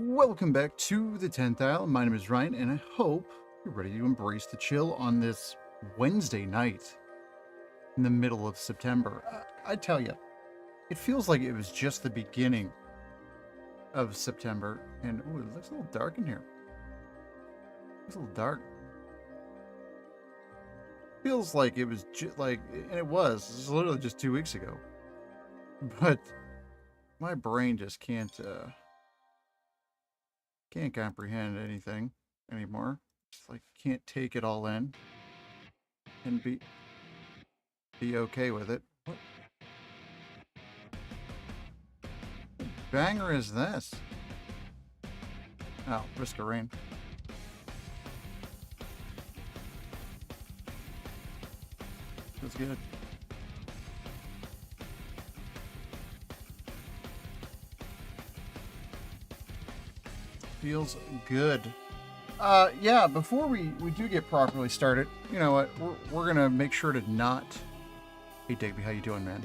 Welcome back to the 10th Isle. My name is Ryan, and I hope you're ready to embrace the chill on this Wednesday night in the middle of September. I tell you, it feels like it was just the beginning of September, and ooh, it looks a little dark in here. It's a little dark. Feels like it was and it was literally just 2 weeks ago. But my brain just can't comprehend anything anymore. Just like can't take it all in and be okay with it. What banger is this? Oh, Risk of Rain. That's good. Feels good. Yeah, before we do get properly started, you know what? We're gonna make sure to not. Hey, Digby, how you doing, man?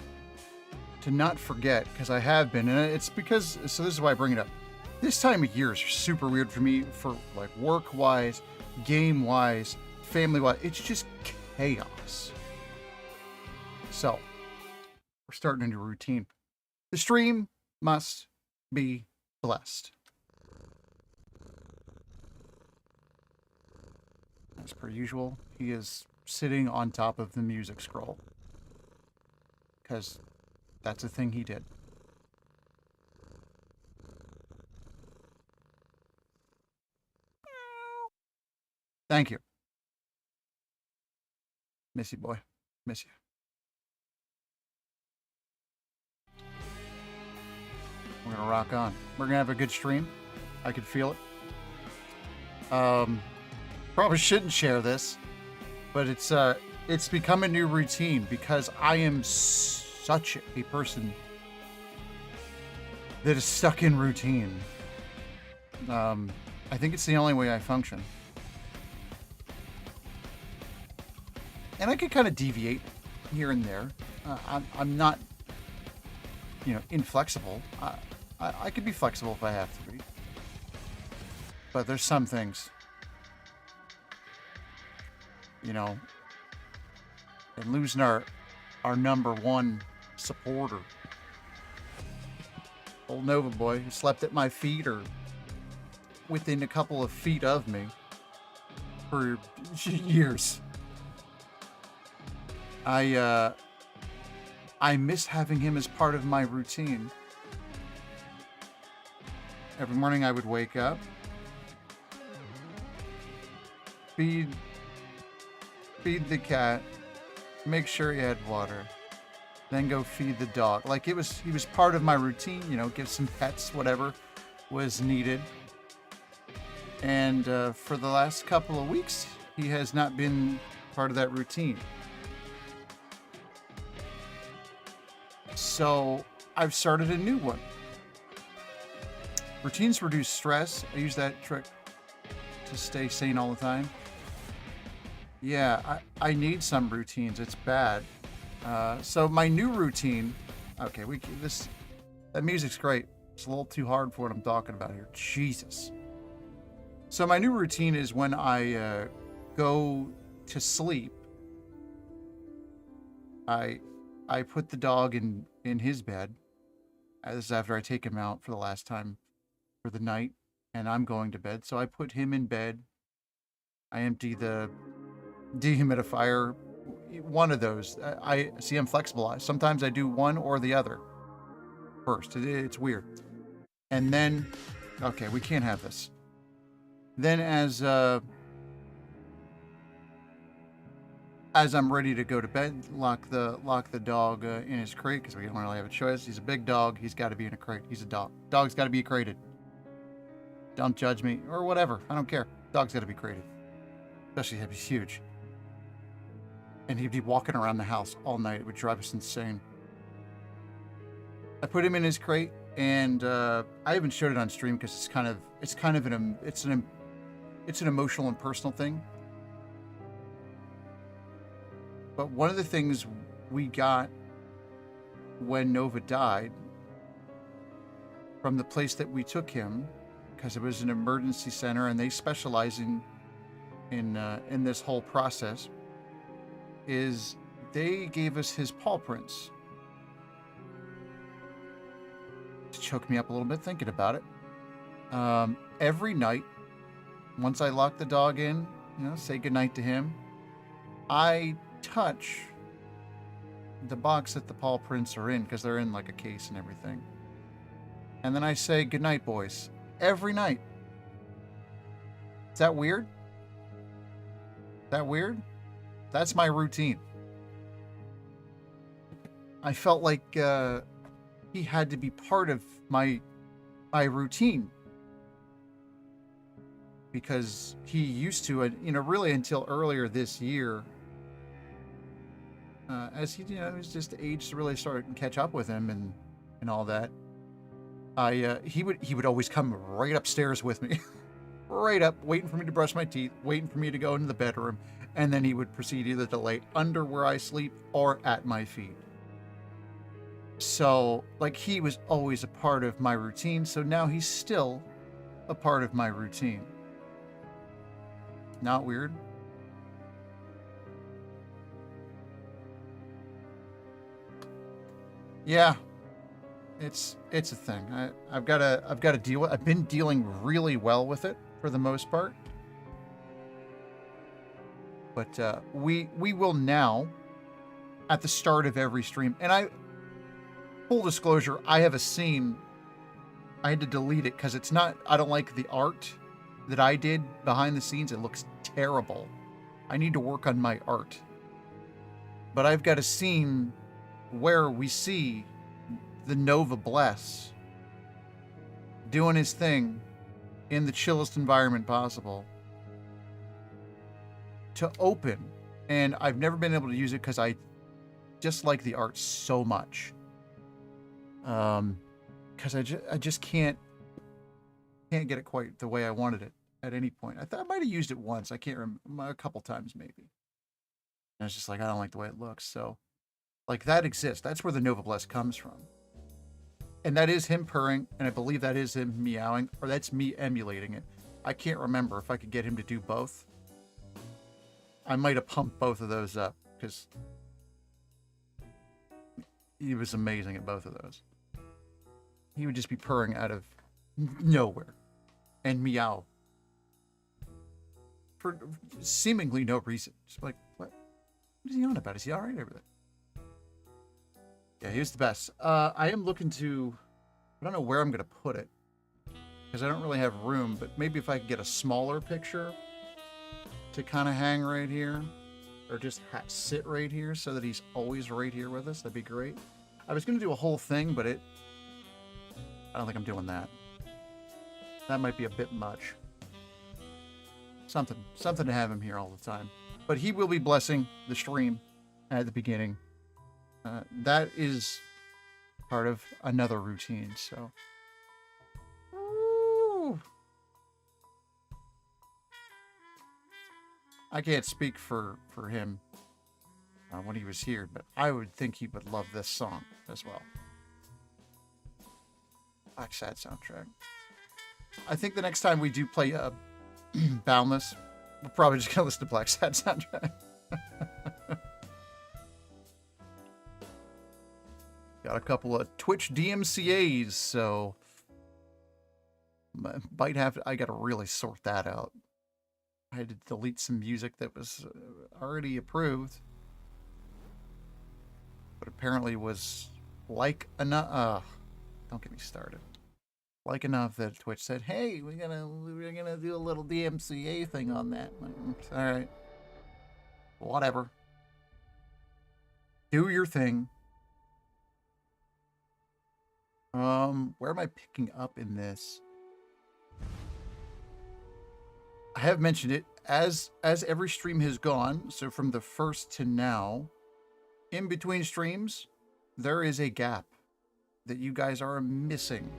To not forget, because I have been, and it's because. So this is why I bring it up. This time of year is super weird for me, for like work-wise, game-wise, family-wise. It's just chaos. So we're starting a new routine. The stream must be blessed. As per usual, he is sitting on top of the music scroll. Because that's a thing he did. Thank you. Miss you, boy. Miss you. We're going to rock on. We're going to have a good stream. I could feel it. Probably shouldn't share this, but it's become a new routine because I am such a person that is stuck in routine. I think it's the only way I function. And I could kind of deviate here and there. I'm not, inflexible. I could be flexible if I have to be. But there's some things, and losing our number one supporter, old Nova boy, who slept at my feet or within a couple of feet of me for years. I miss having him as part of my routine. Every morning I would wake up, feed the cat, make sure he had water, then go feed the dog. Like he was part of my routine, give some pets, whatever was needed. And for the last couple of weeks, he has not been part of that routine. So I've started a new one. Routines reduce stress. I use that trick to stay sane all the time. Yeah, I need some routines. It's bad. So my new routine. Okay, that music's great. It's a little too hard for what I'm talking about here. Jesus. So my new routine is when I go to sleep. I put the dog in his bed. This is after I take him out for the last time for the night, and I'm going to bed. So I put him in bed. I empty the dehumidifier, one of those. I see I'm flexible. Sometimes I do one or the other first. It's weird. And then, okay, we can't have this. Then as I'm ready to go to bed, lock the dog in his crate because we don't really have a choice. He's a big dog. He's got to be in a crate. He's a dog. Dog's got to be crated. Don't judge me or whatever. I don't care. Dog's got to be crated. Especially if he's huge. And he'd be walking around the house all night. It would drive us insane. I put him in his crate, and I haven't showed it on stream because it's an emotional and personal thing. But one of the things we got when Nova died from the place that we took him, because it was an emergency center, and they specialize in this whole process. Is they gave us his paw prints. To choke me up a little bit thinking about it. Every night, once I lock the dog in, say goodnight to him, I touch the box that the paw prints are in, because they're in like a case and everything. And then I say goodnight, boys. Every night. Is that weird? Is that weird? That's my routine. I felt like he had to be part of my routine, because he used to, really until earlier this year, as he, was just age to really start and catch up with him and all that. He would always come right upstairs with me, right up, waiting for me to brush my teeth, waiting for me to go into the bedroom, and then he would proceed either to lay under where I sleep or at my feet. So, like, he was always a part of my routine, so now he's still a part of my routine. Not weird? Yeah, it's a thing. I've got to deal with. I've been dealing really well with it for the most part, but we will now, at the start of every stream, and full disclosure, I have a scene. I had to delete it because it's not. I don't like the art that I did behind the scenes. It looks terrible. I need to work on my art. But I've got a scene where we see the Nova Bless doing his thing in the chillest environment possible to open. And I've never been able to use it because I just like the art so much. Because I just can't get it quite the way I wanted it at any point. I thought I might have used it once. I can't remember, a couple times maybe. And it's just like, I don't like the way it looks. So, like, that exists. That's where the Nova Bless comes from. And that is him purring, and I believe that is him meowing, or that's me emulating it. I can't remember if I could get him to do both. I might have pumped both of those up, because he was amazing at both of those. He would just be purring out of nowhere and meow for seemingly no reason. Just like, what is he on about? Is he all right over there? Yeah, he was the best. I am looking to, I don't know where I'm going to put it because I don't really have room, but maybe if I could get a smaller picture to kind of hang right here, or just sit right here so that he's always right here with us, that'd be great. I was going to do a whole thing, but I don't think I'm doing that. That might be a bit much. Something to have him here all the time. But he will be blessing the stream at the beginning. That is part of another routine, so. Ooh. I can't speak for him when he was here, but I would think he would love this song as well. Black Sad soundtrack. I think the next time we do play Boundless, we're probably just gonna listen to Black Sad soundtrack. Got a couple of Twitch DMCAs, so I gotta really sort that out. I had to delete some music that was already approved, but apparently was like enough. Don't get me started. Like enough that Twitch said, "Hey, we're gonna do a little DMCA thing on that." All right, whatever. Do your thing. Where am I picking up in this? I have mentioned it as every stream has gone. So from the first to now, in between streams, there is a gap that you guys are missing.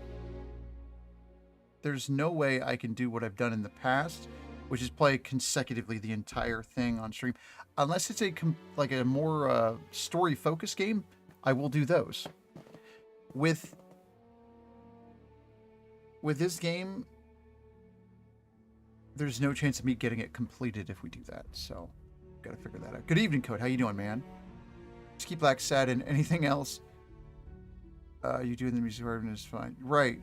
There's no way I can do what I've done in the past, which is play consecutively the entire thing on stream. Unless it's like a more story-focused game, I will do those. With this game, there's no chance of me getting it completed if we do that. So, gotta figure that out. Good evening, Code. How you doing, man? Just keep Black sad and anything else you do in the music department is fine. Right.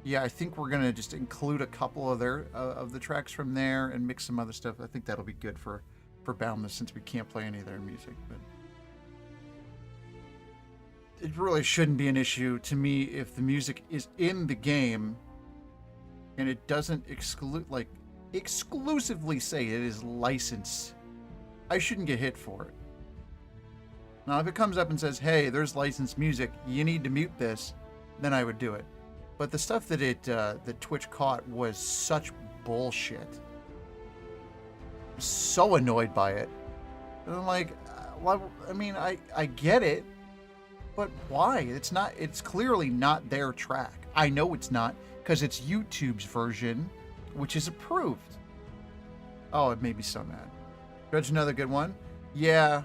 Yeah, I think we're gonna just include a couple of of the tracks from there and mix some other stuff. I think that'll be good for Boundless since we can't play any of their music. But it really shouldn't be an issue to me if the music is in the game and it doesn't exclusively say it is licensed. I shouldn't get hit for it. Now, if it comes up and says, "Hey, there's licensed music. You need to mute this," then I would do it. But the stuff that that Twitch caught was such bullshit. I'm so annoyed by it. And I'm like, well, I mean, I get it, but why? It's clearly not their track. I know it's not, because it's YouTube's version, which is approved. Oh, it made me so mad. Dredge another good one? Yeah,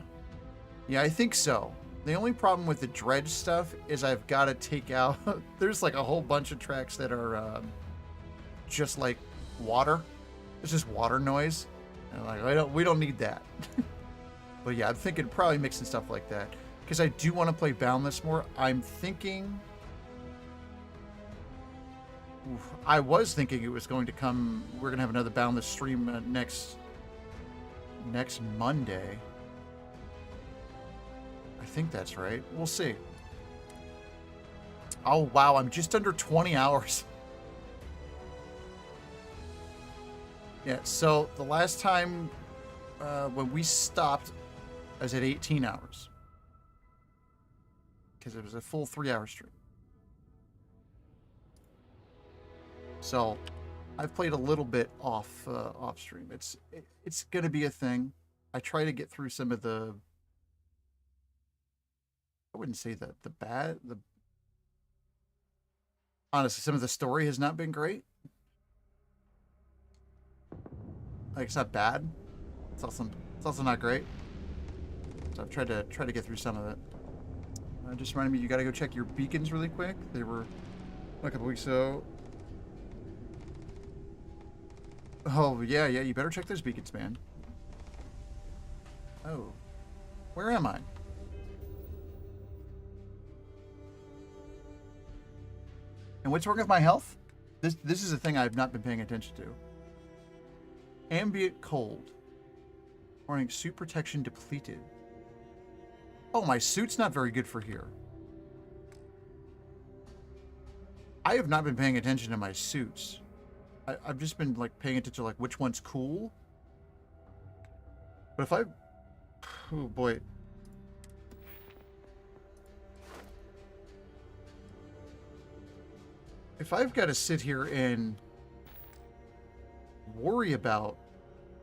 I think so. The only problem with the Dredge stuff is I've got to take out... There's like a whole bunch of tracks that are just like water. It's just water noise. And like, we don't need that. But yeah, I'm thinking probably mixing stuff like that. Because I do want to play Boundless more. I'm thinking... I was thinking it was going to come... We're going to have another Boundless stream next Monday. I think that's right. We'll see. Oh, wow. I'm just under 20 hours. Yeah, so the last time when we stopped, I was at 18 hours. Because it was a full 3-hour stream. So I've played a little bit off stream. It's going to be a thing. I try to get through some of the... I wouldn't say the bad... Honestly, some of the story has not been great. Like, it's not bad. It's also not great. So I've tried to get through some of it. Just reminded me, you got to go check your beacons really quick. They were a couple weeks ago. Oh yeah, you better check those beacons, man. Oh, where am I? And what's wrong with my health? This is a thing I've not been paying attention to. Ambient cold. Warning, suit protection depleted. Oh, my suit's not very good for here. I have not been paying attention to my suits. I've just been like paying attention to like which one's cool. But if I... Oh boy. If I've got to sit here and worry about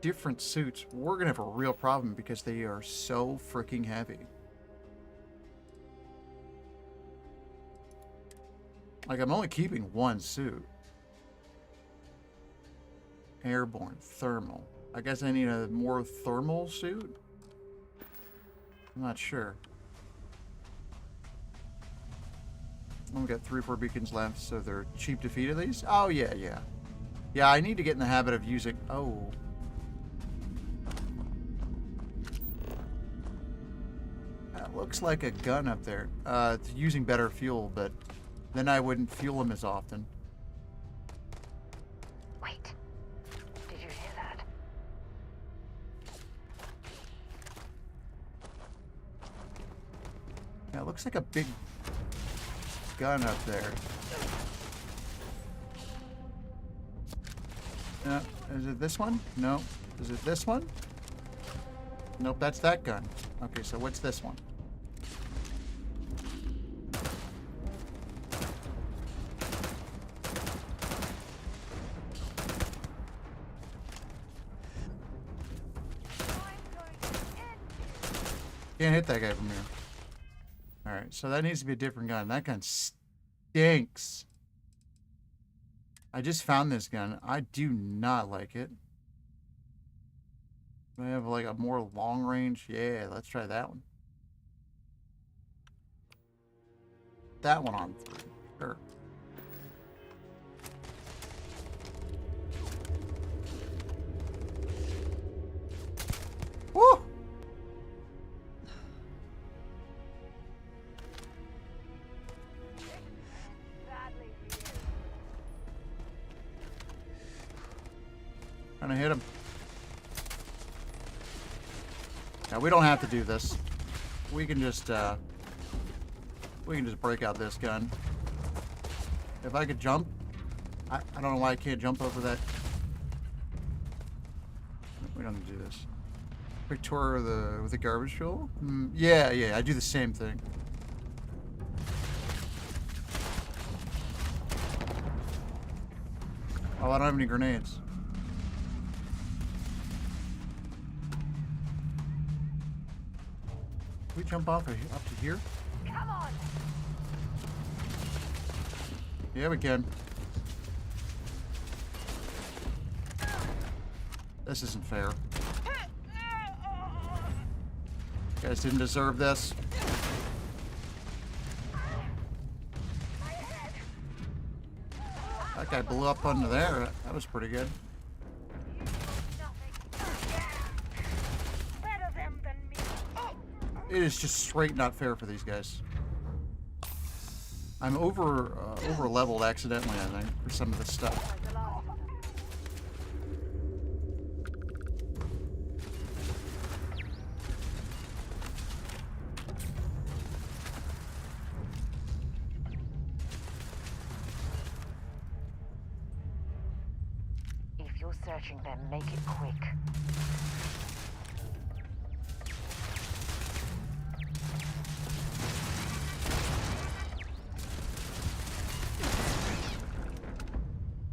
different suits, we're going to have a real problem because they are so freaking heavy. Like, I'm only keeping one suit. Airborne, thermal. I guess I need a more thermal suit? I'm not sure. We got 3 or 4 beacons left, so they're cheap to feed at least? Oh, yeah. Yeah, I need to get in the habit of using... Oh. That looks like a gun up there. It's using better fuel, but then I wouldn't fuel them as often. Wait. Did you hear that? Yeah, it looks like a big gun up there. Is it this one? No. Is it this one? Nope, that's that gun. Okay, so what's this one? Can't hit that guy from here. Alright, so that needs to be a different gun. That gun stinks. I just found this gun. I do not like it. Do I have like a more long range? Yeah, let's try that one. That one on 3. Sure. Gonna hit him. Now we don't have to do this. We can just break out this gun. If I could jump, I don't know why I can't jump over that. We don't need to do this. Quick tour of with the garbage fuel? Yeah, I do the same thing. Oh, I don't have any grenades. Can we jump off up to here? Come on. Yeah, we can. This isn't fair. You guys didn't deserve this. That guy blew up under there. That was pretty good. Better them than me. It is just straight not fair for these guys. I'm over leveled accidentally, I think, for some of this stuff. If you're searching them, make it quick.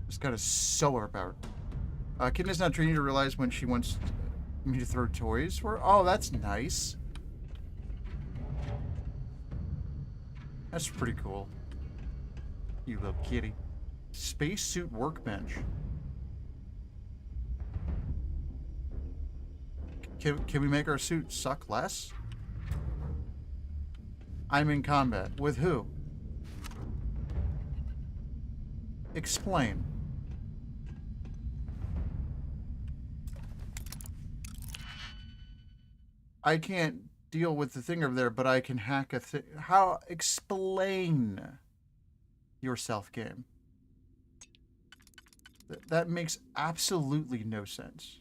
This gun is so overpowered. Kitten is not trained to realize when she wants me to throw toys for. Oh, that's nice. That's pretty cool. You little kitty. Spacesuit workbench. Can we make our suit suck less? I'm in combat. With who? Explain. I can't deal with the thing over there, but I can hack a thing. How? Explain yourself, game. That makes absolutely no sense.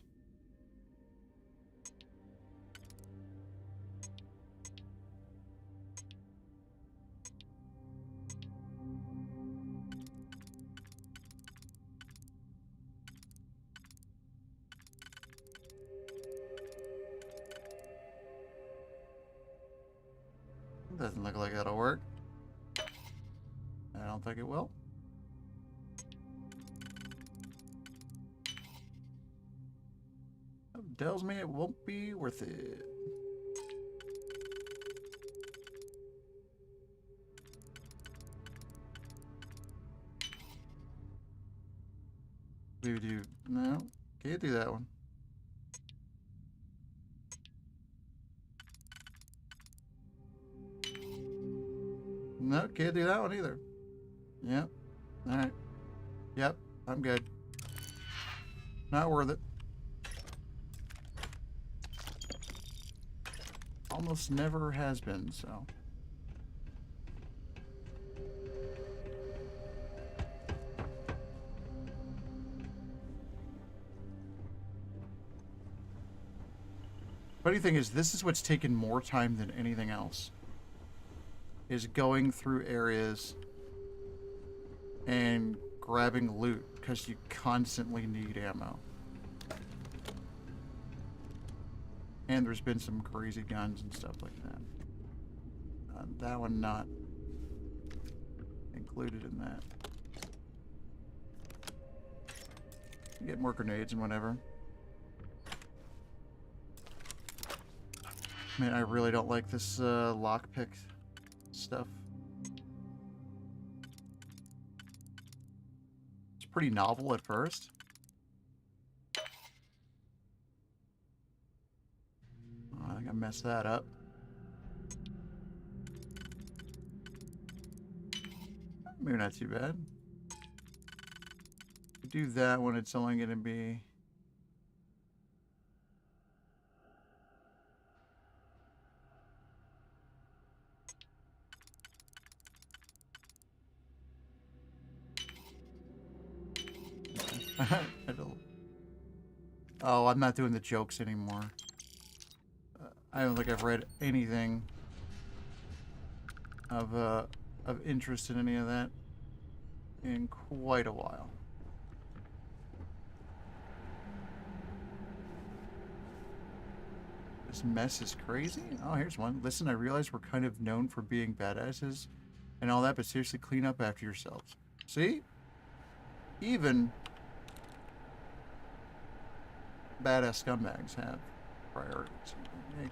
Doesn't look like that'll work. I don't think it will. Tells me it won't be worth it. No, can't do that one. No, can't do that one either. Yep. Alright. Yep, I'm good. Not worth it. Almost never has been, so. Funny thing is, this is what's taken more time than anything else. Is going through areas and grabbing loot, because you constantly need ammo. And there's been some crazy guns and stuff like that. That one not included in that. Get more grenades and whatever. Man, I really don't like this lockpick stuff. It's pretty novel at first. Oh, I think I messed that up. Maybe not too bad. Do that one, it's only going to be... I don't... Oh, I'm not doing the jokes anymore. I don't think I've read anything of interest in any of that in quite a while. This mess is crazy. Oh, here's one. Listen, I realize we're kind of known for being badasses and all that, but seriously, clean up after yourselves. See? Even badass scumbags have priorities. Hey,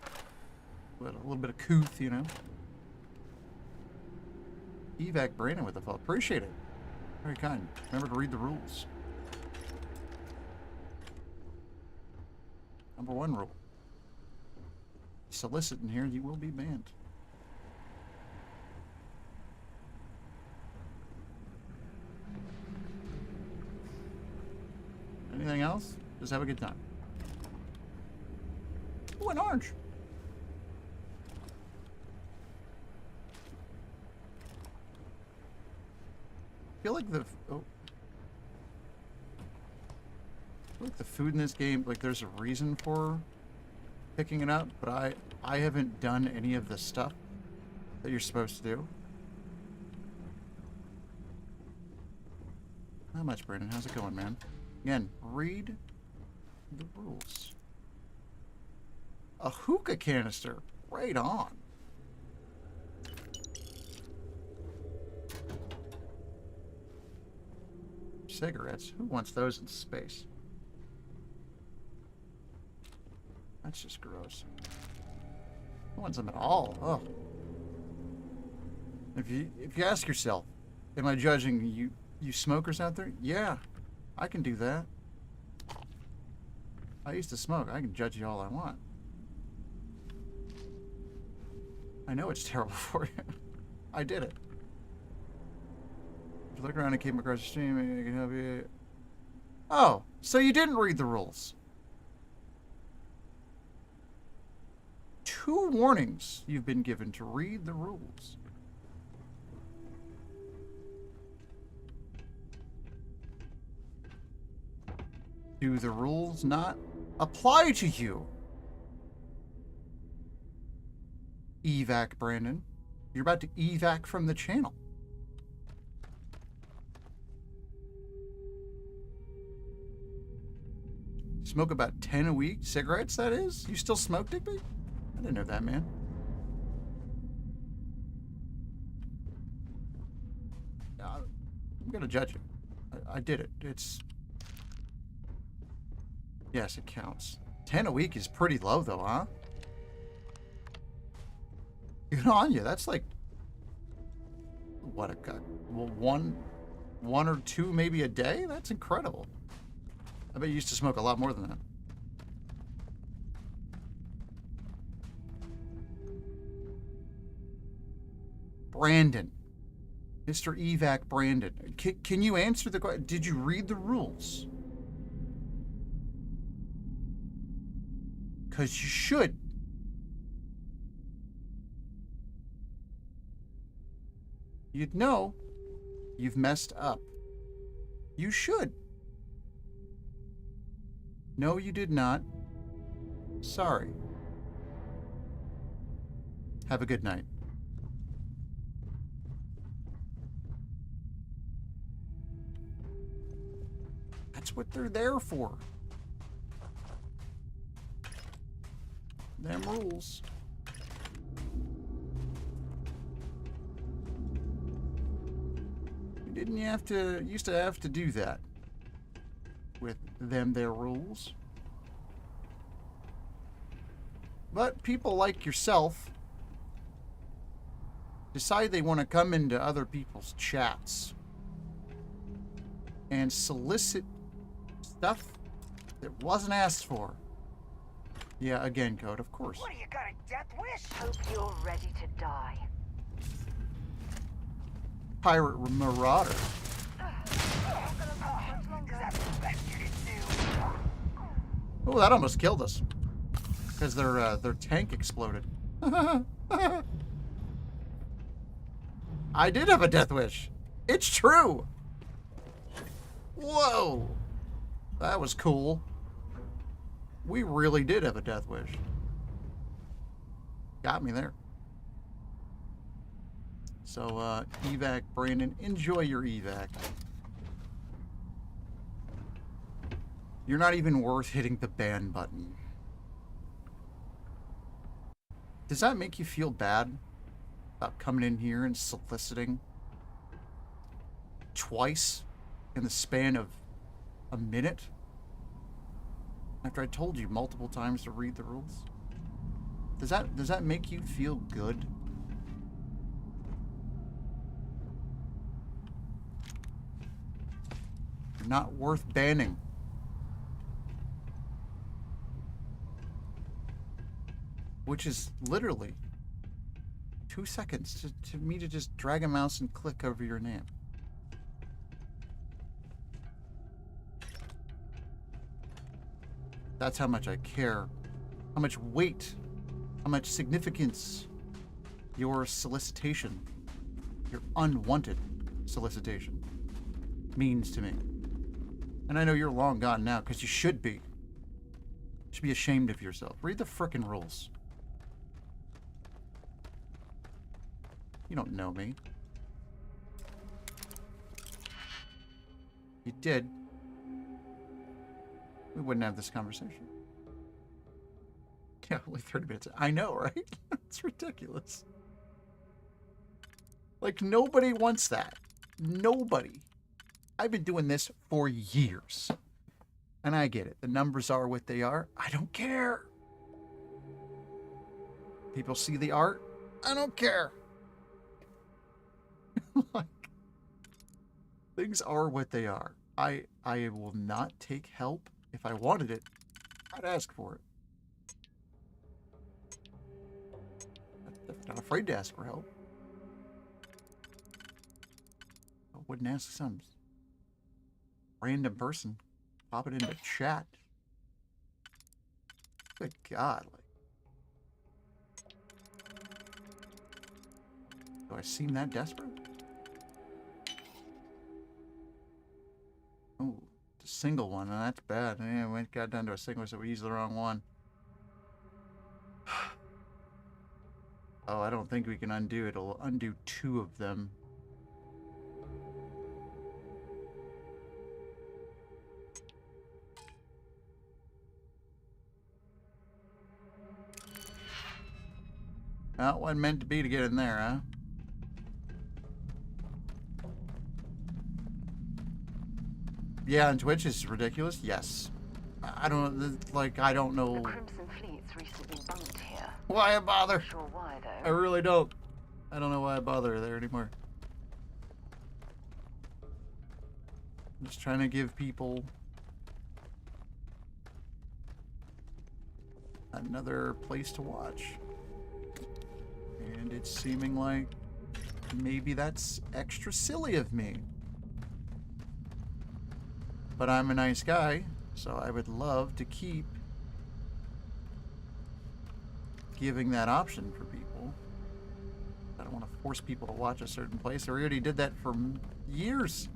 a little bit of couth, you know? Evac Brandon with the follow. Appreciate it. Very kind. Remember to read the rules. Number 1 rule. Solicit in here, you will be banned. Anything else? Just have a good time. Ooh, an orange. I feel like the food in this game, like there's a reason for picking it up, but I haven't done any of the stuff that you're supposed to do. Not much, Brandon. How's it going, man? Again, read the rules. A hookah canister. Right on. Cigarettes. Who wants those in space? That's just gross. Who wants them at all? Oh. If you ask yourself, am I judging you smokers out there? Yeah, I can do that. I used to smoke. I can judge you all I want. I know it's terrible for you. I did it. If you look around and came across the stream, maybe I can help you. Oh, so you didn't read the rules. 2 warnings you've been given to read the rules. Do the rules not apply to you? Evac Brandon. You're about to evac from the channel. Smoke about 10 a week? Cigarettes, that is? You still smoke, Digby? I didn't know that, man. I'm gonna judge it. I did it. It's... Yes, it counts. 10 a week is pretty low, though, huh? Good on you. That's like... What, one or two maybe a day? That's incredible. I bet you used to smoke a lot more than that. Brandon. Mr. Evac Brandon. Can you answer the question? Did you read the rules? Because you should. You'd know you've messed up. You should. No, you did not. Sorry. Have a good night. That's what they're there for. Them rules. Didn't you used to have to do that with them their rules? But people like yourself decide they want to come into other people's chats and solicit stuff that wasn't asked for. Yeah, again, Code, of course. What do you got, a death wish? Hope you're ready to die. Pirate Marauder. Oh, that almost killed us. Because their tank exploded. I did have a death wish. It's true. Whoa. That was cool. We really did have a death wish. Got me there. So, evac, Brandon, enjoy your evac. You're not even worth hitting the ban button. Does that make you feel bad about coming in here and soliciting twice in the span of a minute? After I told you multiple times to read the rules? Does that make you feel good? You're not worth banning. Which is literally 2 seconds to me to just drag a mouse and click over your name. That's how much I care. How much weight, how much significance your solicitation, your unwanted solicitation, means to me. And I know you're long gone now, because you should be. You should be ashamed of yourself. Read the frickin' rules. You don't know me. You did. We wouldn't have this conversation. Yeah, only 30 minutes. I know, right? It's ridiculous. Like, nobody wants that. Nobody. I've been doing this for years. And I get it. The numbers are what they are. I don't care. People see the art. I don't care. Like, things are what they are. I will not take help. If I wanted it, I'd ask for it. I'm not afraid to ask for help. I wouldn't ask some random person pop it into chat. Good God. Like, do I seem that desperate? Oh, it's a single one, and that's bad. Yeah, we got down to a single, so we used the wrong one. Oh, I don't think we can undo it. It'll undo 2 of them. Well, it wasn't meant to be to get in there, huh? Yeah, and Twitch is ridiculous. Yes. I don't like. I don't know. The Crimson Fleet's recently bunked here. Why I bother? Not sure why though. I really don't. I don't know why I bother there anymore. I'm just trying to give people another place to watch. And it's seeming like maybe that's extra silly of me. But I'm a nice guy, so I would love to keep giving that option for people. I don't want to force people to watch a certain place. I already did that for years.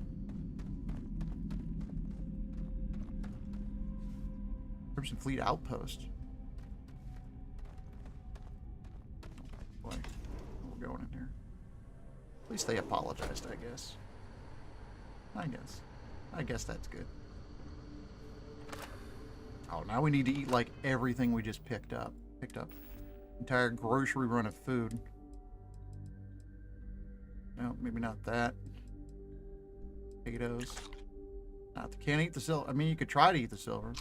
Crimson Fleet Outpost. Boy, we're going in here. At least they apologized, I guess. I guess that's good. Oh, now we need to eat like everything we just picked up. Entire grocery run of food. No, maybe not that. Potatoes. Can't eat the silver. I mean, you could try to eat the silver.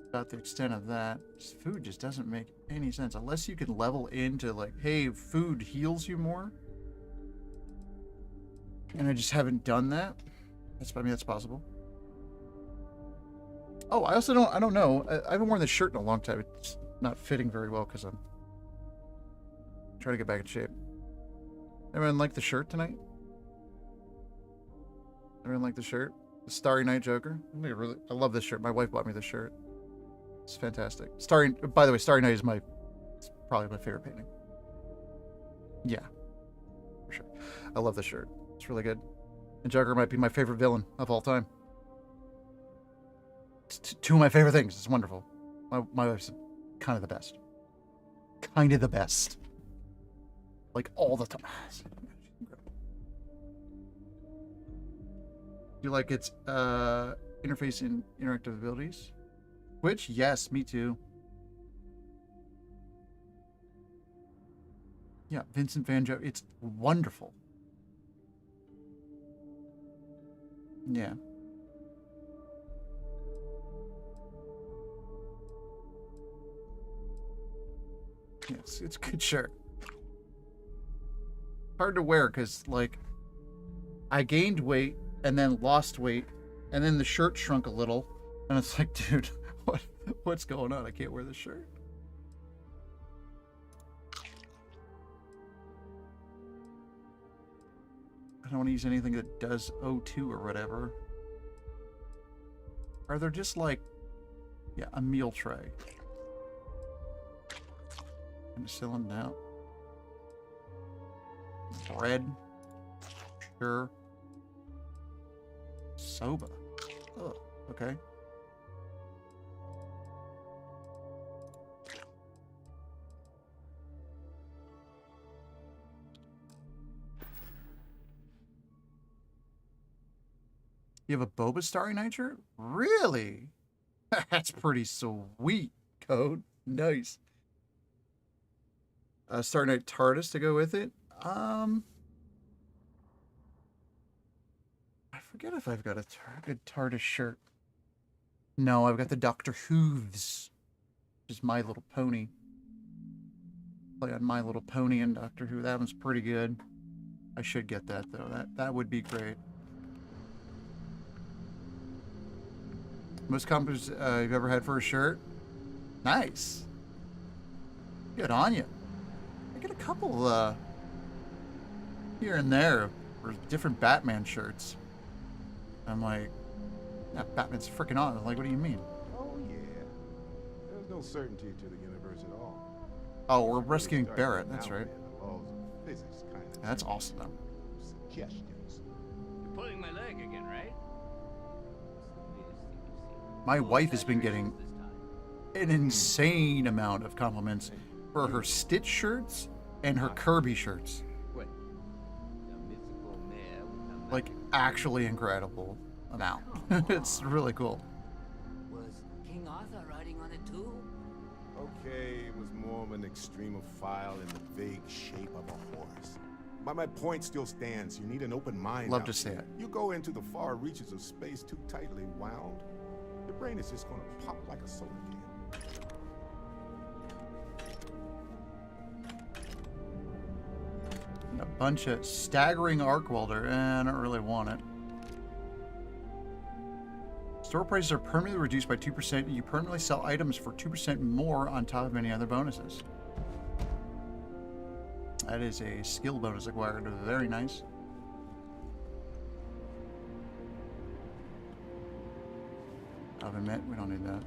About the extent of that. This food just doesn't make any sense unless you can level into like, hey, food heals you more. And I just haven't done that. I mean, that's possible. Oh, I don't know. I haven't worn this shirt in a long time. It's not fitting very well because I'm trying to get back in shape. Everyone like the shirt tonight? Everyone like the shirt? The Starry Night Joker? I love this shirt. My wife bought me this shirt. It's fantastic. By the way, Starry Night is probably my favorite painting. Yeah. for sure. I love the shirt. It's really good. And Joker might be my favorite villain of all time. It's two of my favorite things. It's wonderful. My wife's kind of the best. Kind of the best. Like all the time. Do you like its interface and interactive abilities? Which, yes, me too. Yeah, Vincent Van Gogh. It's wonderful. Yeah. Yeah, it's a good shirt. Hard to wear because, like, I gained weight and then lost weight, and then the shirt shrunk a little, and it's like, dude, what's going on? I can't wear this shirt. I don't want to use anything that does O2 or whatever. Are there just like, yeah, a meal tray? Penicillin now. Bread. Sure. Soba. Oh, okay. You have a Boba Starry Night shirt? Really? That's pretty sweet, Code. Nice. Starry Night TARDIS to go with it. I forget if I've got a good TARDIS shirt. No, I've got the Doctor Who's. Which is My Little Pony. Play on My Little Pony and Doctor Who. That one's pretty good. I should get that, though. That would be great. Most compliments you've ever had for a shirt? Nice. Good on you. I get a couple here and there for different Batman shirts. I'm like, yeah, Batman's freaking on. I'm like, what do you mean? Oh yeah. There's no certainty to the universe at all. Oh, we're rescuing Barrett. That's right. The laws of physics kind of That's awesome, though. Suggestions. You're pulling my leg again, right? My wife has been getting an insane amount of compliments for her Stitch shirts and her Kirby shirts. What? The mythical mare with the Like, actually incredible amount. It's really cool. Was King Arthur riding on it too? Okay, it was more of an extremophile in the vague shape of a horse. But my point still stands. You need an open mind. Love out to see there. it. You go into the far reaches of space too tightly wound, your brain is just going to pop like a soda can. A bunch of staggering arc welder. I don't really want it. Store prices are permanently reduced by 2%. You permanently sell items for 2% more on top of any other bonuses. That is a skill bonus acquired. Very nice. I'll admit, we don't need that.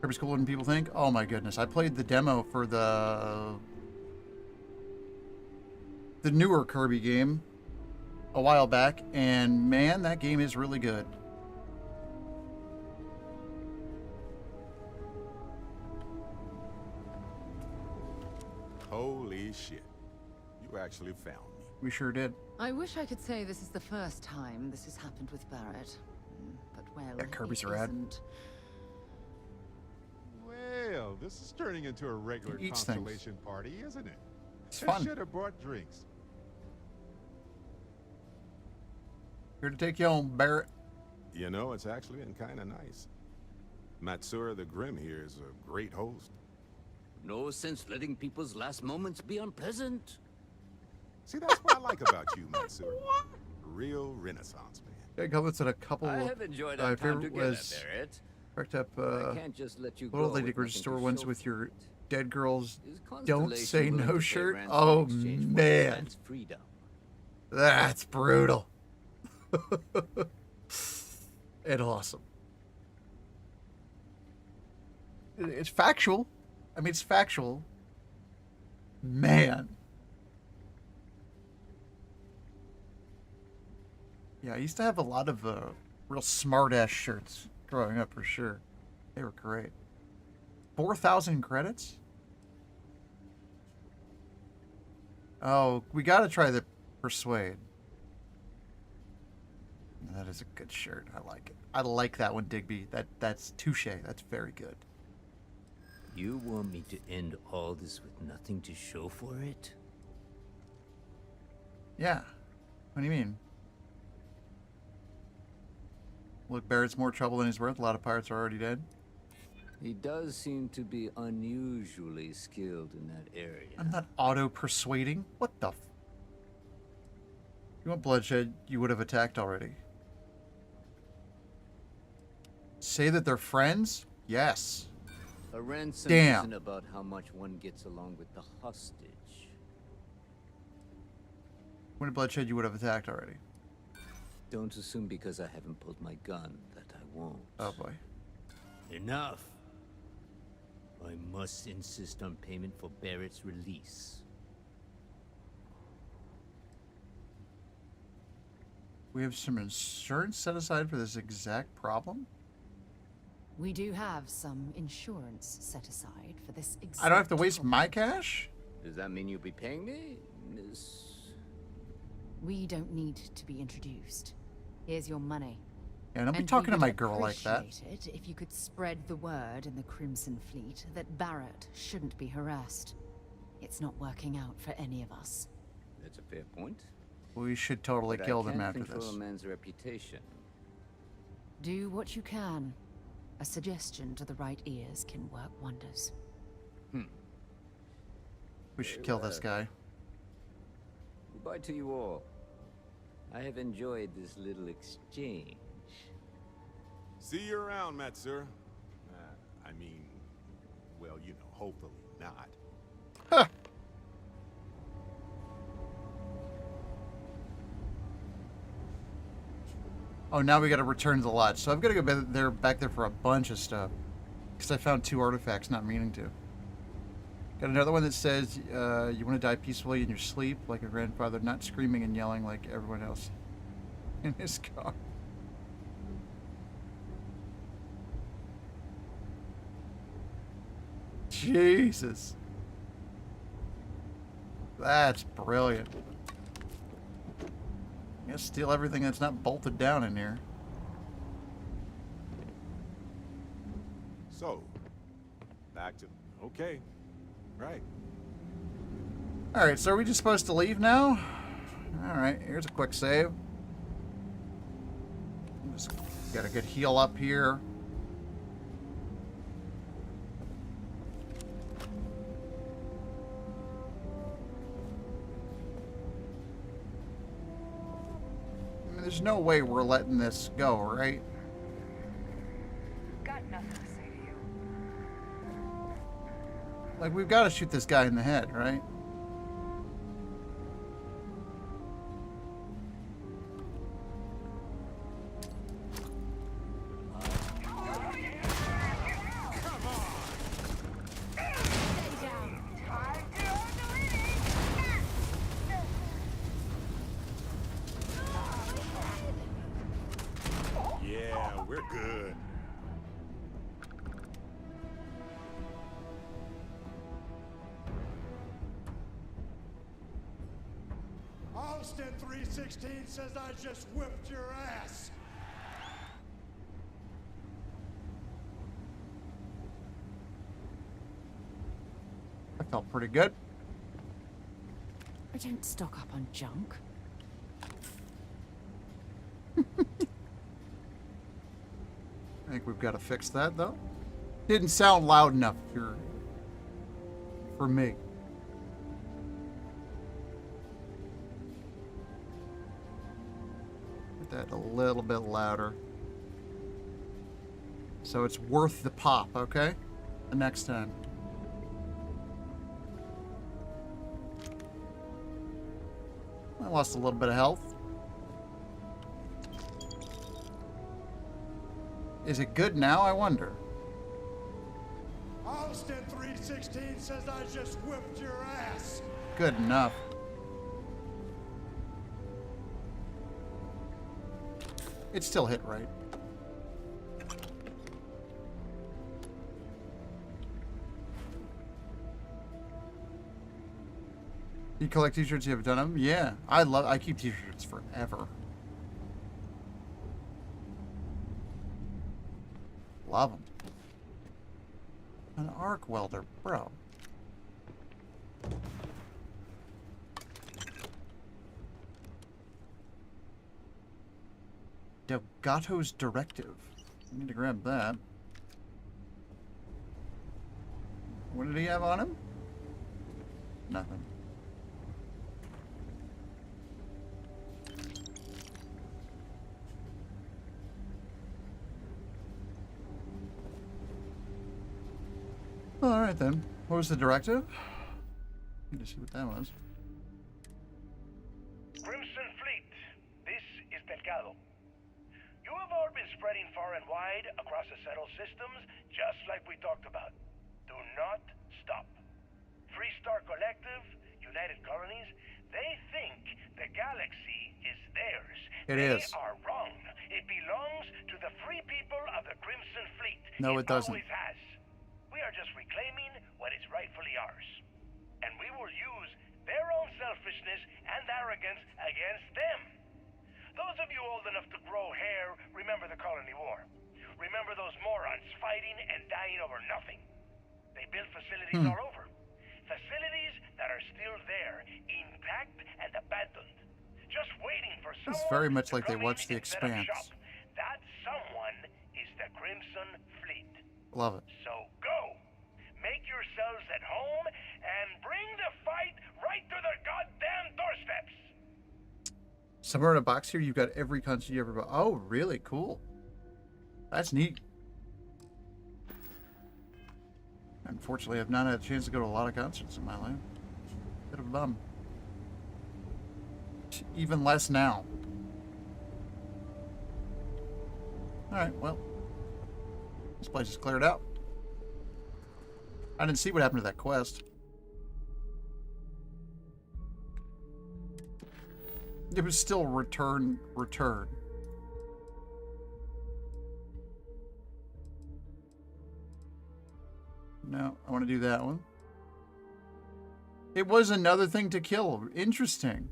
Kirby's cool than people think. Oh my goodness. I played the demo for the newer Kirby game a while back, and man, that game is really good. Holy shit. You actually found me. We sure did. I wish I could say this is the first time this has happened with Barrett. But, well, Yeah, Kirby's it rad. isn't. Well, this is turning into a regular He eats things. constellation party, isn't it? It's I fun. should have brought drinks. Here to take you home, Barrett. You know, it's actually been kind of nice. Matsura the Grim here is a great host. No sense letting people's last moments be unpleasant. See, that's what I like about you, Matsura. Real Renaissance man. Yeah, comments on a couple. I have enjoyed my our time favorite together, was Barrett. picked up I can't just let you Little go Lady with Grocery nothing Store to ones show with for your it. Dead Girls Is Don't Constellation Say willing No to pay shirt. ransom Oh in exchange for man, man's freedom? that's brutal. And awesome. It's factual. I mean, it's factual. Man, Yeah, I used to have a lot of real smart-ass shirts growing up, for sure. They were great. 4,000 credits? Oh, we gotta try the Persuade. That is a good shirt. I like it. I like that one, Digby. That's touche. That's very good. You want me to end all this with nothing to show for it? Yeah. What do you mean? Look, Barrett's more trouble than he's worth. A lot of pirates are already dead. He does seem to be unusually skilled in that area. I'm not auto-persuading. What the f... You want bloodshed, you would have attacked already. Say that they're friends? Yes. A ransom Damn. isn't about how much one gets along with the hostage. When bloodshed, you would have attacked already. Don't assume because I haven't pulled my gun that I won't. Oh boy. Enough. I must insist on payment for Barrett's release. We have some insurance set aside for this exact problem? We do have some insurance set aside for this exact I don't have to waste problem. my cash? Does that mean you'll be paying me, Miss? We don't need to be introduced. Here's your money. Yeah, don't be And talking we to would my girl like that. appreciate it if you could spread the word in the Crimson Fleet that Barrett shouldn't be harassed. It's not working out for any of us. That's a fair point. We should totally But kill I them can't after control this. a man's reputation. Do what you can. A suggestion to the right ears can work wonders. We should kill this guy. Goodbye to you all. I have enjoyed this little exchange. See you around, Matsur. I mean, well, you know, hopefully not. Oh, now we gotta return to the lodge. So I've gotta go back there for a bunch of stuff. Because I found 2 artifacts, not meaning to. Got another one that says, you want to die peacefully in your sleep, like your grandfather, not screaming and yelling like everyone else in his car. Jesus. That's brilliant. I'm gonna steal everything that's not bolted down in here. So, back to... Okay. Right. Alright, so are we just supposed to leave now? Alright, here's a quick save. Just got a good heal up here. I mean, there's no way we're letting this go, right? Got nothing to say to you. Like, we've got to shoot this guy in the head, right? Yeah, we're good. Austin 316 says I just whipped your ass. I felt pretty good. I don't stock up on junk. I think we've got to fix that, though. Didn't sound loud enough for me. Get that a little bit louder. So it's worth the pop, okay? The next time. I lost a little bit of health. Is it good now, I wonder? Austin 316 says I just whipped your ass. Good enough. It still hit right. You collect t-shirts, you have done them? Yeah. I keep t-shirts forever. Love them. An arc welder, bro. Delgato's Directive. I need to grab that. What did he have on him? Nothing. Alright then. What was the directive? Need to see what that was. Crimson Fleet, this is Delgado. You have all been spreading far and wide across the settled systems, just like we talked about. Do not stop. Free Star Collective, United Colonies, they think the galaxy is theirs. They are wrong. It belongs to the free people of the Crimson Fleet. No, it doesn't. Always has. We are just reclaiming what is rightfully ours. And we will use their own selfishness and arrogance against them. Those of you old enough to grow hair remember the Colony War. Remember those morons fighting and dying over nothing. They built facilities all over. Facilities that are still there, intact and abandoned. Just waiting for someone It's very much to like they come in watched The and set up Expanse. shop. That someone is the Crimson Fleet. Love it. So go. Make yourselves at home and bring the fight right to their goddamn doorsteps. Somewhere in a box here, you've got every concert you ever bought. Oh, really? Cool. That's neat. Unfortunately, I've not had a chance to go to a lot of concerts in my life. Bit of a bum. Even less now. Alright, well. This place is cleared out. I didn't see what happened to that quest. It was still return. No, I want to do that one. It was another thing to kill. Interesting.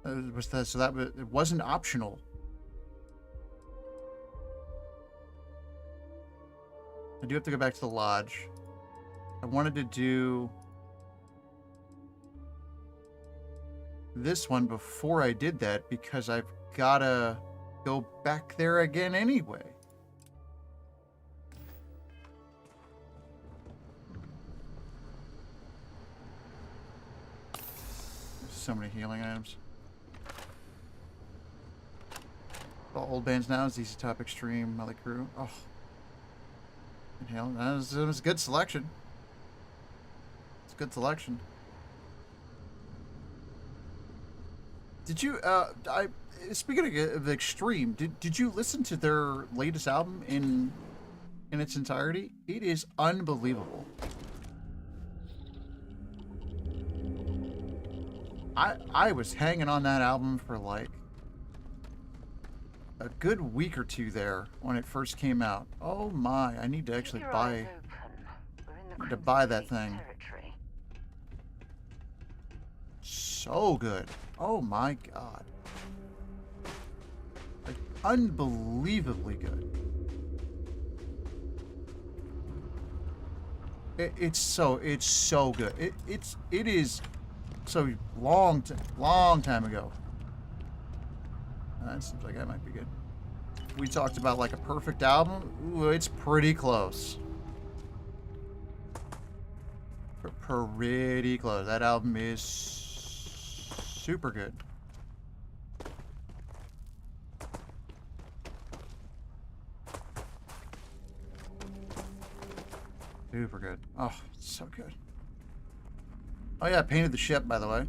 It wasn't optional. I do have to go back to the lodge. I wanted to do this one before I did that because I've gotta go back there again anyway. There's so many healing items. All old bands now is Easy Top Extreme, Molly Crew. Oh. Hell, that was a good selection. It's a good selection. Did you, speaking of Extreme, did you listen to their latest album in its entirety? It is unbelievable. I was hanging on that album for like a good week or two there when it first came out. Oh my, I need to actually buy that thing. Territory. So good. Oh my god. Like, unbelievably good. It's so good. It is so long time ago. That seems like that might be good. We talked about like a perfect album. Ooh, it's pretty close. Pretty close. That album is super good. Super good. Oh, so good. Oh yeah, I painted the ship, by the way.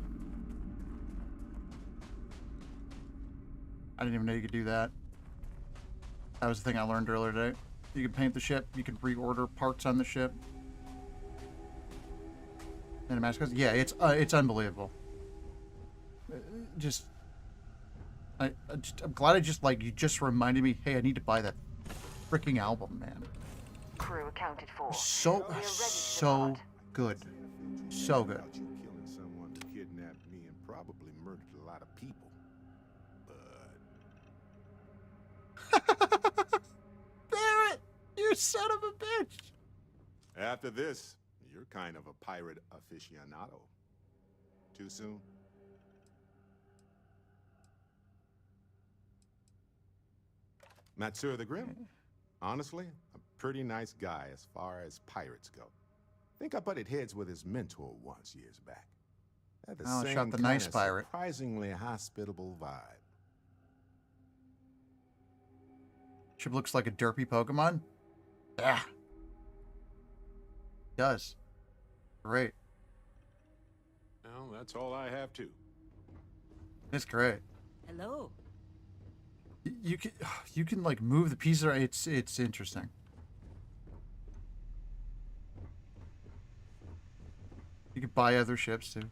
I didn't even know you could do that. That was the thing I learned earlier today. You can paint the ship. You can reorder parts on the ship. And yeah, it's unbelievable. Just I'm glad you just reminded me. Hey, I need to buy that freaking album, man. Crew accounted for. So We're ready to so depart. good, so good. About you killing someone who kidnapped me and probably murdered a lot of people. But Barrett, you son of a bitch. after this, you're kind of a pirate aficionado. Too soon? Matsur the Grim? Honestly, a pretty nice guy as far as pirates go. Think I butted heads with his mentor once years back. Had the Oh, same shot the kinda nice pirate. surprisingly hospitable vibe. Ship looks like a derpy Pokemon. Yeah. Does. Great. Well, that's all I have too. It's great. Hello. You can like move the pieces around. It's interesting. You could buy other ships too,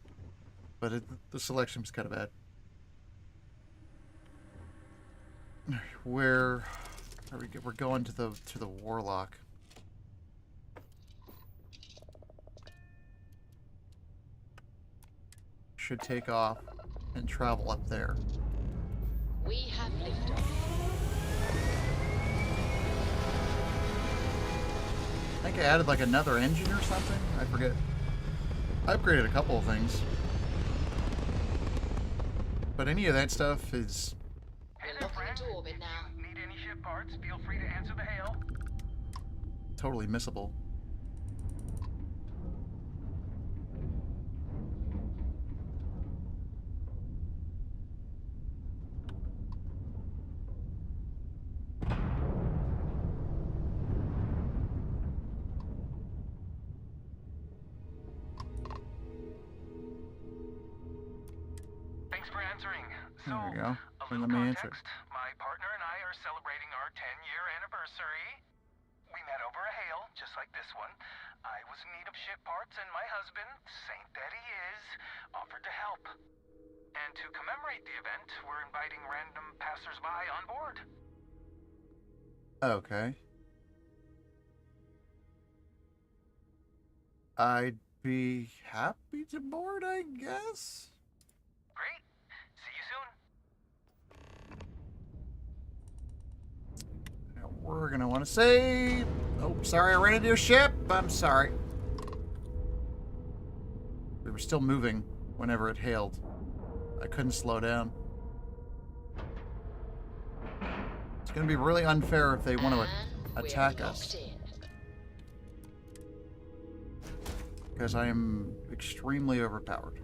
but the selection was kind of bad. Where are we? We're going to the Warlock. Should take off and travel up there. We have liftoff. I think I added like another engine or something. I forget. I upgraded a couple of things. But any of that stuff is We're looking into orbit now. Need any ship parts? Feel free to answer the hail. totally missable. Thanks for answering. So, There we go. a Then little let me answer it. context. My partner and I are celebrating our 10-year anniversary. We met over a hail, just like this one. I was in need of ship parts, and my husband, saint that he is, offered to help. And to commemorate the event, we're inviting random passersby on board. Okay. I'd be happy to board, I guess. Great. See you soon. Now we're gonna want to say, oh, sorry, I ran into your ship. I'm sorry. We were still moving whenever it hailed. I couldn't slow down. It's gonna be really unfair if they want to attack us, because I am extremely overpowered.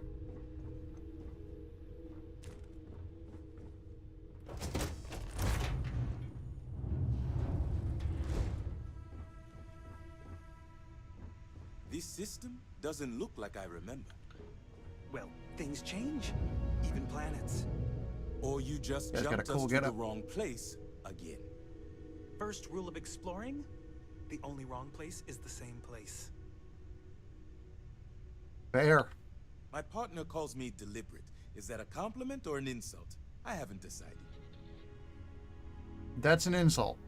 This system doesn't look like I remember. Well, things change. Even planets. Or you just Guys got a jumped cool us to the getup. wrong place again. First rule of exploring, the only wrong place is the same place. Fair. My partner calls me deliberate. Is that a compliment or an insult? I haven't decided. That's an insult.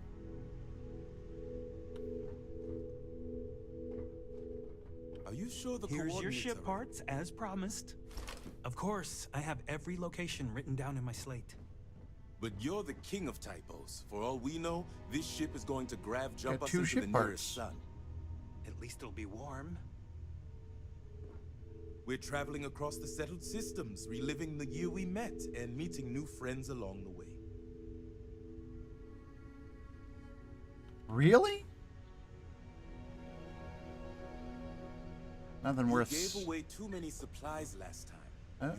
Are you sure the Here's your coordinates ship are- parts, as promised. Of course, I have every location written down in my slate. But you're the king of typos. For all we know, this ship is going to jump us two into ship the parts. nearest sun. At least it'll be warm. We're traveling across the settled systems, reliving the year we met, and meeting new friends along the way. Really? Nothing You worth. gave away too many supplies last time.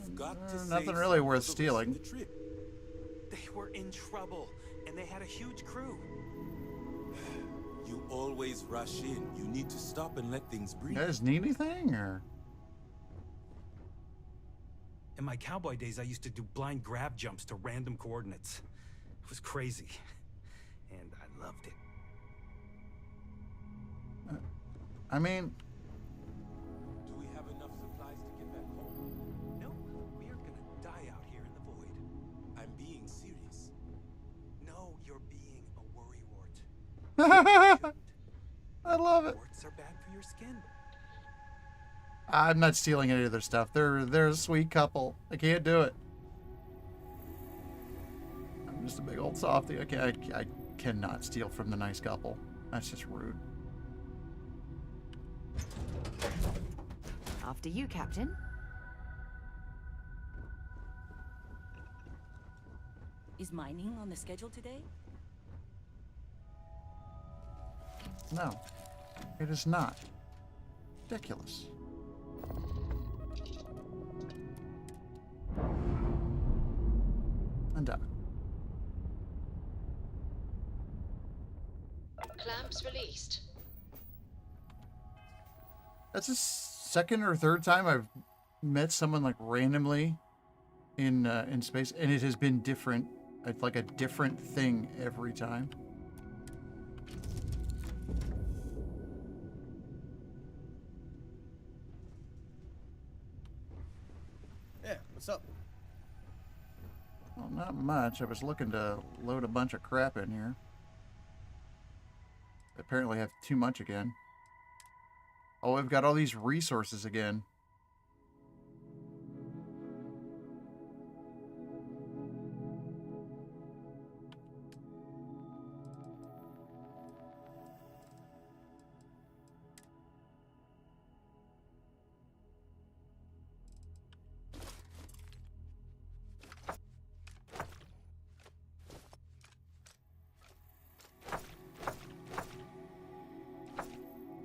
You've got to Nothing save really some worth for the rest of stealing. the trip. They were in trouble, and they had a huge crew. You always rush in. You need to stop and let things breathe. You guys need anything, or? In my cowboy days, I used to do blind grab jumps to random coordinates. It was crazy, and I loved it. I mean, Do we have enough supplies to get back home? No, we are gonna die out here in the void. I'm being serious. I love it. Warts are bad for your skin. I'm not stealing any of their stuff. They're a sweet couple. I can't do it. I'm just a big old softy. I cannot steal from the nice couple. That's just rude. After you, Captain. Is mining on the schedule today? No, it is not. Ridiculous. And done. Clamps released. That's the second or third time I've met someone like randomly in space, and it has been different. It's like a different thing every time. Yeah, what's up? Well, not much. I was looking to load a bunch of crap in here. Apparently I have too much again. Oh, we've got all these resources again.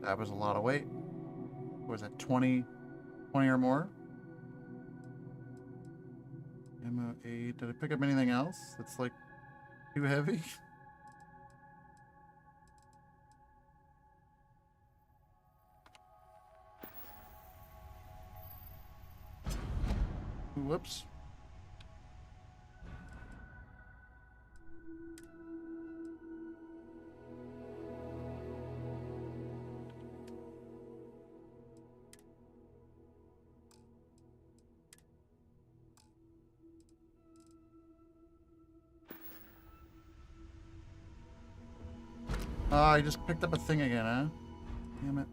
That was a lot of weight. What was that, 20 or more? Ammo 8. Did I pick up anything else that's like too heavy? Whoops. Oh, I just picked up a thing again, huh? Damn it.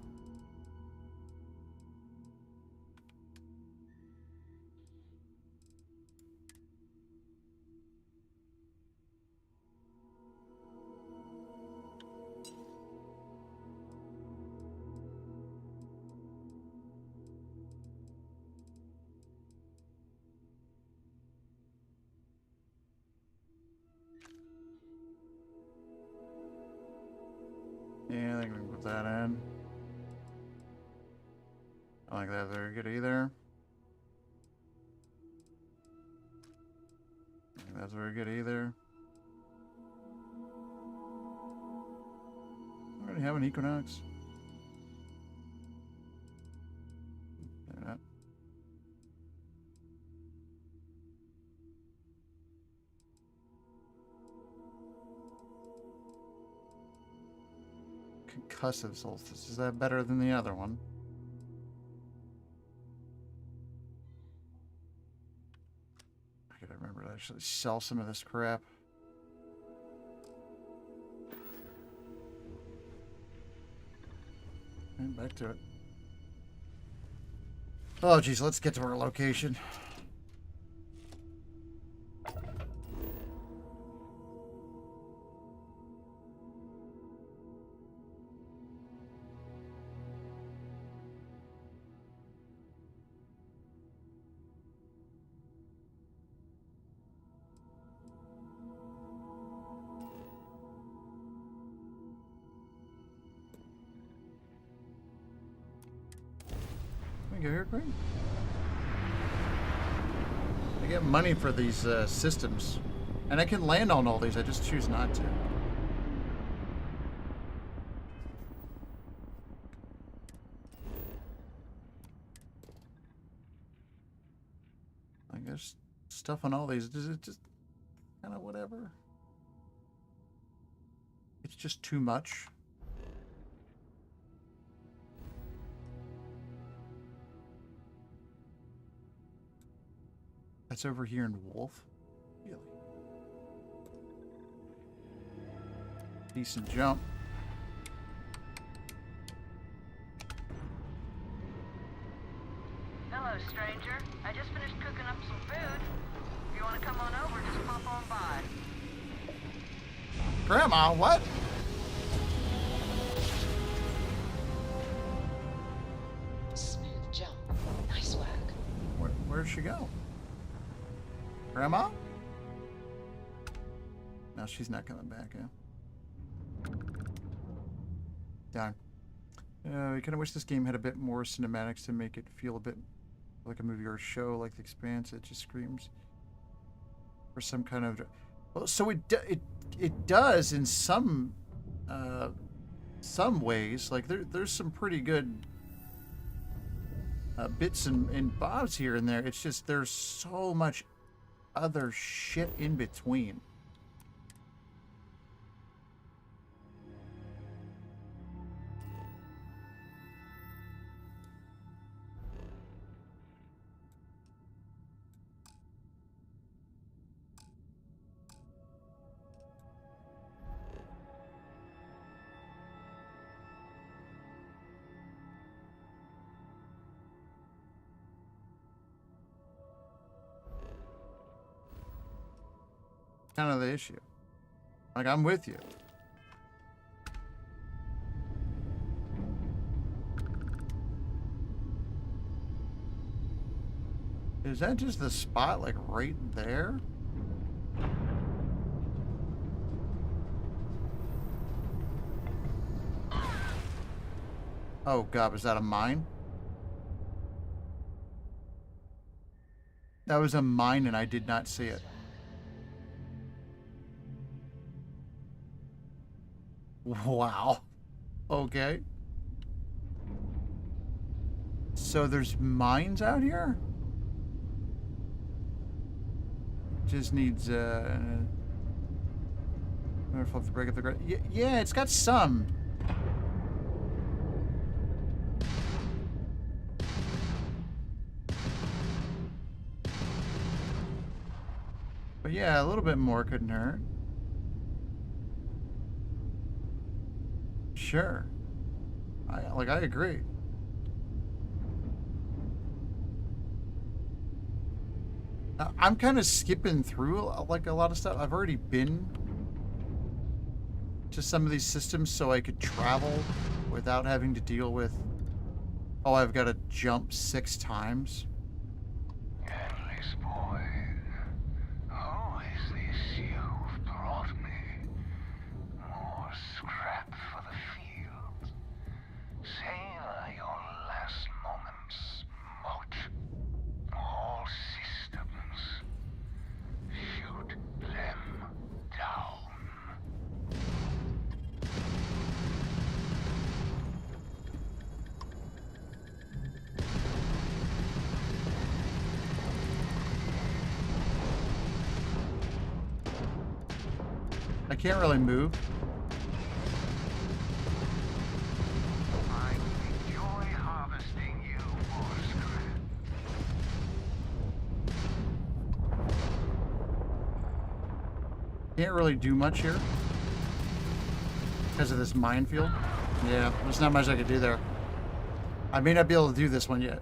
Yeah, I think we can put that in. I don't think that's very good either. I don't think that's very good either. I already have an Equinox. Maybe not. Concussive Solstice. Is that better than the other one? I gotta remember to actually sell some of this crap. And back to it. Oh, geez, let's get to our location. Go here, great. I get money for these systems, and I can land on all these. I just choose not to. Like there's stuff on all these. Does it just kind of whatever? It's just too much. That's over here in Wolf. Really? Decent jump. Grandma, what? Smooth jump. Nice work. Where'd she go? Grandma? No, she's not coming back, huh? Darn. I kind of wish this game had a bit more cinematics to make it feel a bit like a movie or a show, like The Expanse. It just screams for some kind of... Well, so it does in some ways. Like there's some pretty good bits and bobs here and there. It's just there's so much other shit in between. Kind of the issue. Like, I'm with you. Is that just the spot, like, right there? Oh, God, was that a mine? That was a mine, and I did not see it. Wow. Okay. So there's mines out here? Just needs flip the break up the ground. Yeah, it's got some. But yeah, a little bit more couldn't hurt. Sure. I agree. I'm kind of skipping through like a lot of stuff. I've already been to some of these systems so I could travel without having to deal with, oh, I've got to jump 6 times. Endless boy, who is this you've brought me? More scrap for the field. Savor your last moments, moat. All systems. Shoot them down. I can't really move. I enjoy harvesting you for scrap. Can't really do much here because of this minefield. Yeah, there's not much I could do there. I may not be able to do this one yet.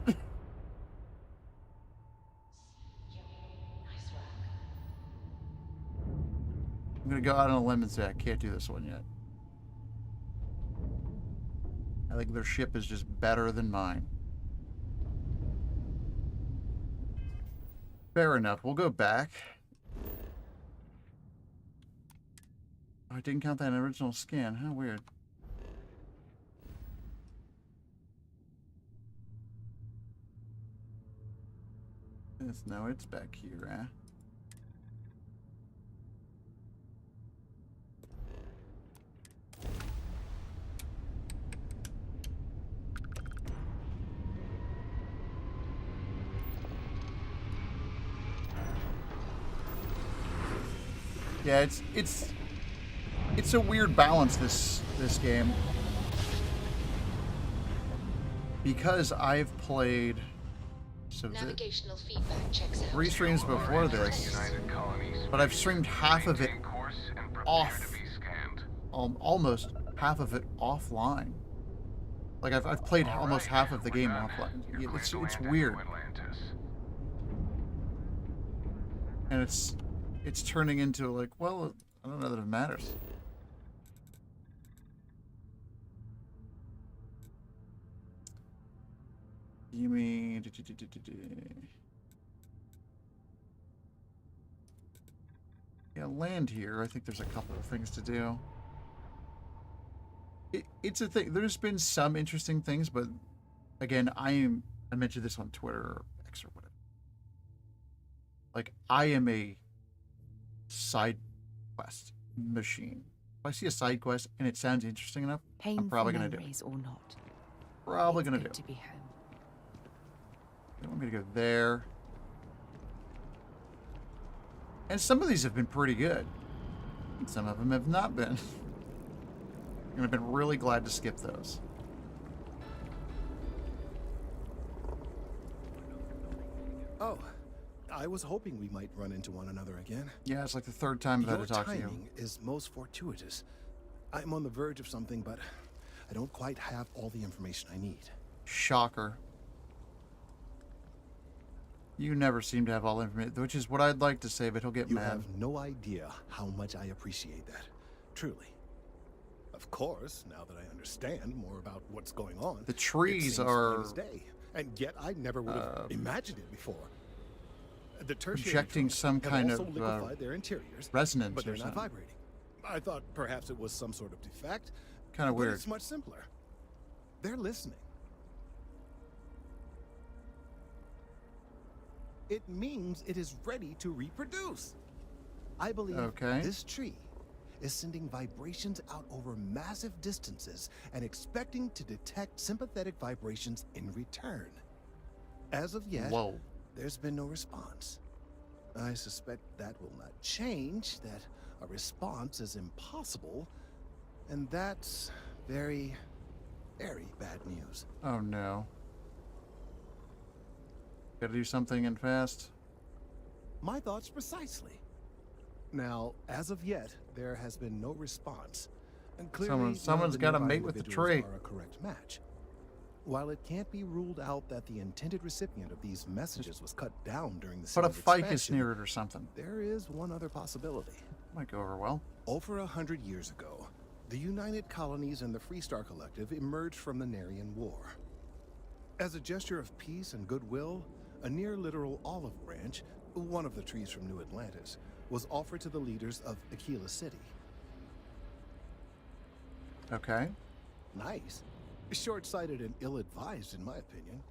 I'm gonna go out on a limb and say I can't do this one yet. I think their ship is just better than mine. Fair enough. We'll go back. Oh, I didn't count that original scan. How weird. No, it's back here, eh? Yeah, it's a weird balance, this game, because I've played Navigational feedback checks out. 3 streams before this, but I've streamed half of it off, almost half of it offline. Like I've played almost half of the game offline. It's weird, and it's turning into like, well, I don't know that it matters. You mean... Yeah, land here. I think there's a couple of things to do. It's a thing. There's been some interesting things, but again, I mentioned this on Twitter or X or whatever. Like, I am a side quest machine. If I see a side quest and it sounds interesting enough, I'm probably going to do it. Or not. Probably going to do it. To be home. They want me to go there. And some of these have been pretty good. And some of them have not been. And I've been really glad to skip those. Oh, I was hoping we might run into one another again. Yeah, it's like the third time I've had to talk to you. Your timing is most fortuitous. I'm on the verge of something, but I don't quite have all the information I need. Shocker. You never seem to have all the information, which is what I'd like to say, but he'll get mad. You have no idea how much I appreciate that. Truly. Of course, now that I understand more about what's going on, the trees are day, and yet I never would have imagined it before. The projecting some kind of their interiors, resonance, but they're or not something. vibrating. I thought perhaps it was some sort of defect. Kind of weird. It's much simpler. They're listening. It means it is ready to reproduce. I believe this tree is sending vibrations out over massive distances and expecting to detect sympathetic vibrations in return. As of yet, there's been no response. I suspect that will not change, that a response is impossible, and that's very, very bad news. Oh no. Gotta do something and fast. My thoughts precisely. Now, as of yet, there has been no response. And clearly, someone's got to mate with the tree. Are a correct match. While it can't be ruled out that the intended recipient of these messages was cut down during the put a ficus expansion, near it or something. There is one other possibility. Might go over well. Over 100 years ago, the United Colonies and the Freestar Collective emerged from the Narian War. As a gesture of peace and goodwill, a near-literal olive branch, one of the trees from New Atlantis, was offered to the leaders of Aquila City. Okay. Nice. Short-sighted and ill-advised, in my opinion.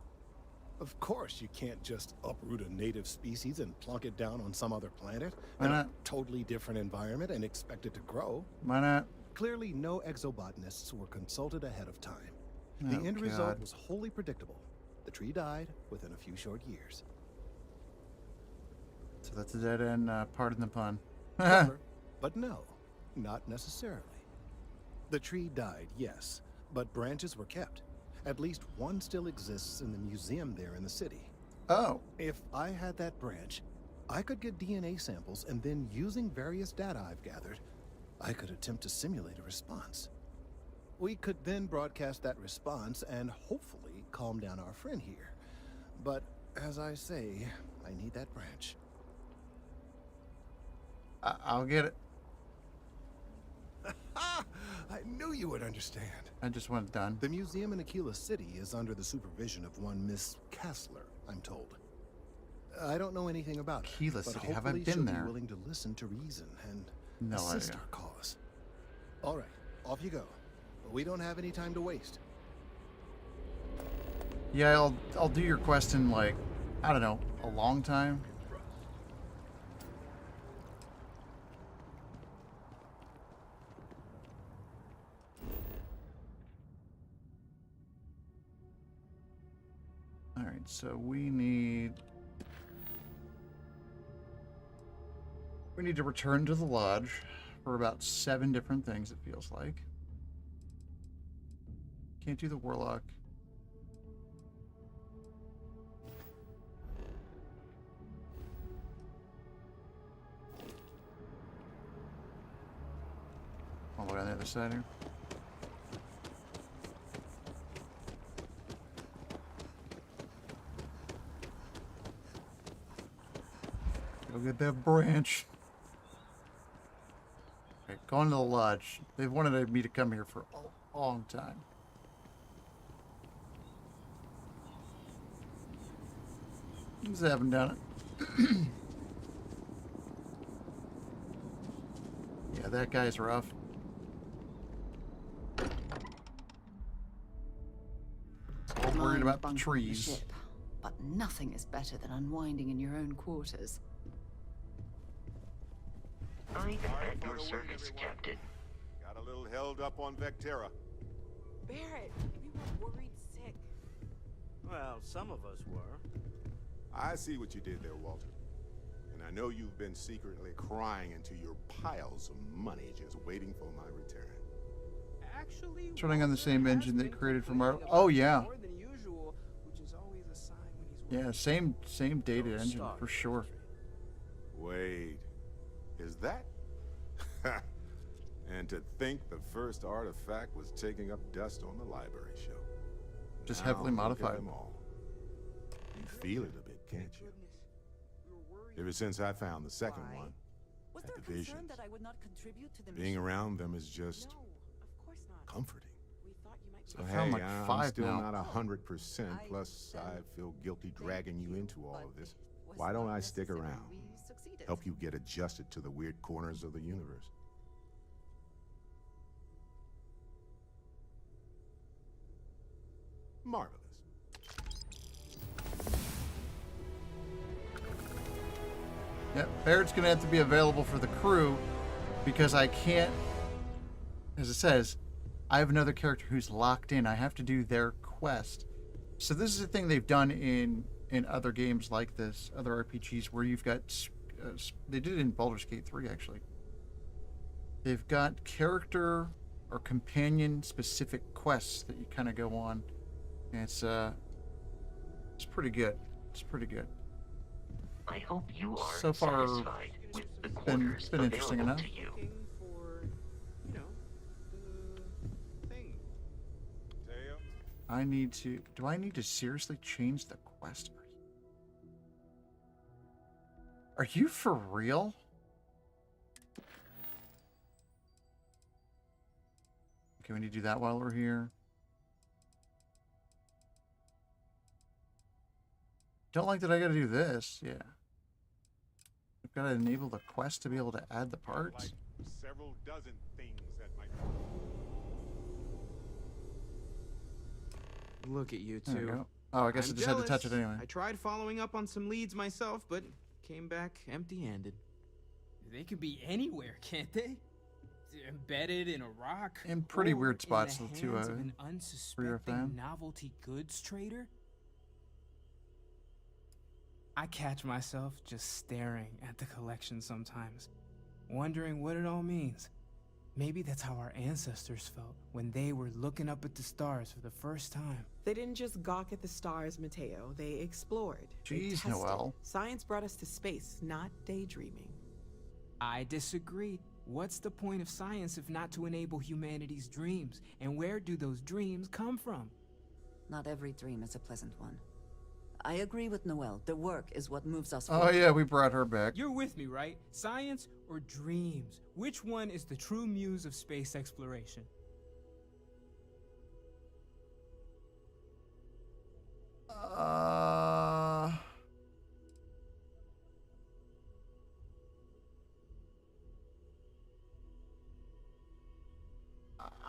Of course, you can't just uproot a native species and plunk it down on some other planet in a totally different environment and expect it to grow. Why not? Clearly, no exobotanists were consulted ahead of time. The end result was wholly predictable. The tree died within a few short years. So that's a dead end, pardon the pun. Clever, but no, not necessarily. The tree died, yes, but branches were kept. At least one still exists in the museum there in the city. Oh. If I had that branch, I could get DNA samples, and then using various data I've gathered, I could attempt to simulate a response. We could then broadcast that response and hopefully calm down our friend here. But as I say, I need that branch. I'll get it. I knew you would understand. I just want it done. The museum in Aquila City is under the supervision of one Miss Kessler, I'm told. I don't know anything about her, Aquila but City, have I hopefully been she'll there? be willing to listen to reason and No assist idea. our cause. All right, off you go. We don't have any time to waste. Yeah, I'll do your quest in, like, I don't know, a long time. All right, so we need to return to the lodge for about 7 different things, it feels like. Can't do the warlock. All the way on the other side here. Go get that branch. Okay, going to the lodge. They've wanted me to come here for a long time. Just haven't done it. Yeah, that guy's rough. So we're worried about the trees. Ship, but nothing is better than unwinding in your own quarters. I'm at your service, Captain. Got a little held up on Vectera. Barrett, we were worried sick. Well, some of us were. I see what you did there, Walter. And I know you've been secretly crying into your piles of money just waiting for my return. Actually, It's running on the same engine they created for Marvel. Oh yeah. More than usual, which is always a sign when he's Yeah, same data engine for sure. Wait, is that? And to think the first artifact was taking up dust on the library shelf. Just Now heavily look at modified. them all. You feel it a bit, can't you? Ever since I found the second one, Was at there the a Visions, concern that I would not contribute to the being mission? around them is just No, of course not. comforting. We thought you might So I hey, found like I'm 5 still now. not 100%. Plus, I feel guilty dragging you into all of this. Why don't I stick around? Help you get adjusted to the weird corners of the universe. Marvelous. Yeah, Barrett's gonna have to be available for the crew because I can't, as it says, I have another character who's locked in. I have to do their quest. So this is a thing they've done in other games like this, other RPGs, where you've got, they did it in Baldur's Gate 3 actually. They've got character or companion specific quests that you kind of go on, and it's pretty good. It's pretty good. I hope you are So far, satisfied with the it's quarters been interesting available enough. to you. looking for, you know, the thing. I need to. Do I need to seriously change the quest? Are you for real? Okay, we need to do that while we're here. Don't like that I gotta do this. Yeah. I've got to enable the quest to be able to add the parts. Like several dozen things that might. Look at you There we two. go. Oh, I guess I'm I just had to touch it jealous. anyway. I tried following up on some leads myself, but came back empty-handed. They could be anywhere, can't they? Embedded in a rock. In pretty or weird spots, in the too, hands of an for your unsuspecting fan. novelty goods trader. I catch myself just staring at the collection sometimes, wondering what it all means. Maybe that's how our ancestors felt when they were looking up at the stars for the first time. They didn't just gawk at the stars, Mateo. They explored. They Jeez, tested. Noelle. Science brought us to space, not daydreaming. I disagree. What's the point of science if not to enable humanity's dreams? And where do those dreams come from? Not every dream is a pleasant one. I agree with Noelle. The work is what moves us Oh forward. yeah, we brought her back. You're with me, right? Science or dreams? Which one is the true muse of space exploration?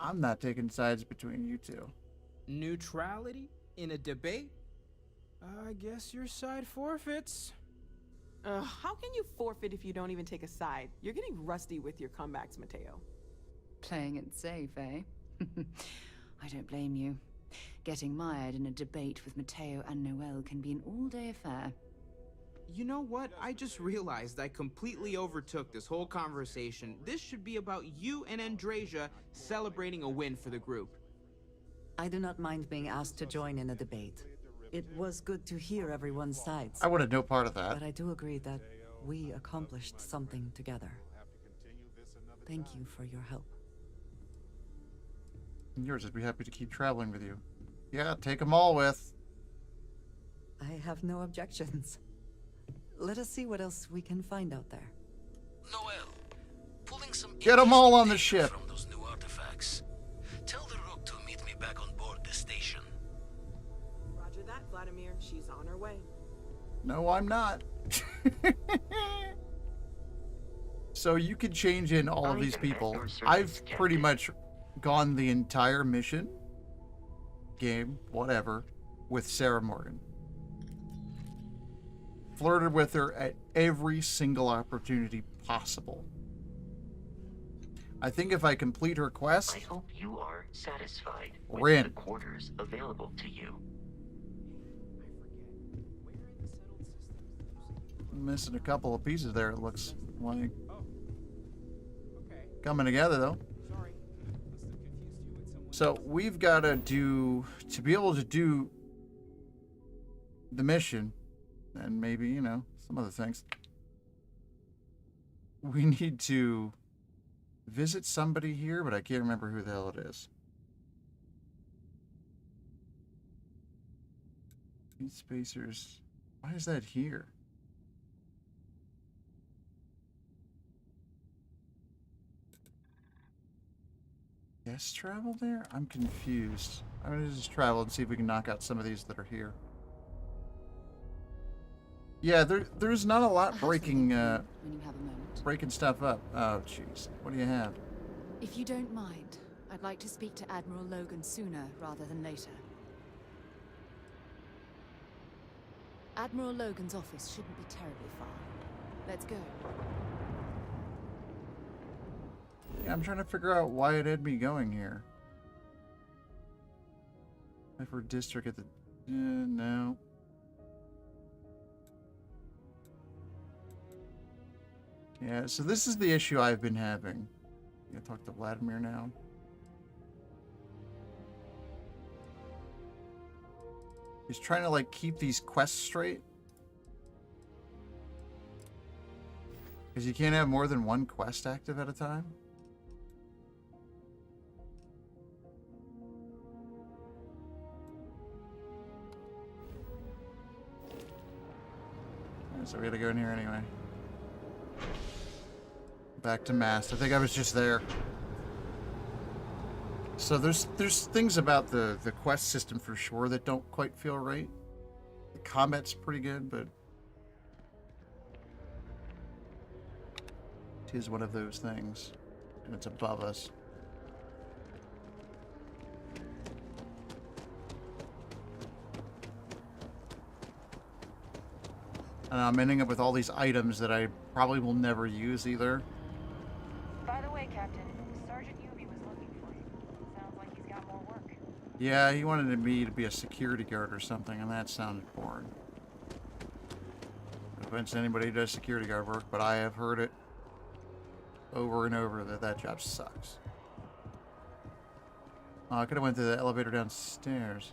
I'm not taking sides between you two. Neutrality in a debate? I guess your side forfeits. How can you forfeit if you don't even take a side? You're getting rusty with your comebacks, Mateo. Playing it safe, eh? I don't blame you. Getting mired in a debate with Mateo and Noelle can be an all-day affair. You know what? I just realized I completely overtook this whole conversation. This should be about you and Andrasia celebrating a win for the group. I do not mind being asked to join in a debate. It was good to hear everyone's sides. I wanted no part of that. But I do agree that we accomplished something together. Thank you for your help. And yours, I'd be happy to keep traveling with you. Yeah, take them all with. I have no objections. Let us see what else we can find out there. Noelle, pulling some Get them all on the interesting data ship. from those new artifacts. Tell the Rook to meet me back on board the station. Roger that, Vladimir. She's on her way. No, I'm not. So you could change in all of these people. I've pretty much gone the entire mission, game, whatever, with Sarah Morgan. Flirted with her at every single opportunity possible. I think if I complete her quest, I hope you are satisfied we're in. with the quarters available to you. Missing a couple of pieces there, it looks like. Coming together, though. So we've got to do, to be able to do the mission, and maybe, you know, some other things, we need to visit somebody here, but I can't remember who the hell it is. Heat spacers. Why is that here? Guest travel there? I'm confused. I'm gonna just travel and see if we can knock out some of these that are here. Yeah, there's not a lot breaking breaking stuff up. Oh jeez. What do you have? If you don't mind, I'd like to speak to Admiral Logan sooner rather than later. Admiral Logan's office shouldn't be terribly far. Let's go. Yeah, I'm trying to figure out why it had me going here. For district at the... no. Yeah, so this is the issue I've been having. I'm gonna talk to Vladimir now. He's trying to, like, keep these quests straight. Because you can't have more than one quest active at a time. So we gotta go in here anyway. Back to Mast. I think I was just there. So there's things about the quest system for sure that don't quite feel right. The combat's pretty good, but it is one of those things, and it's above us. And I'm ending up with all these items that I probably will never use either. By the way, Captain, Sergeant Yubi was looking for you. Sounds like he's got more work. Yeah, he wanted me to be a security guard or something, and that sounded boring. No offense to anybody who does security guard work, but I have heard it over and over that that job sucks. Oh, I could have went to the elevator downstairs.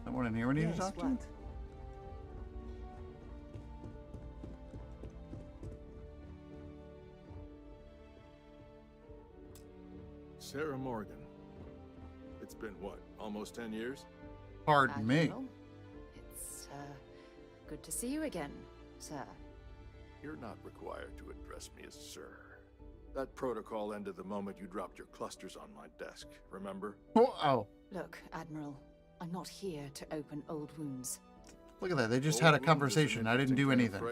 Someone in here we need to talk to? Sarah Morgan. It's been what, almost 10 years? Pardon me. It's good to see you again, sir. You're not required to address me as sir. That protocol ended the moment you dropped your clusters on my desk, remember? Oh. Look, Admiral, I'm not here to open old wounds. Look at that. They just had a conversation. I didn't do anything.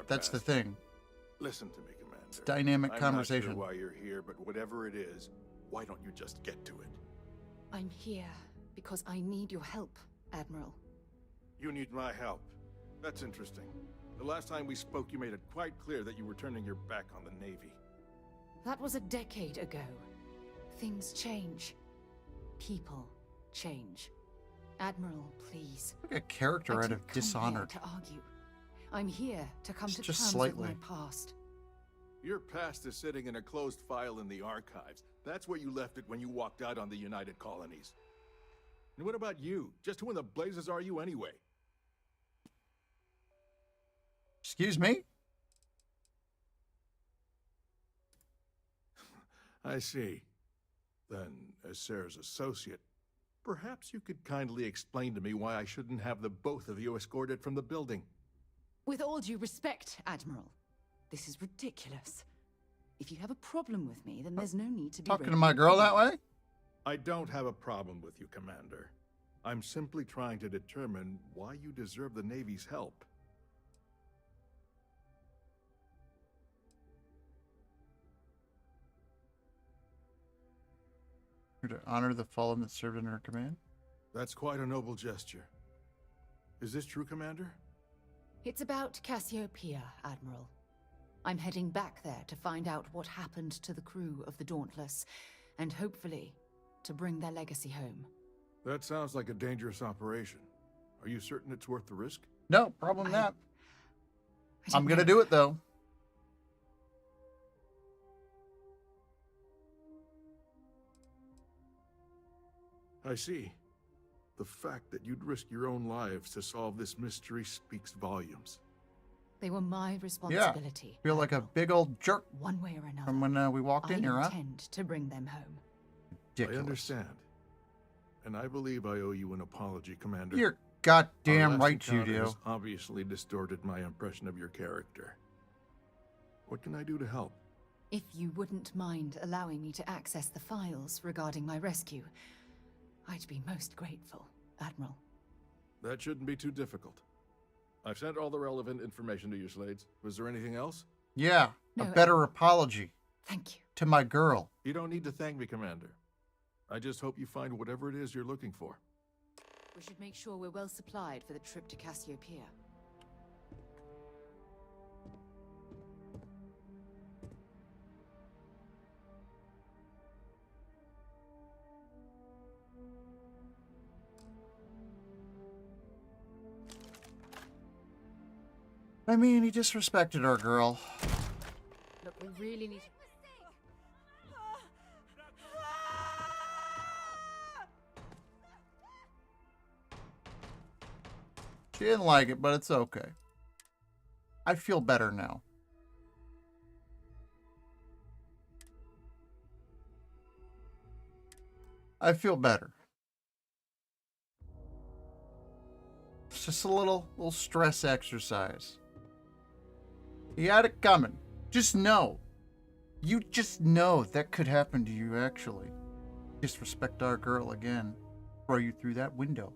That's the thing. Listen to me, Commander. It's dynamic conversation. I'm not sure why you're here, but whatever it is, why don't you just get to it? I'm here because I need your help, Admiral. You need my help. That's interesting. The last time we spoke, you made it quite clear that you were turning your back on the Navy. That was a decade ago. Things change. People change. Admiral, please. Like a character out of Dishonored. To argue. I'm here to come to just terms slightly. with my past. Your past is sitting in a closed file in the archives. That's where you left it when you walked out on the United Colonies. And what about you? Just who in the blazes are you anyway? Excuse me? I see. Then, as Sarah's associate, perhaps you could kindly explain to me why I shouldn't have the both of you escorted from the building. With all due respect, Admiral, this is ridiculous. If you have a problem with me, then there's no need to be talking to my girl that way? I don't have a problem with you, Commander. I'm simply trying to determine why you deserve the Navy's help. To honor the fallen that served under her command? That's quite a noble gesture. Is this true, Commander? It's about Cassiopeia, Admiral. I'm heading back there to find out what happened to the crew of the Dauntless, and hopefully, to bring their legacy home. That sounds like a dangerous operation. Are you certain it's worth the risk? No, problem not. I'm gonna do it, though. I see. The fact that you'd risk your own lives to solve this mystery speaks volumes. They were my responsibility. Yeah, feel like a big old jerk. One way or another. From when we walked in here, huh? I intend to bring them home. Ridiculous. I understand. And I believe I owe you an apology, Commander. You're goddamn right you do. Has obviously distorted my impression of your character. What can I do to help? If you wouldn't mind allowing me to access the files regarding my rescue, I'd be most grateful, Admiral. That shouldn't be too difficult. I've sent all the relevant information to you, Slades. Was there anything else? Yeah, a better apology. Thank you. To my girl. You don't need to thank me, Commander. I just hope you find whatever it is you're looking for. We should make sure we're well supplied for the trip to Cassiopeia. I mean, he disrespected our girl. Look, we really need... She didn't like it, but it's okay. I feel better now. I feel better. It's just a little stress exercise. You had it coming. Just know. You just know that could happen to you, actually. Disrespect our girl again. Throw you through that window.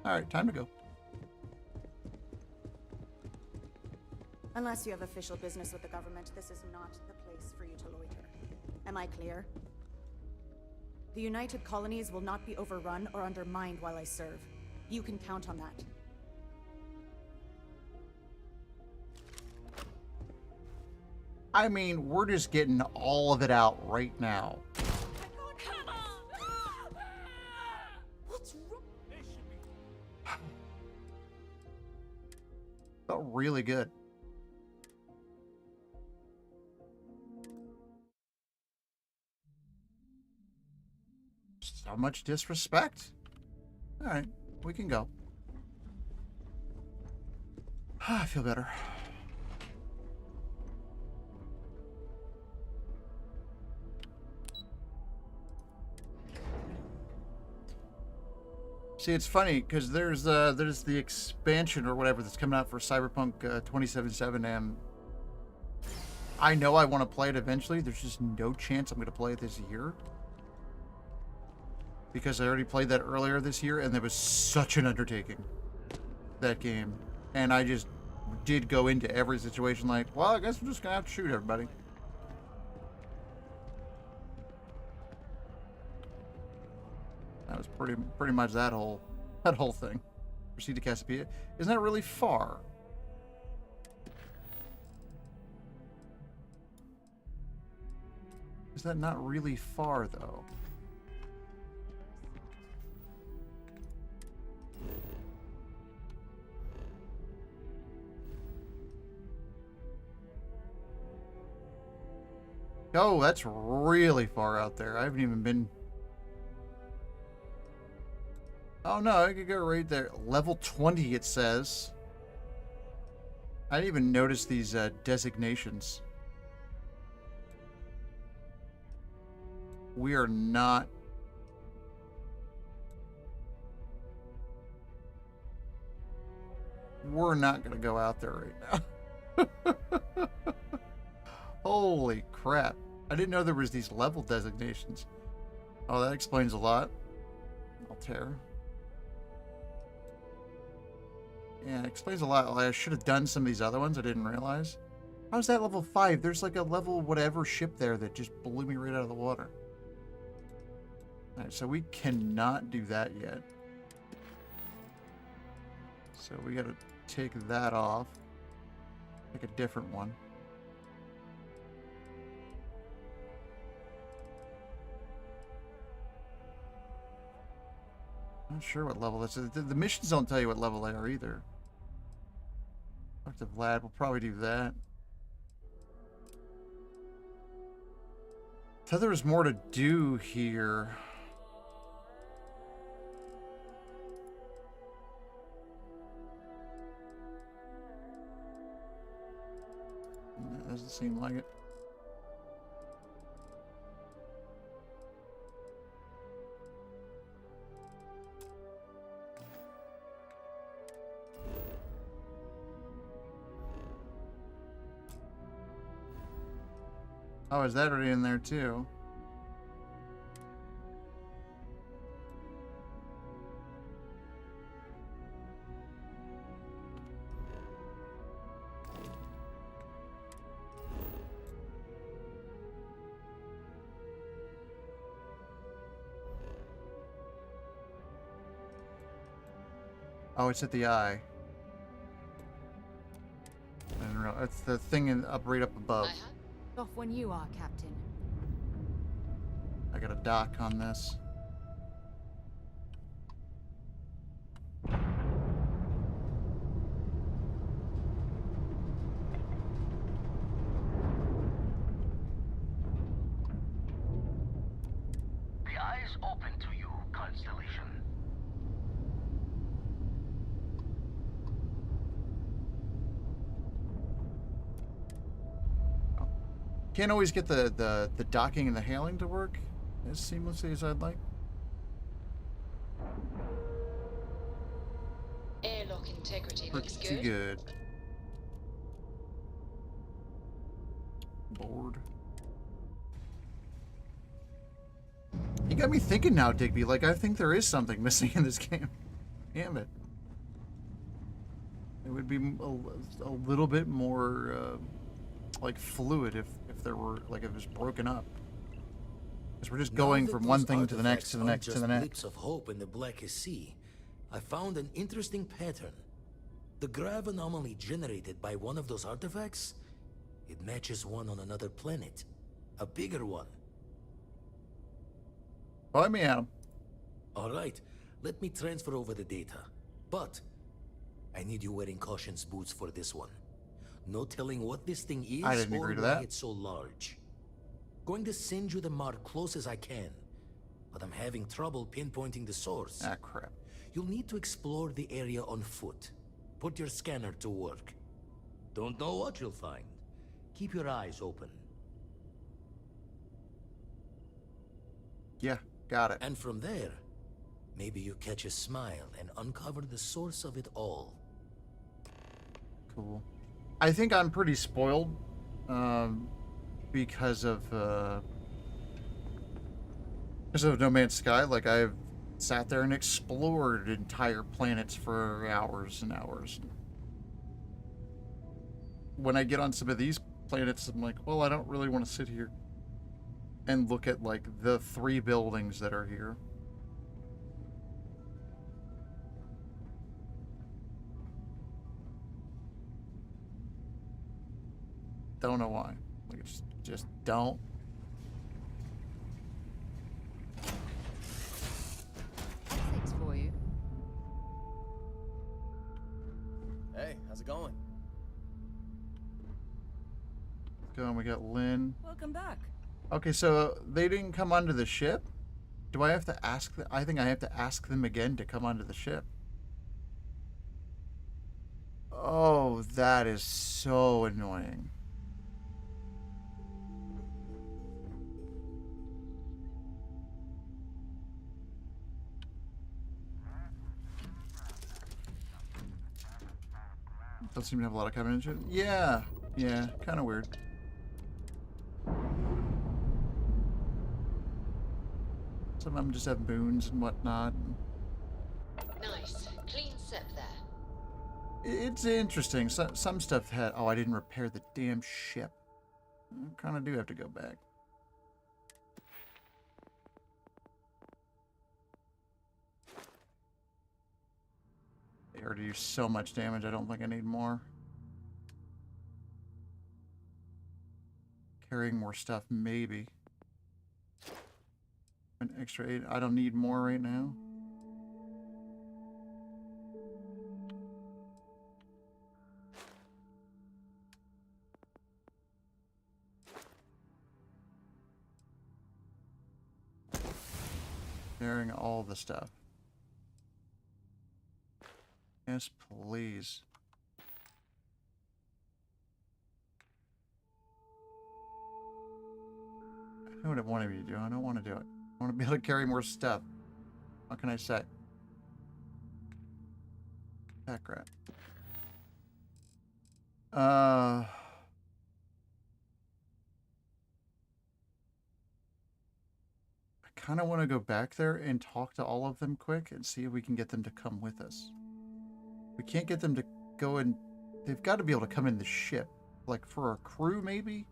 Alright, time to go. Unless you have official business with the government, this is not the place for you to loiter. Am I clear? The United Colonies will not be overrun or undermined while I serve. You can count on that. I mean, we're just getting all of it out right now. What's wrong? Felt really good. So much disrespect. All right, we can go. I feel better. See, it's funny because there's the expansion or whatever that's coming out for Cyberpunk 2077, and I know I want to play it eventually. There's just no chance I'm going to play it this year because I already played that earlier this year, and it was such an undertaking, that game. And I just did go into every situation like, well, I guess we're just gonna have to shoot everybody. That was pretty much that whole thing. Proceed to Cassiopeia. Isn't that really far? Is that not really far though? Oh, that's really far out there. I haven't even been... Oh no, I could go right there. Level 20 it says. I didn't even notice these designations. We are not... we're not going to go out there right now. Holy crap. I didn't know there was these level designations. Oh, that explains a lot. Altair. Yeah, it explains a lot. I should have done some of these other ones. I didn't realize. How's that level 5? There's like a level whatever ship there that just blew me right out of the water. Alright, so we cannot do that yet. So we gotta take that off. Pick a different one. Not sure what level this is. The missions don't tell you what level they are either. Talk to Vlad. We'll probably do that. I thought there was more to do here. That doesn't seem like it. Oh, is that already in there too? Oh, it's at the eye. I don't know. It's the thing right up above. Off when you are, Captain. I got a dock on this. The eyes open to you, Constellation. Can't always get the docking and the hailing to work as seamlessly as I'd like. Airlock integrity looks Pretty good. Bored. You got me thinking now, Digby. Like, I think there is something missing in this game. Damn it. It would be a little bit more, like, fluid if there were, like, if it was broken up. Because we're just going from one thing to the next, to the next, to the next. Blips of hope in the Blackest Sea. I found an interesting pattern. The grav anomaly generated by one of those artifacts, it matches one on another planet. A bigger one. Point me at him. Alright, let me transfer over the data. But, I need you wearing caution's boots for this one. No telling what this thing is I didn't or agree to why that. it's so large. Going to send you the mark close as I can, but I'm having trouble pinpointing the source. Ah, crap. You'll need to explore the area on foot. Put your scanner to work. Don't know what you'll find. Keep your eyes open. Yeah, got it. And from there, maybe you catch a smile and uncover the source of it all. Cool. I think I'm pretty spoiled because of No Man's Sky. Like, I've sat there and explored entire planets for hours and hours. When I get on some of these planets, I'm like, well, I don't really want to sit here and look at, like, the 3 buildings that are here. Don't know why. Like, it's just don't. Thanks for you. Hey, how's it going? Going, we got Lynn. Welcome back. Okay, so they didn't come onto the ship? Do I have to ask them? I think I have to ask them again to come onto the ship. Oh, that is so annoying. Don't seem to have a lot of combination. Yeah, yeah, kind of weird. Some of them just have boons and whatnot. Nice. Clean sep there. It's interesting. Some stuff had... Oh, I didn't repair the damn ship. I kind of do have to go back. They already do so much damage, I don't think I need more. Carrying more stuff, maybe. An extra 8. I don't need more right now. Carrying all the stuff. Yes, please. I know what I wanted me to do. I don't want to do it. I want to be able to carry more stuff. What can I say? Pack rat. I kind of want to go back there and talk to all of them quick and see if we can get them to come with us. We can't get them to go in. They've got to be able to come in the ship. Like for our crew, maybe?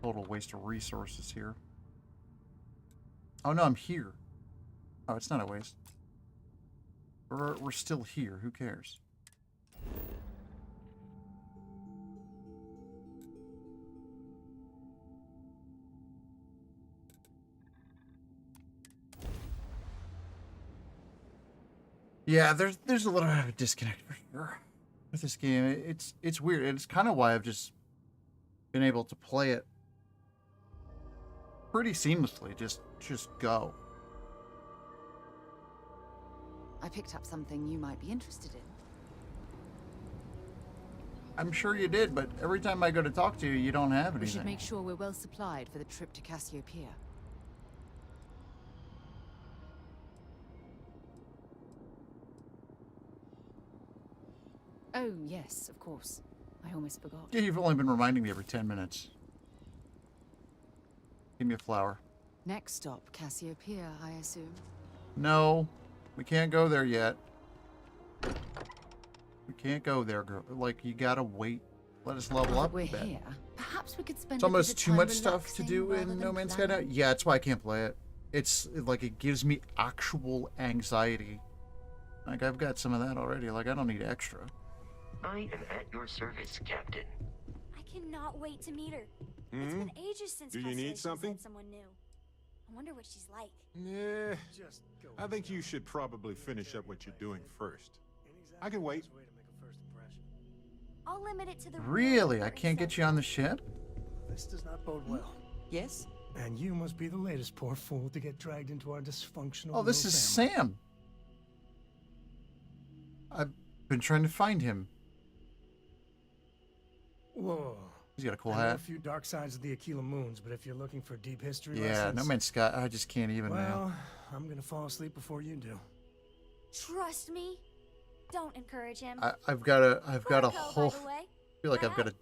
Total waste of resources here. Oh no, I'm here. Oh, it's not a waste. We're still here. Who cares? Yeah, there's a little bit of a disconnect for sure with this game. It's weird. It's kind of why I've just been able to play it pretty seamlessly. Just go. I picked up something you might be interested in. I'm sure you did, but every time I go to talk to you, you don't have anything. We should make sure we're well supplied for the trip to Cassiopeia. Oh, yes, of course. I almost forgot. Yeah, you've only been reminding me every 10 minutes. Give me a flower. Next stop, Cassiopeia, I assume. No, we can't go there yet. We can't go there, girl. Like, you gotta wait. Let us level up. We're here. Perhaps we could spend. It's almost too much stuff to do in No Man's Sky now. Yeah, that's why I can't play it. It's like it gives me actual anxiety. Like I've got some of that already. Like I don't need extra. I am at your service, Captain. I cannot wait to meet her. It's been ages since Do you need something? Someone new. I wonder what she's like. Yeah, I think you should probably finish up what you're doing first. I can wait. I'll limit it to the Really? I can't get you on the ship? This does not bode well. Yes? And you must be the latest poor fool to get dragged into our dysfunctional Oh, this is family. Sam. I've been trying to find him. Whoa. He's got a cool I know hat. a few dark sides of the Aquila Moons, but if you're looking for deep history Yeah, lessons... No Man's Sky. I just can't even well, now. I'm gonna fall asleep before you do. Trust me. Don't encourage him. I've got a By whole. the way. I feel like I've got a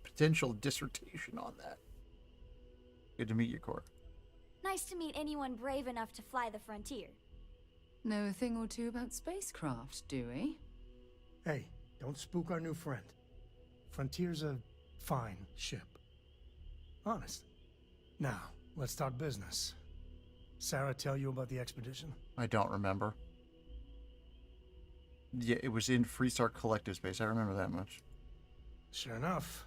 potential dissertation on that. Good to meet you, Cor. Nice to meet anyone brave enough to fly the frontier. Know a thing or two about spacecraft, do we? Hey, don't spook our new friend. Frontier's a fine ship. Honest. Now, let's talk business. Sarah tell you about the expedition? I don't remember. Yeah, it was in Freestar Collective Space. I remember that much. Sure enough.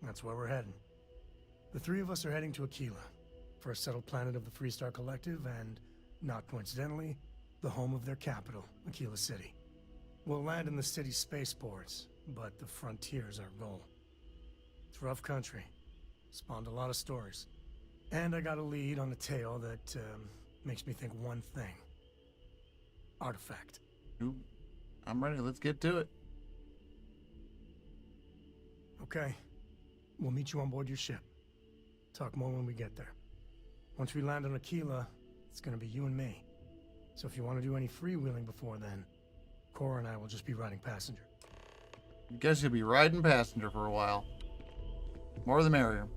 That's where we're heading. The three of us are heading to Aquila, first settled planet of the Freestar Collective and, not coincidentally, the home of their capital, Aquila City. We'll land in the city's spaceports, but the frontier's our goal. It's rough country. Spawned a lot of stories. And I got a lead on a tale that makes me think one thing. Artifact. Ooh, I'm ready. Let's get to it. Okay. We'll meet you on board your ship. Talk more when we get there. Once we land on Aquila, it's gonna be you and me. So if you want to do any freewheeling before then, Cora and I will just be riding passenger. Guess you'll be riding passenger for a while. More the merrier.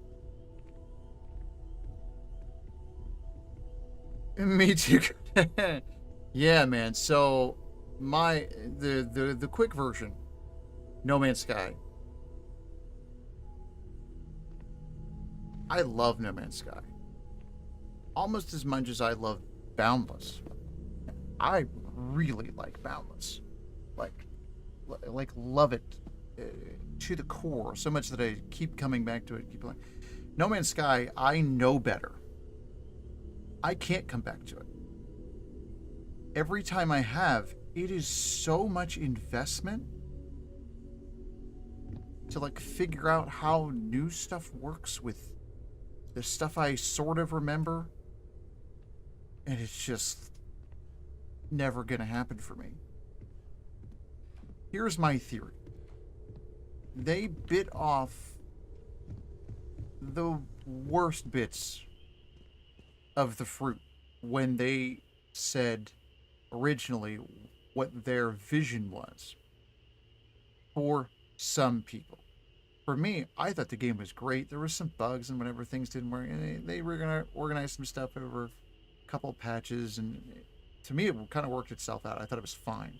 Me too. Yeah, man. So the quick version, No Man's Sky. I love No Man's Sky. Almost as much as I love Boundless. I really like Boundless. Like love it to the core, so much that I keep coming back to it, keep playing. No Man's Sky, I know better. I can't come back to it. Every time I have, it is so much investment to like figure out how new stuff works with the stuff I sort of remember, and it's just never gonna happen for me. Here's my theory. They bit off the worst bits of the fruit when they said originally what their vision was for some people. For me, I thought the game was great. There were some bugs and whenever things didn't work, and they were going to organize some stuff over a couple of patches, and to me it kind of worked itself out. I thought it was fine.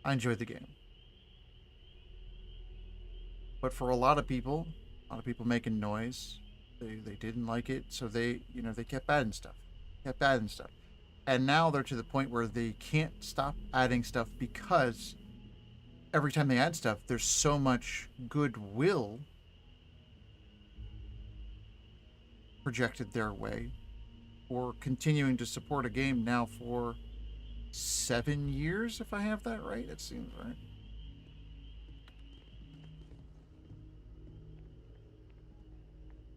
I enjoyed the game. But for a lot of people making noise, they didn't like it, so they kept adding stuff. And now they're to the point where they can't stop adding stuff because every time they add stuff, there's so much goodwill projected their way for continuing to support a game now for 7 years, if I have that right. It seems right.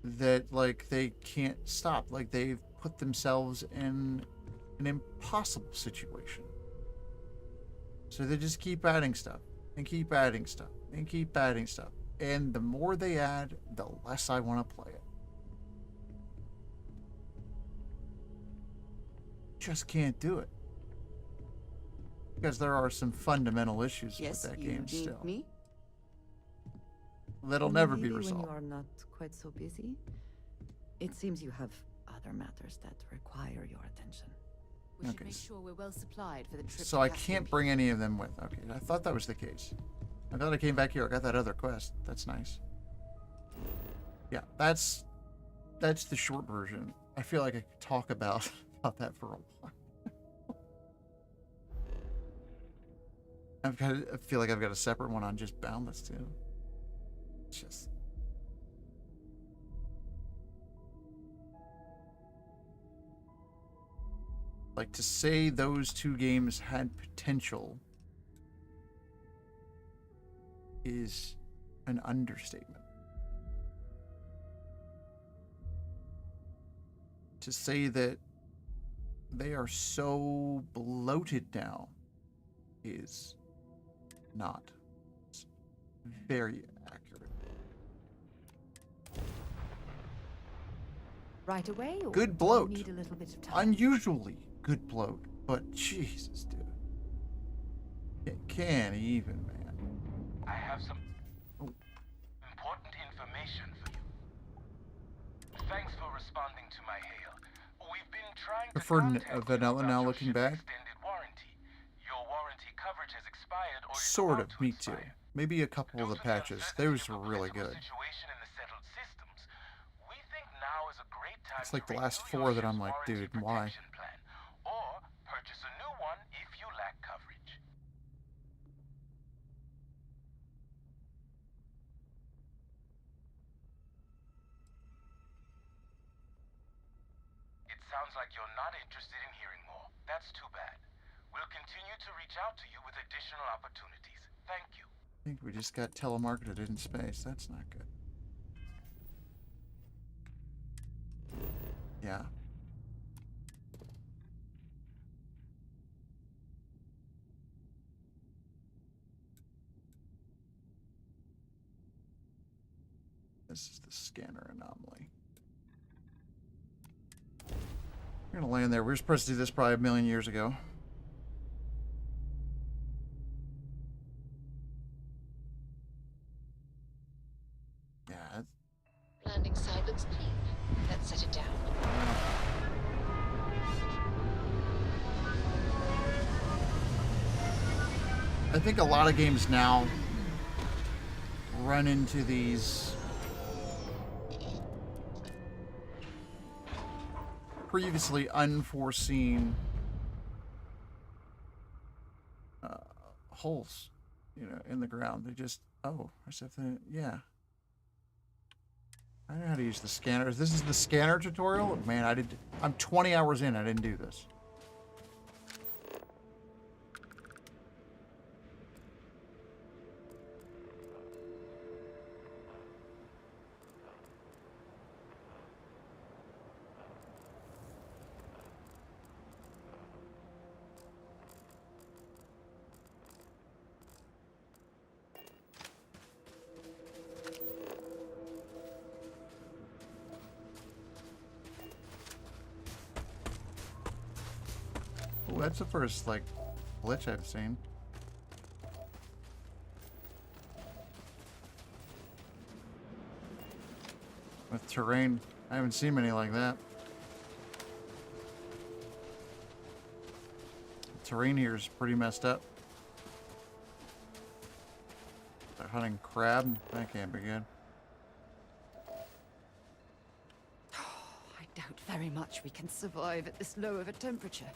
That like they can't stop. Like they've put themselves in an impossible situation. So they just keep adding stuff and keep adding stuff and keep adding stuff. And the more they add, the less I want to play it. Just can't do it. Because there are some fundamental issues with that game still. Me? That'll never be Maybe resolved. when you are not quite so busy. It seems you have other matters that require your attention. We should make sure we're well supplied for the trip. So I can't bring any of them with. Okay, I thought that was the case. I thought I came back here. I got that other quest. That's nice. Yeah, that's the short version. I feel like I could talk about that for a while. I feel like I've got a separate one on just Boundless too. It's just. Like, to say those two games had potential is an understatement. To say that they are so bloated now is not. It's very accurate. Right away? Or Good do you bloat. need a little bit of time? Unusually good bloat, but Jesus, dude. It can't even, man. I have some important information for you. Thanks for responding to my hail. We've been trying to For contact Vanilla you now about looking your back. ship's extended warranty. Your warranty coverage has expired or is Sort about of, to me too. expire. Maybe a couple of the patches. Those were really good. Situation in the settled systems. We think now is a great time It's like to the last renew your 4 that I'm ship's like, warranty dude, why? protection plan, or purchase a new one if you lack coverage. It sounds like you're not interested in hearing more. That's too bad. We'll continue to reach out to you with additional opportunities. Thank you. I think we just got telemarketed in space. That's not good. Yeah. This is the scanner anomaly. We're gonna land there. We were supposed to do this probably a million years ago. Yeah. Landing side looks clean. Let's set it down. I think a lot of games now run into these previously unforeseen holes, you know, in the ground. They just, oh, I just have to, yeah. I know how to use the scanner. This is the scanner tutorial? Man, I'm 20 hours in, I didn't do this. Oh, that's the first, like, glitch I've seen. With terrain, I haven't seen many like that. The terrain here is pretty messed up. They're hunting crab. That can't be good. I doubt very much we can survive at this low of a temperature.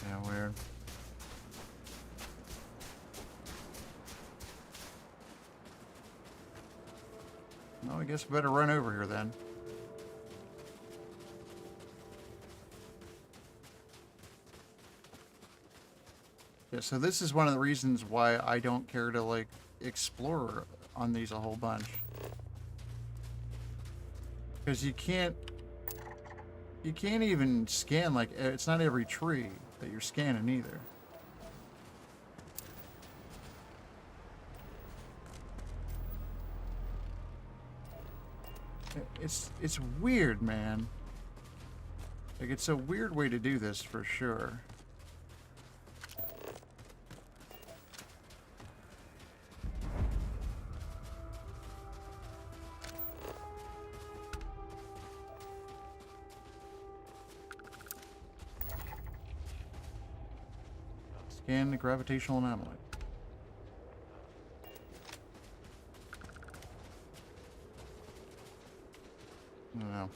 Yeah, weird. Well, I guess we better run over here then. Yeah, so this is one of the reasons why I don't care to, like, explore on these a whole bunch. Because you can't even scan, like, it's not every tree that you're scanning either. It's weird, man. Like, it's a weird way to do this for sure. Scan the gravitational anomaly. I don't know.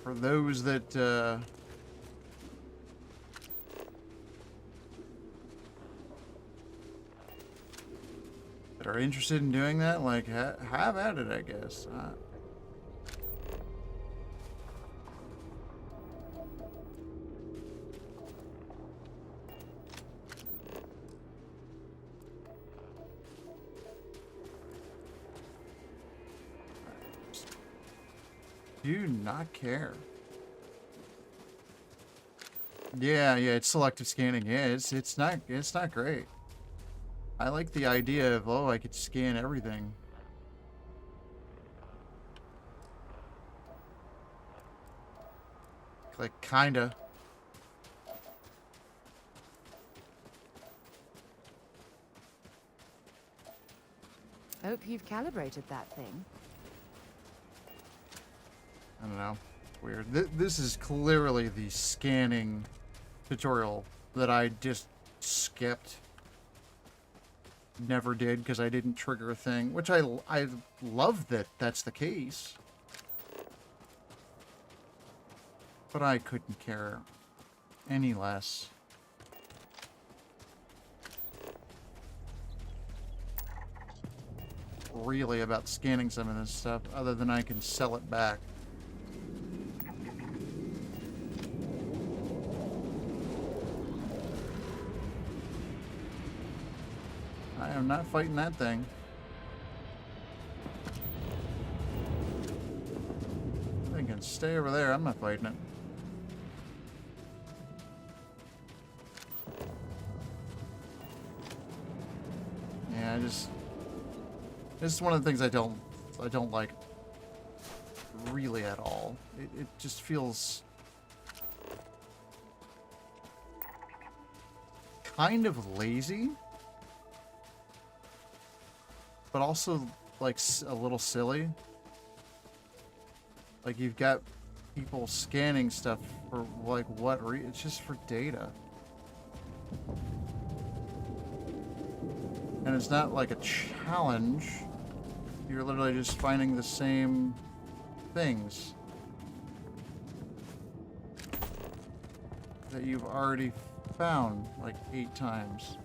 For those that are interested in doing that, like, have at it, I guess. Do not care. Yeah, it's selective scanning. Yeah, it's not great. I like the idea of, oh, I could scan everything. Like, kinda. Hope you've calibrated that thing. I don't know. It's weird. This is clearly the scanning tutorial that I just skipped. Never did because I didn't trigger a thing, which I love that that's the case. But I couldn't care any less. Really about scanning some of this stuff, other than I can sell it back. I am not fighting that thing. I can stay over there. I'm not fighting it. this is one of the things I don't like really at all. It just feels kind of lazy, but also like a little silly. Like you've got people scanning stuff for like what it's just for data. And it's not like a challenge. You're literally just finding the same things that you've already found like 8 times.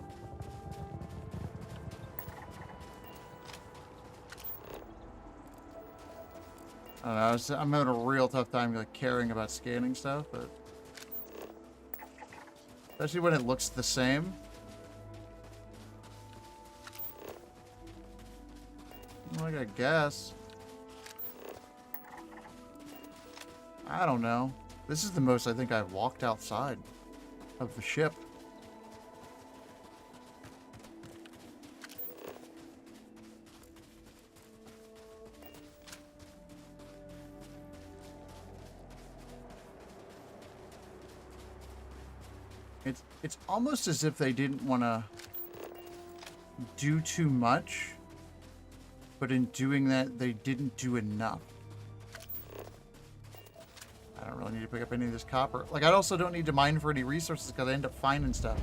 I don't know, I'm having a real tough time like caring about scanning stuff, but especially when it looks the same. Like, I guess. I don't know. This is the most I think I've walked outside of the ship. It's almost as if they didn't want to do too much, but in doing that, they didn't do enough. I don't really need to pick up any of this copper. Like, I also don't need to mine for any resources because I end up finding stuff.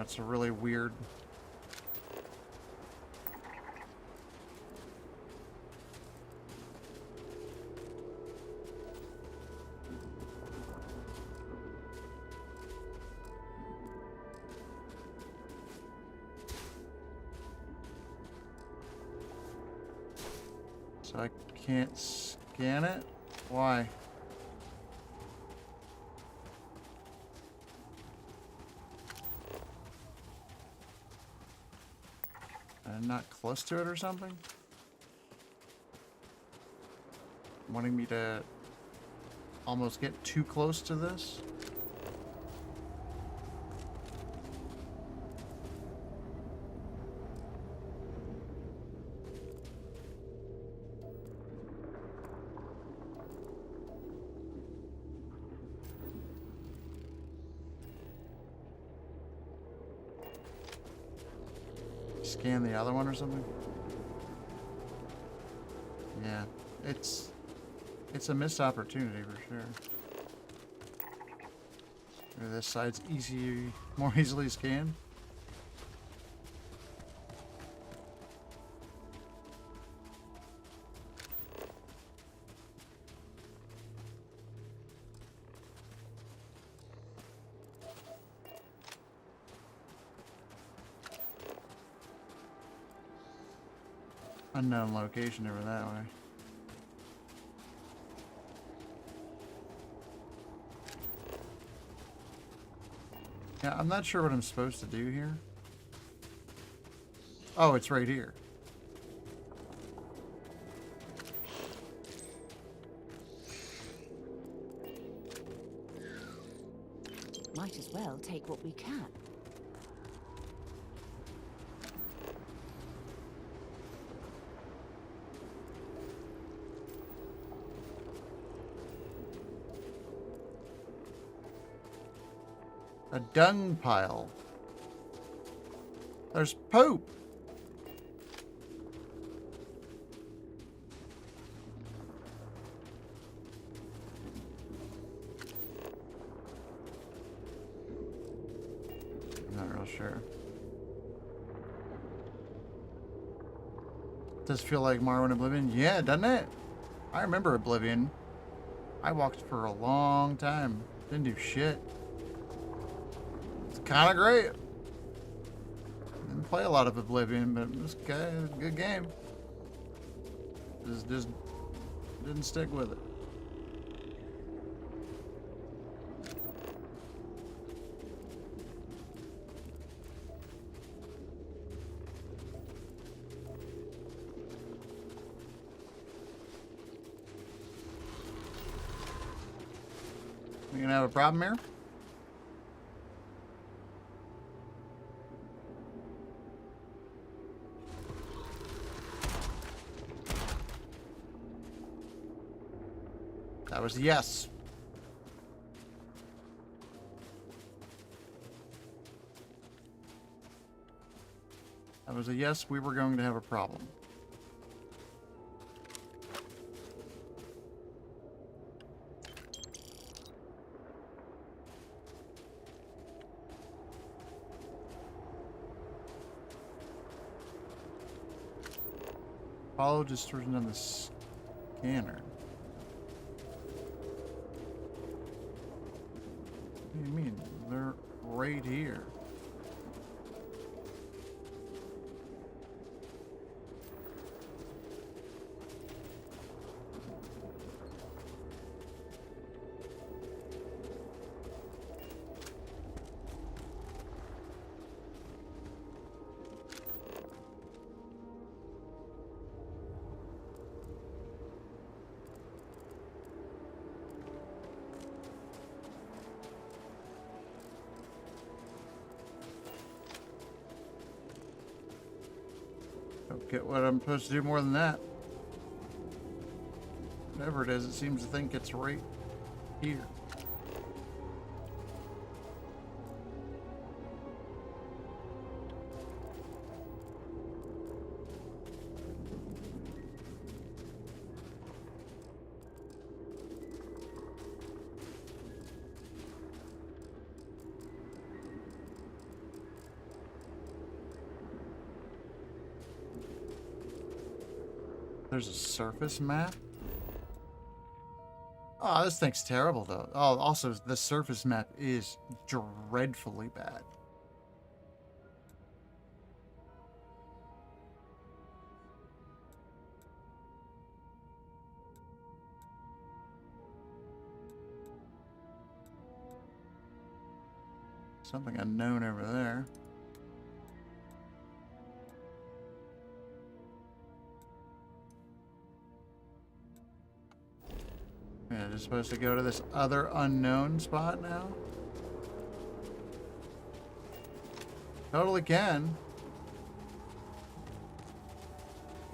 It's a really weird... So I can't scan it? Why? I'm not close to it or something? Wanting me to almost get too close to this? Scan the other one or something? Yeah, it's a missed opportunity for sure. Maybe this side's more easily scanned. Unknown location over that way. Yeah, I'm not sure what I'm supposed to do here. Oh, it's right here. Might as well take what we can. A dung pile. There's poop. Not real sure. Does feel like Morrowind Oblivion? Yeah, doesn't it? I remember Oblivion. I walked for a long time. Didn't do shit. Kind of great. Didn't play a lot of Oblivion, but it was a good game. Just didn't stick with it. We gonna have a problem here? That was a yes. That was a yes, we were going to have a problem. Follow distortion on the scanner. What do you mean? They're right here. Don't get what I'm supposed to do more than that. Whatever it is, it seems to think it's right here. There's a surface map? Oh, this thing's terrible, though. Oh, also, the surface map is dreadfully bad. Something unknown over there. Yeah, just supposed to go to this other unknown spot now? Totally can.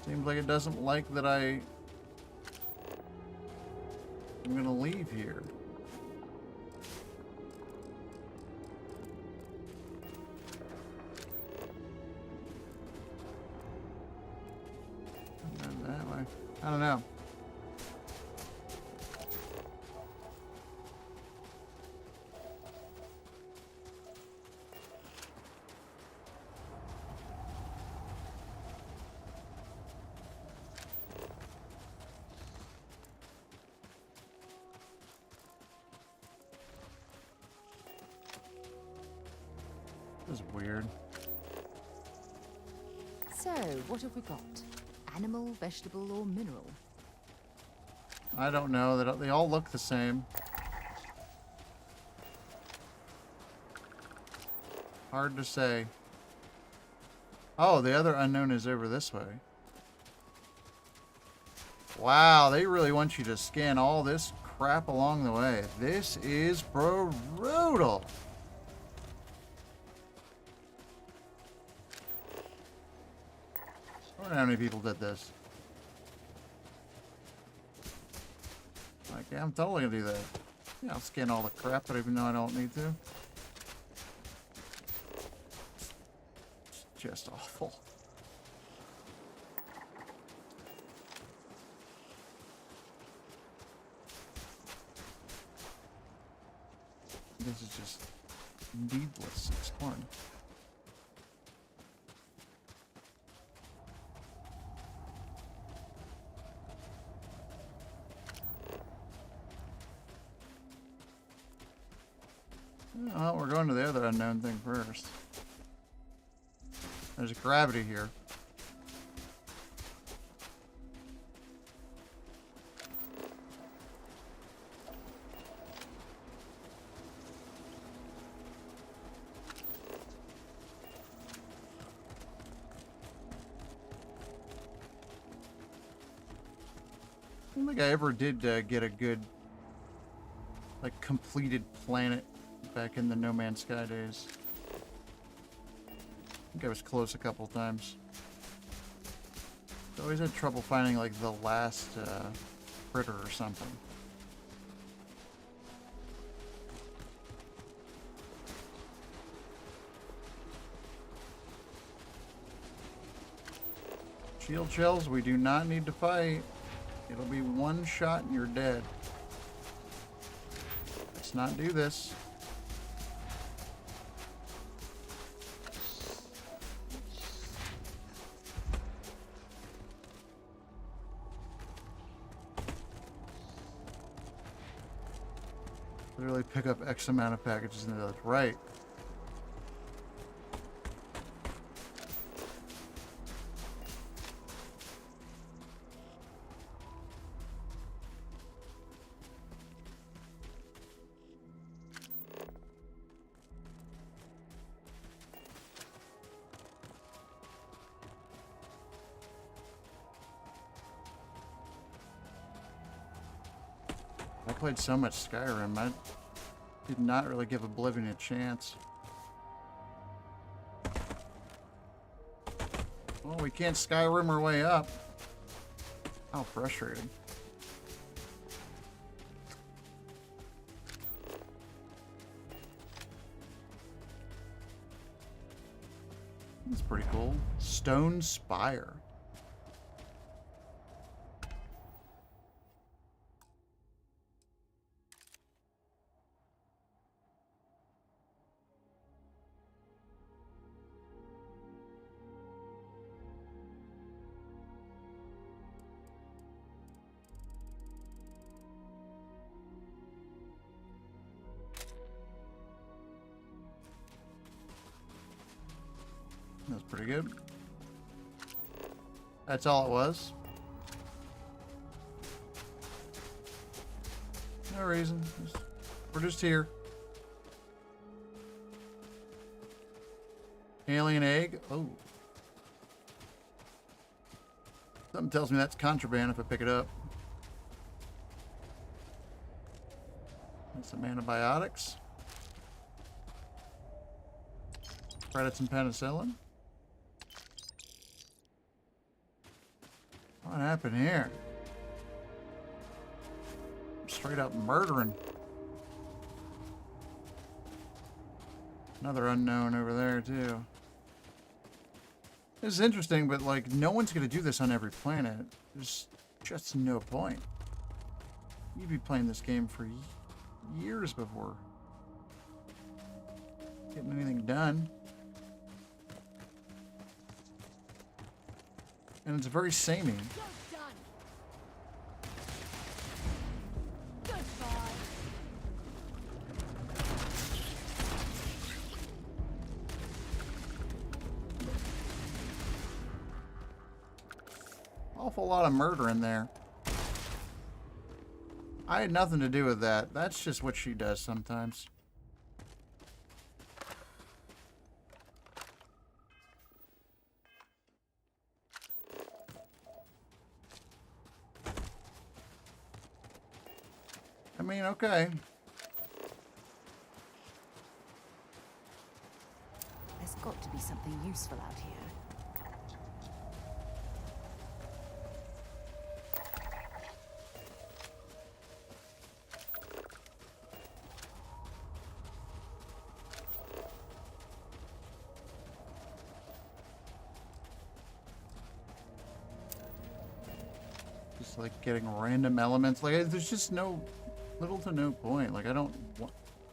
Seems like it doesn't like that I'm gonna leave here. Not that way. I don't know. This is weird. So, what have we got? Animal, vegetable, or mineral? I don't know. They all look the same. Hard to say. Oh, the other unknown is over this way. Wow, they really want you to scan all this crap along the way. This is brutal. I wonder how many people did this. Like, yeah, I'm totally gonna do that. Yeah, I'll scan all the crap, but even though I don't need to. It's just awful. This is just needless exploring. Well, we're going to the other unknown thing first. There's gravity here. I don't think I ever did get a good like completed planet back in the No Man's Sky days. I think I was close a couple times. I always had trouble finding like the last critter or something. Shield shells, we do not need to fight. It'll be one shot and you're dead. Let's not do this. Literally pick up X amount of packages and that's right. I played so much Skyrim, I did not really give Oblivion a chance. Well, we can't Skyrim our way up. How frustrating. That's pretty cool. Stone Spire. That's pretty good. That's all it was. No reason. We're just here. Alien egg. Oh. Something tells me that's contraband if I pick it up. And some antibiotics. Credits and penicillin. What happened here? Straight up murdering. Another unknown over there, too. This is interesting, but, like, no one's going to do this on every planet. There's just no point. You'd be playing this game for years before getting anything done. And it's very samey. Awful lot of murder in there. I had nothing to do with that. That's just what she does sometimes. I mean, okay. There's got to be something useful out here. Just like getting random elements. Like, there's just little to no point. Like,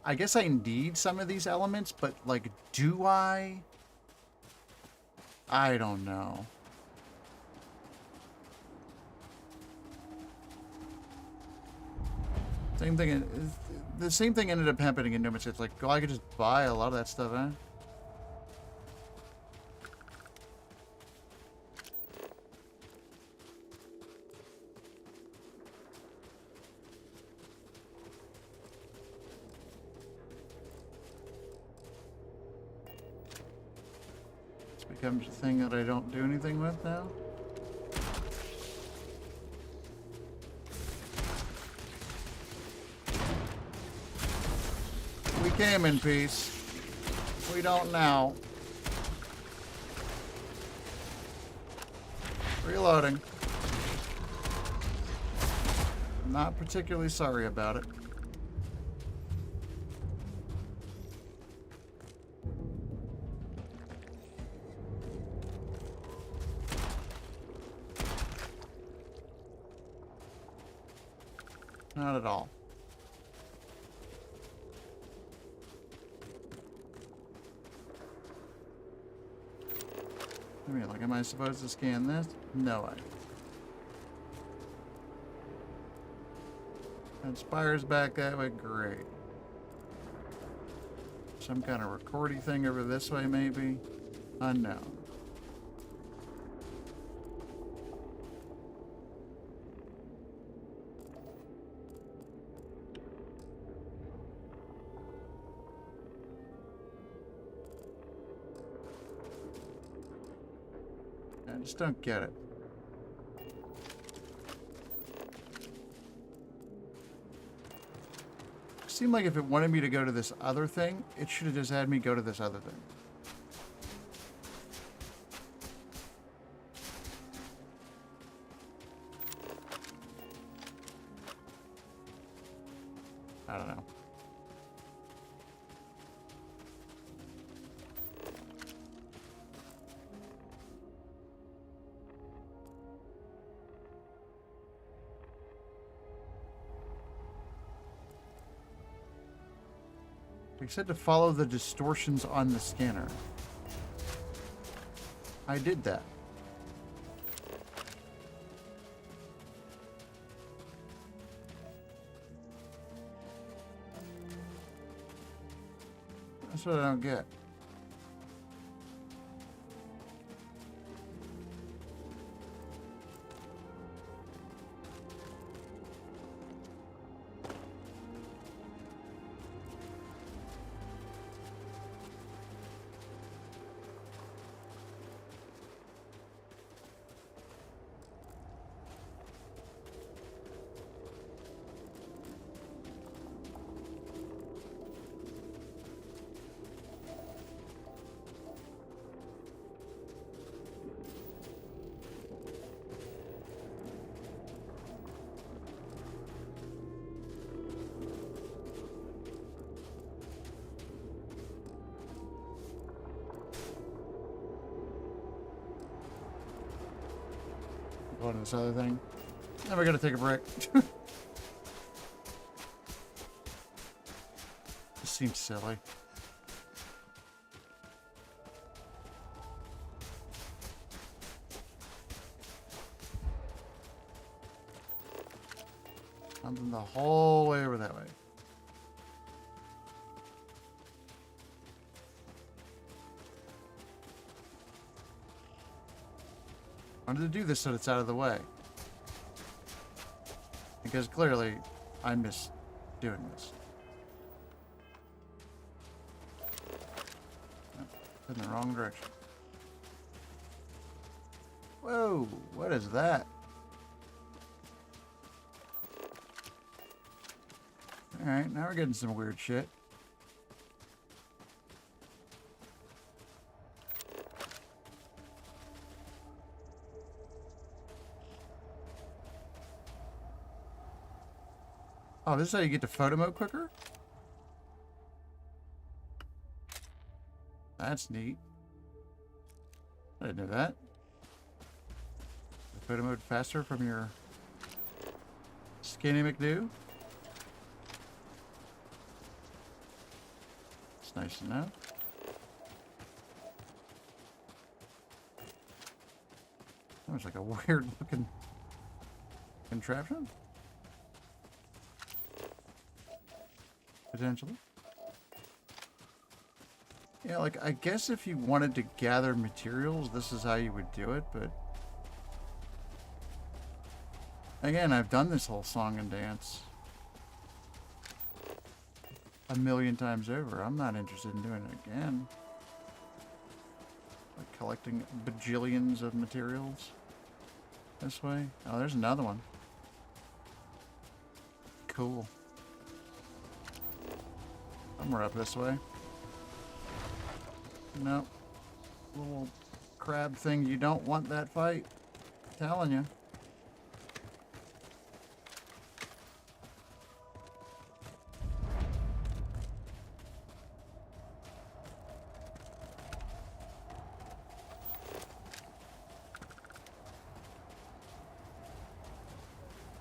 I guess I need some of these elements, but, like, do I? I don't know. Same thing. The same thing ended up happening in No Man's Sky. It's like, oh, I could just buy a lot of that stuff, eh? Becomes a thing that I don't do anything with now. came in peace. We don't now. Reloading. Not particularly sorry about it. Not at all. I mean, like, am I supposed to scan this? No way. And Spire's back that way. Great. Some kind of recordy thing over this way, maybe? Unknown. I just don't get it. Seemed like if it wanted me to go to this other thing, it should have just had me go to this other thing. I don't know. It said to follow the distortions on the scanner. I did that. That's what I don't get. Going to this other thing. Then we're gonna take a break. This seems silly. Something the whole way over that way. I wanted to do this so it's out of the way. Because clearly, I miss doing this. Oh, in the wrong direction. Whoa, what is that? Alright, now we're getting some weird shit. Oh, this is how you get to photo mode quicker? That's neat. I didn't know that. The photo mode faster from your skinny McDo. It's nice to know. That was like a weird looking contraption. Potentially. Yeah, like, I guess if you wanted to gather materials, this is how you would do it, but... Again, I've done this whole song and dance a million times over. I'm not interested in doing it again. Like collecting bajillions of materials this way. Oh, there's another one. Cool. Somewhere up this way. Nope. Little crab thing. You don't want that fight. I'm telling you.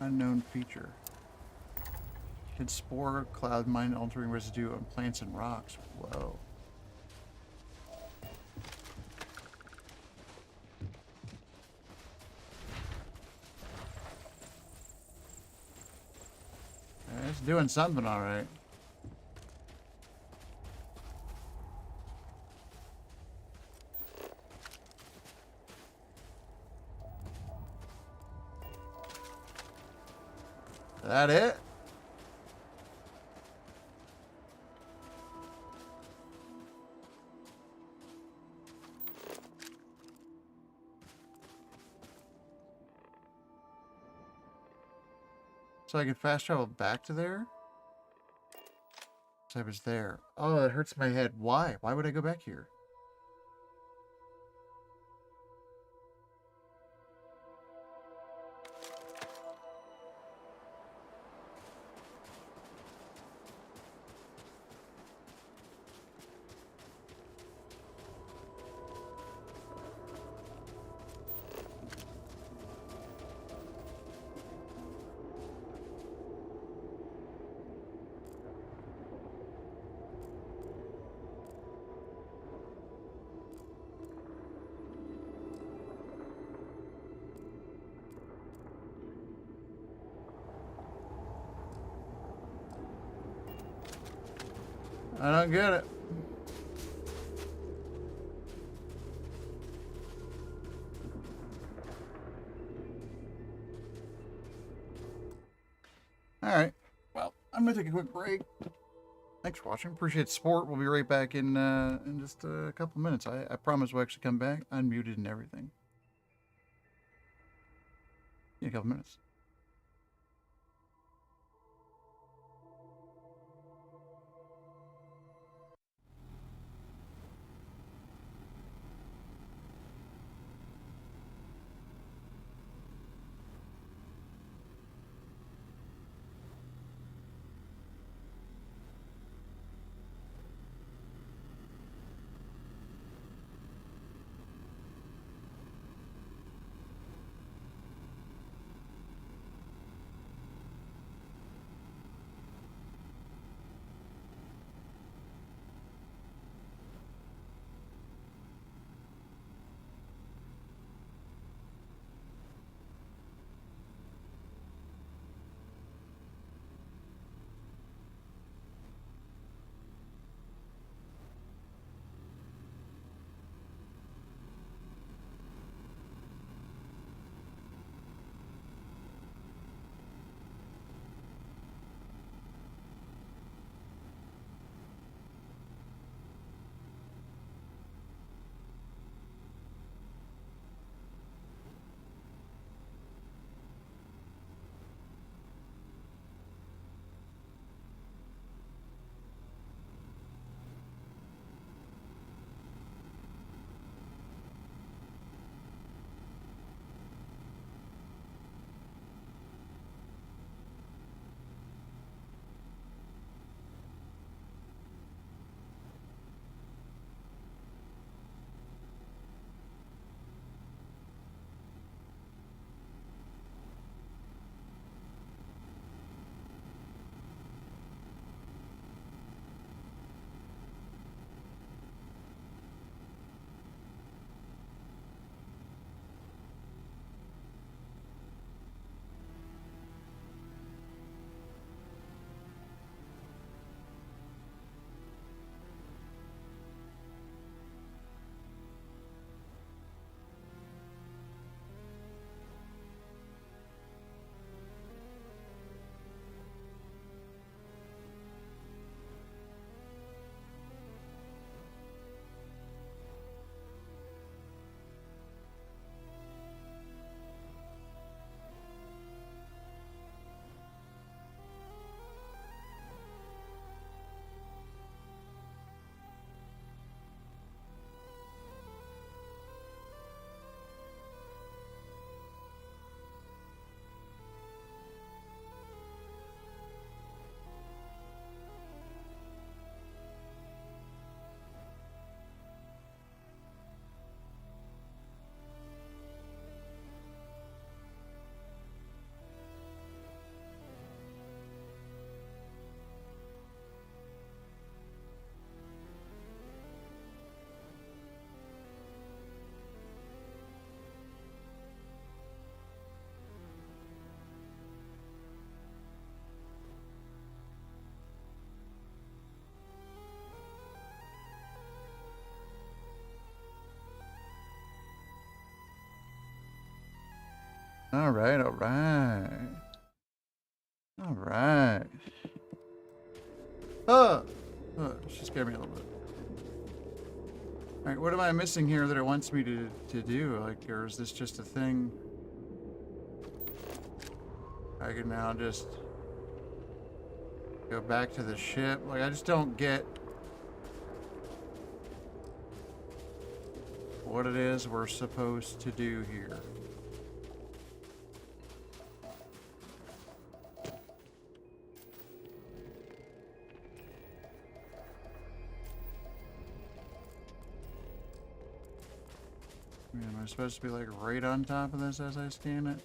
Unknown feature. Can spore cloud mine altering residue on plants and rocks. Whoa. It's doing something all right. That it? So I can fast travel back to there? So I was there. Oh, it hurts my head. Why? Why would I go back here? I don't get it. Alright. Well, I'm going to take a quick break. Thanks for watching. Appreciate the support. We'll be right back in just a couple minutes. I promise we'll actually come back unmuted and everything. In a couple minutes. All right, all right. All right. She scared me a little bit. All right, what am I missing here that it wants me to do? Like, or is this just a thing? I can now just go back to the ship. Like, I just don't get what it is we're supposed to do here. Am I supposed to be like right on top of this as I scan it?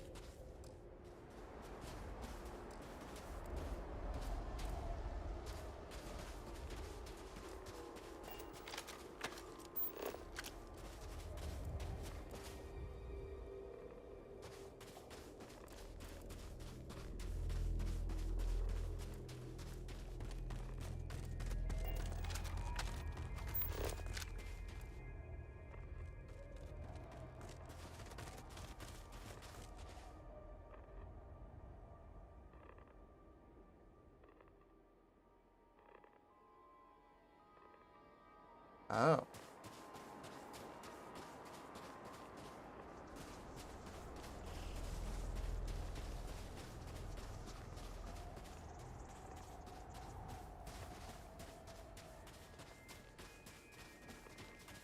Oh.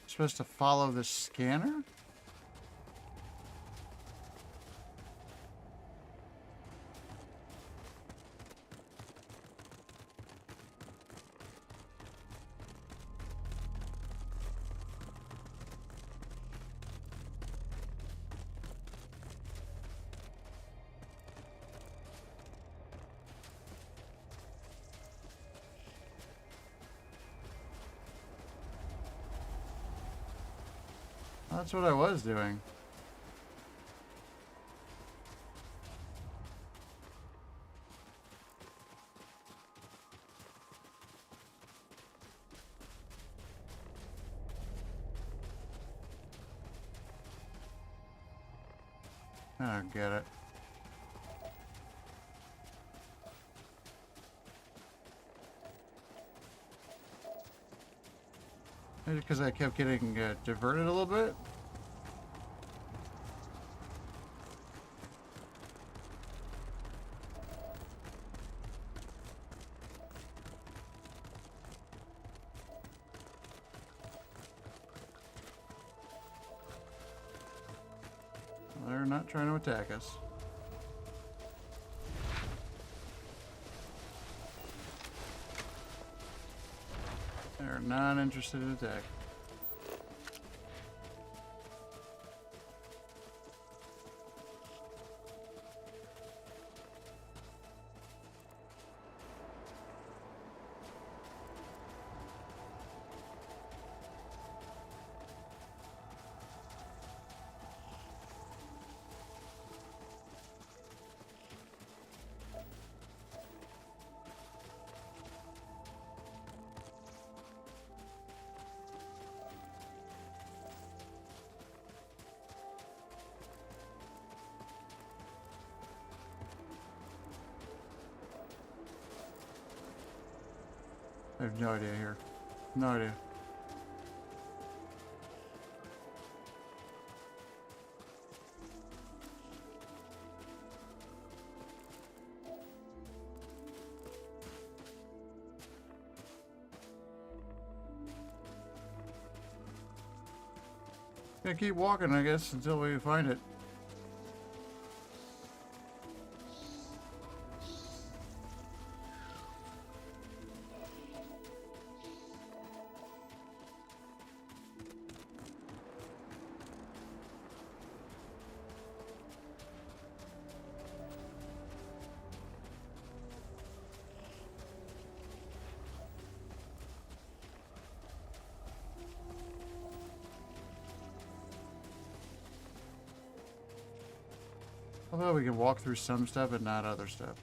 Supposed to follow the scanner? That's what I was doing. I don't get it. Maybe because I kept getting diverted a little bit? They're not trying to attack us. They're not interested in attack. I have no idea here. No idea. Gonna keep walking, I guess, until we find it. Although we can walk through some stuff and not other stuff.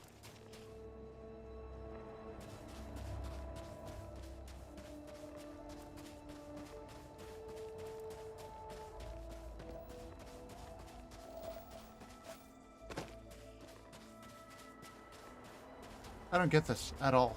I don't get this at all.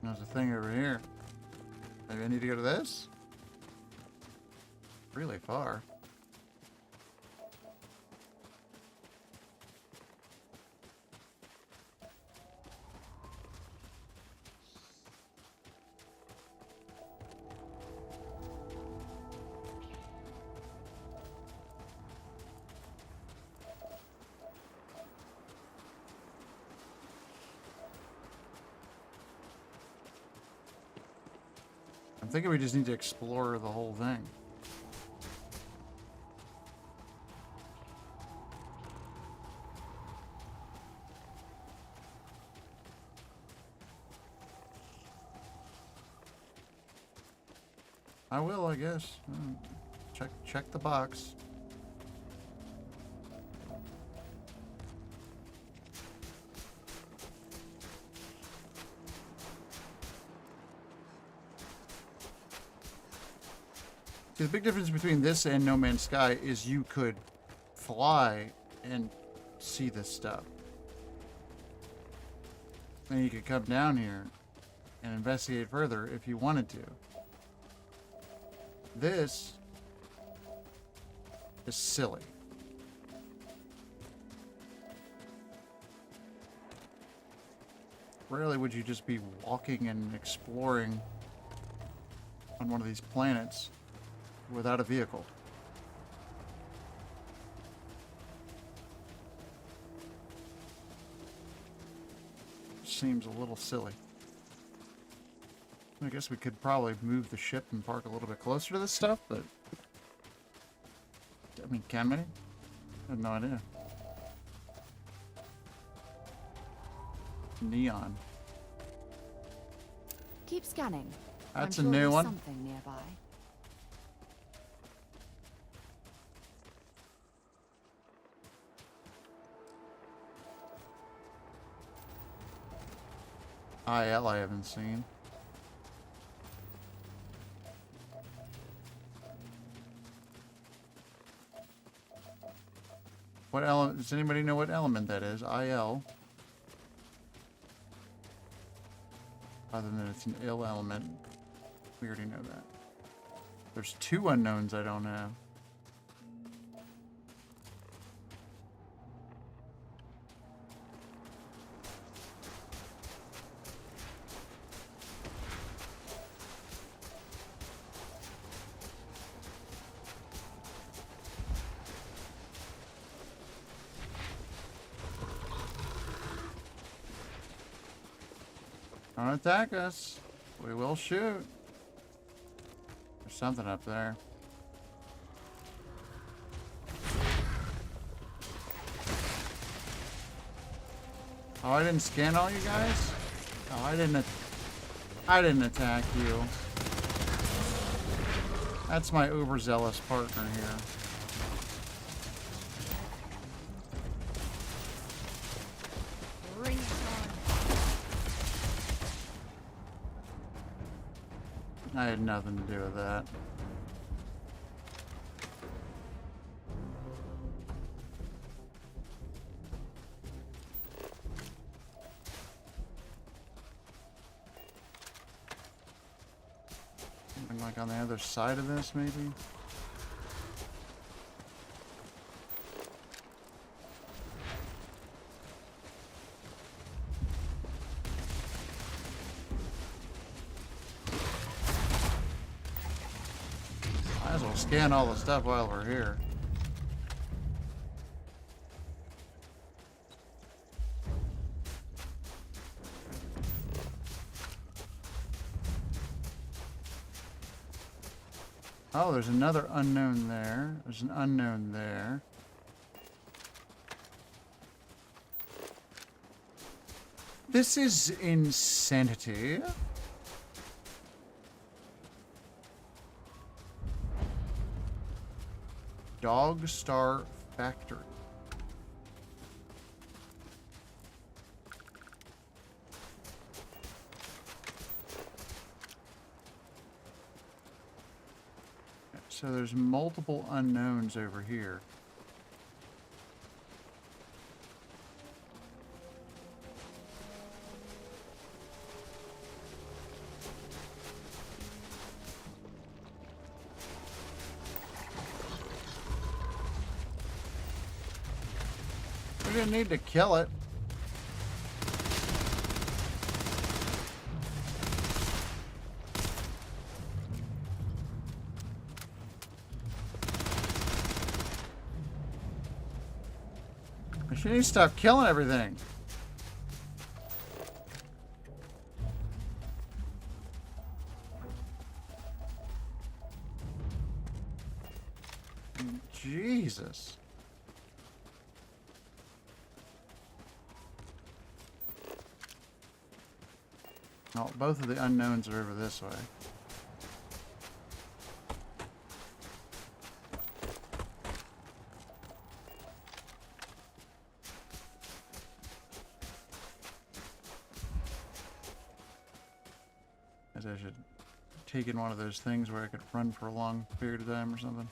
There's a thing over here. Maybe I need to go to this? Really far. I'm thinking we just need to explore the whole thing. I will, I guess. Check the box. See, the big difference between this and No Man's Sky is you could fly and see this stuff. Then you could come down here and investigate further if you wanted to. This is silly. Rarely would you just be walking and exploring on one of these planets without a vehicle. Seems a little silly. I guess we could probably move the ship and park a little bit closer to this stuff, but I mean, can we? I have no idea. Neon. Keep scanning. That's I'm a sure new there's one. Something nearby. IL I haven't seen. What element? Does anybody know what element that is? IL. Other than it's an ill element. We already know that. There's two unknowns I don't have. Don't attack us. We will shoot. There's something up there. Oh, I didn't scan all you guys? Oh, I didn't attack you. That's my overzealous partner here. I had nothing to do with that. Something like on the other side of this, maybe? Might as well scan all the stuff while we're here. Oh, there's another unknown there. There's an unknown there. This is insanity. Dog Star Factory. So there's multiple unknowns over here. We didn't need to kill it. She needs to stop killing everything. Jesus. Oh, both of the unknowns are over this way. As I should take in one of those things where I could run for a long period of time or something.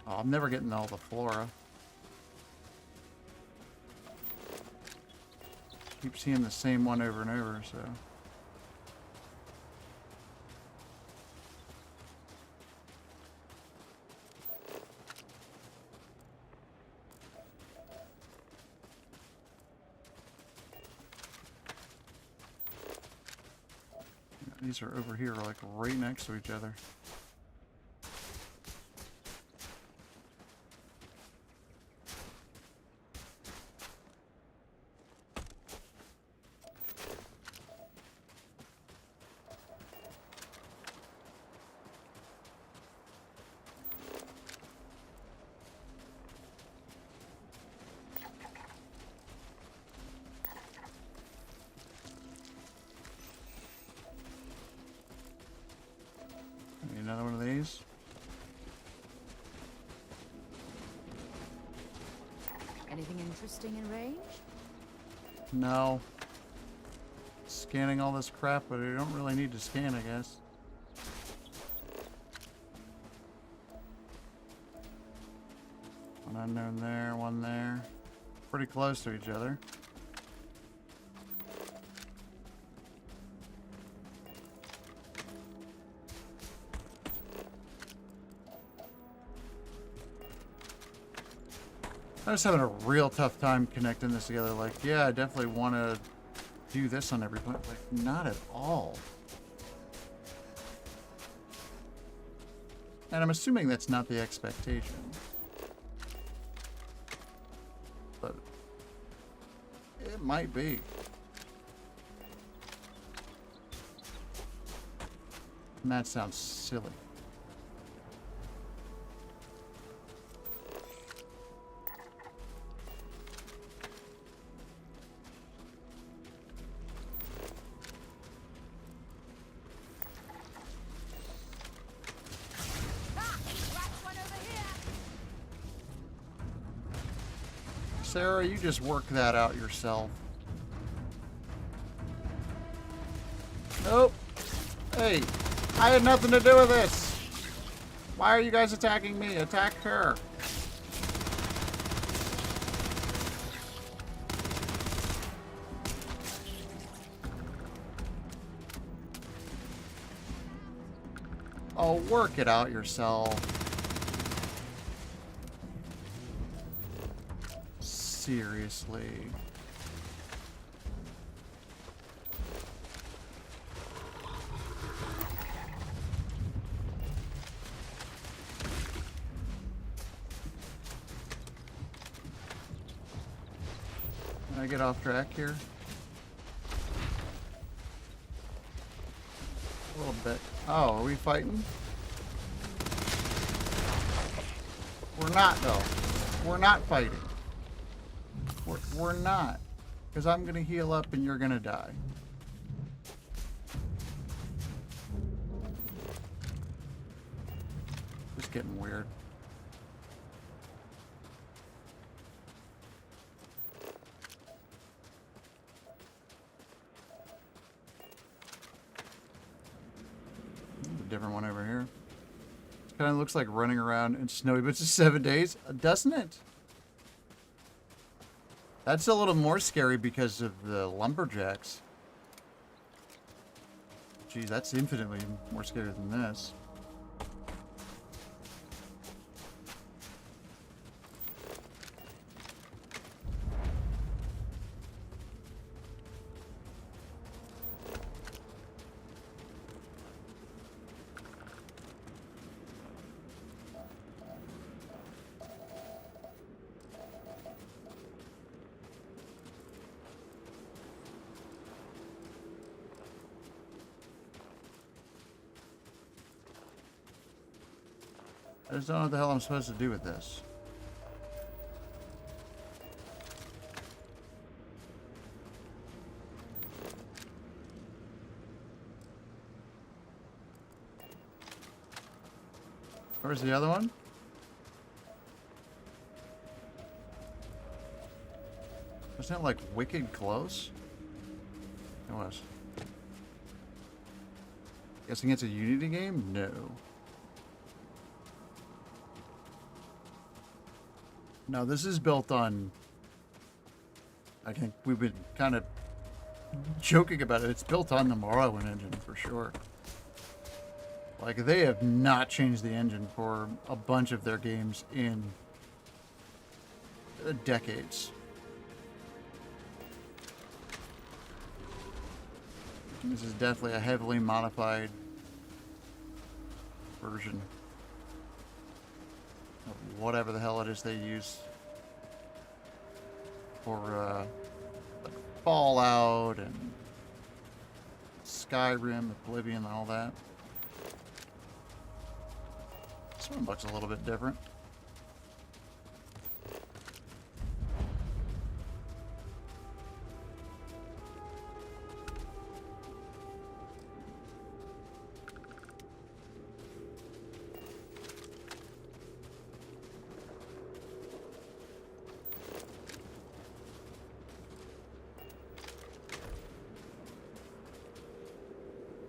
Oh, I'm never getting all the flora. Keep seeing the same one over and over, so. These are over here, like right next to each other. Another one of these. Anything interesting in range? No. Scanning all this crap, but I don't really need to scan, I guess. One unknown there, one there. Pretty close to each other. I'm just having a real tough time connecting this together. Like, yeah, I definitely want to do this on every planet. Like, not at all. And I'm assuming that's not the expectation. But it might be. And that sounds silly. Sarah, you just work that out yourself. Nope. Hey, I had nothing to do with this. Why are you guys attacking me? Attack her. Oh, work it out yourself. Seriously. Can I get off track here? little bit. Oh, are we fighting? We're not, though. We're not fighting. We're not. Because I'm going to heal up and you're going to die. Just getting weird. A different one over here. It kind of looks like running around in snowy bits of 7 days, doesn't it? That's a little more scary because of the lumberjacks. Geez, that's infinitely more scary than this. I just don't know what the hell I'm supposed to do with this. Where's the other one? Wasn't it like wicked close? It was. Guessing it's a Unity game? No. No, this is built on... I think we've been kind of joking about it. It's built on the Morrowind engine for sure. Like, they have not changed the engine for a bunch of their games in decades. This is definitely a heavily modified version of whatever the hell it is they use for like Fallout and Skyrim, Oblivion, and all that. This one looks a little bit different.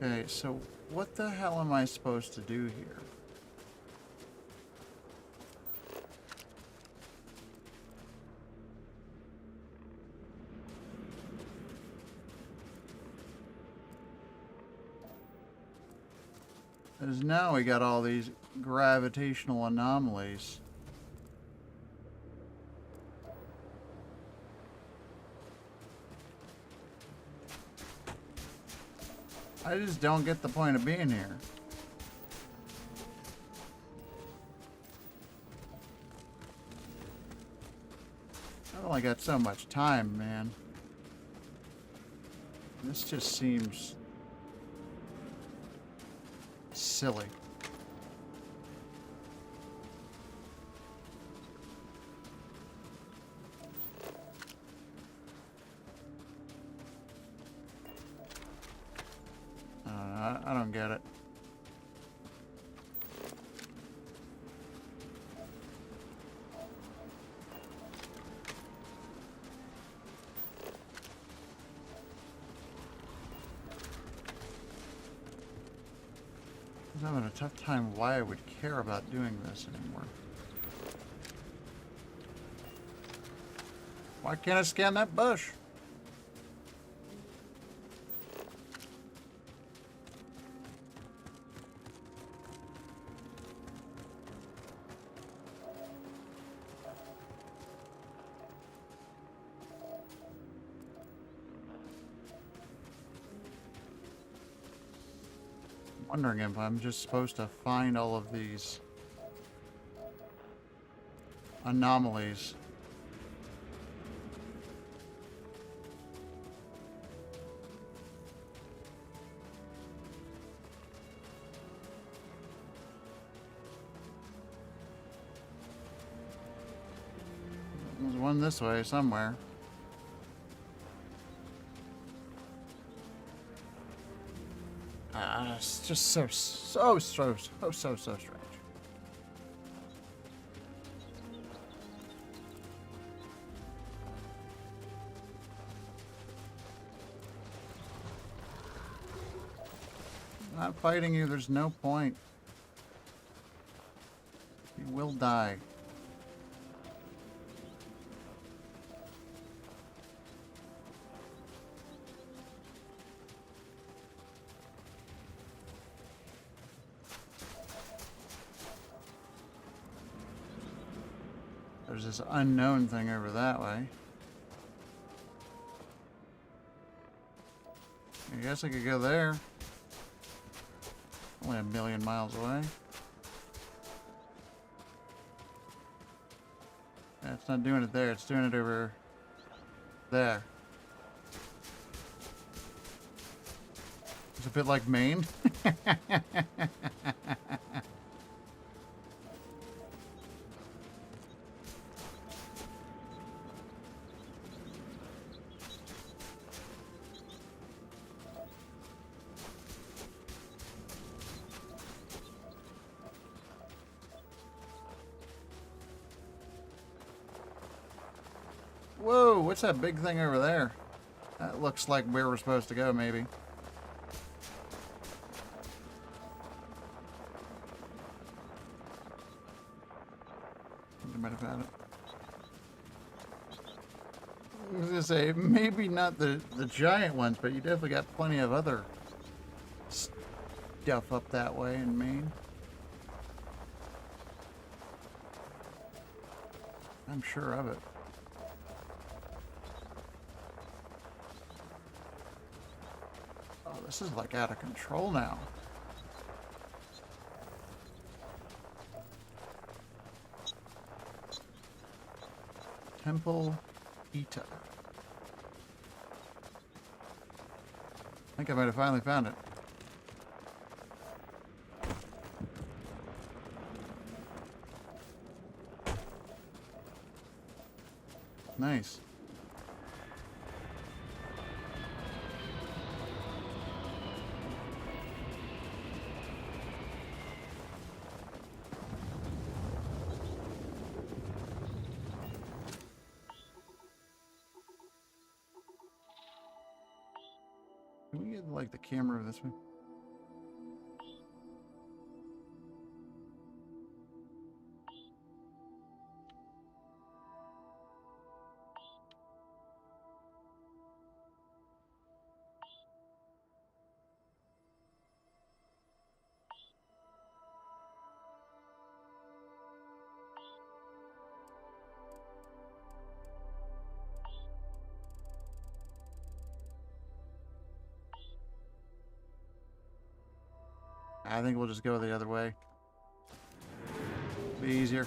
Okay, so what the hell am I supposed to do here? Because now we got all these gravitational anomalies. I just don't get the point of being here. I've only got so much time, man. This just seems silly. I don't get it. I'm having a tough time why I would care about doing this anymore. Why can't I scan that bush? Wondering if I'm just supposed to find all of these anomalies. one this way somewhere. It's just so strange. I'm not fighting you. There's no point. You will die. There's this unknown thing over that way. I guess I could go there. Only a million miles away. Yeah, it's not doing it there, it's doing it over there. It's a bit like Maine. Whoa, what's that big thing over there? That looks like where we're supposed to go, maybe. I might have had it. I was gonna say, maybe not the giant ones, but you definitely got plenty of other stuff up that way in Maine. I'm sure of it. Oh, this is like out of control now. Temple Ita. I think I might have finally found it. Nice. Can we get like the camera of this one? I think we'll just go the other way. Be easier.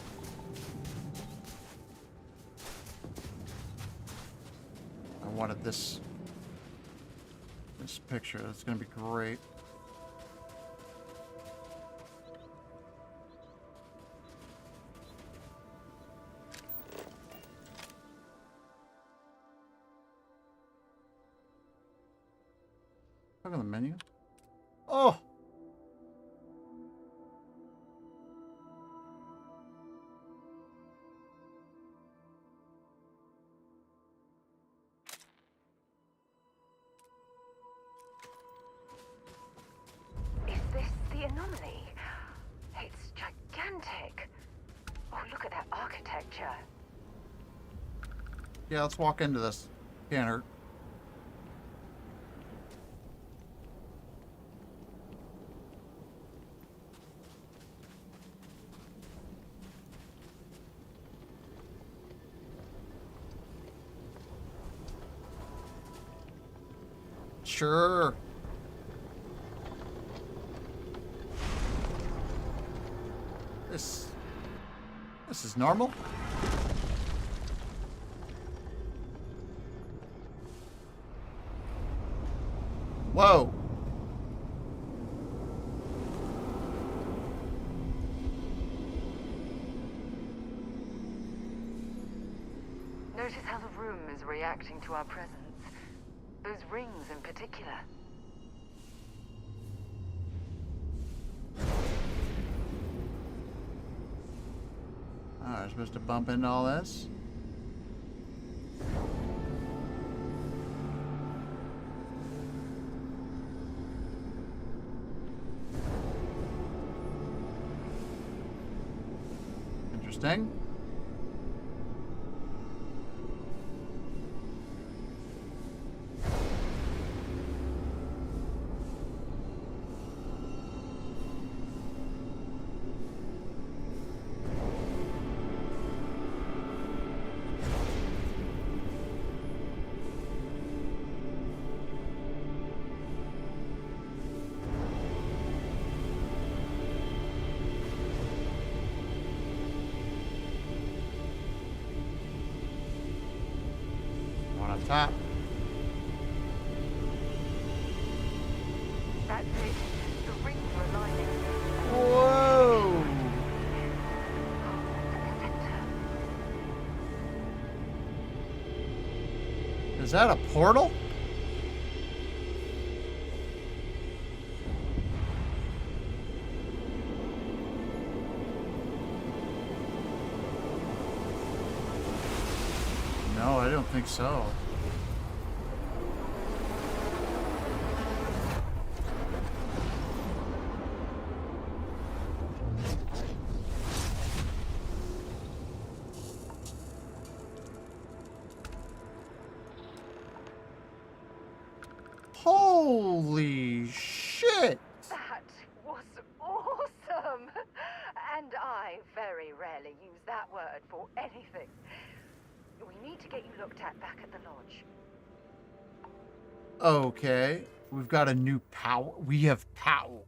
I wanted this picture. That's gonna be great. Look at the menu. Oh! Is this the anomaly? It's gigantic. Oh, look at that architecture. Yeah, let's walk into this. Can't hurt. Sure. This is normal. Whoa. Notice how the room is reacting to our presence. Those rings in particular. Oh, I'm supposed to bump into all this? Interesting. One on top. That's it. The rings are aligning. Whoa! Is that a portal? No, I don't think so. Holy shit! That was awesome! And I very rarely use that word for anything. We need to get you looked at back at the lodge. Okay, we've got a new power. We have power.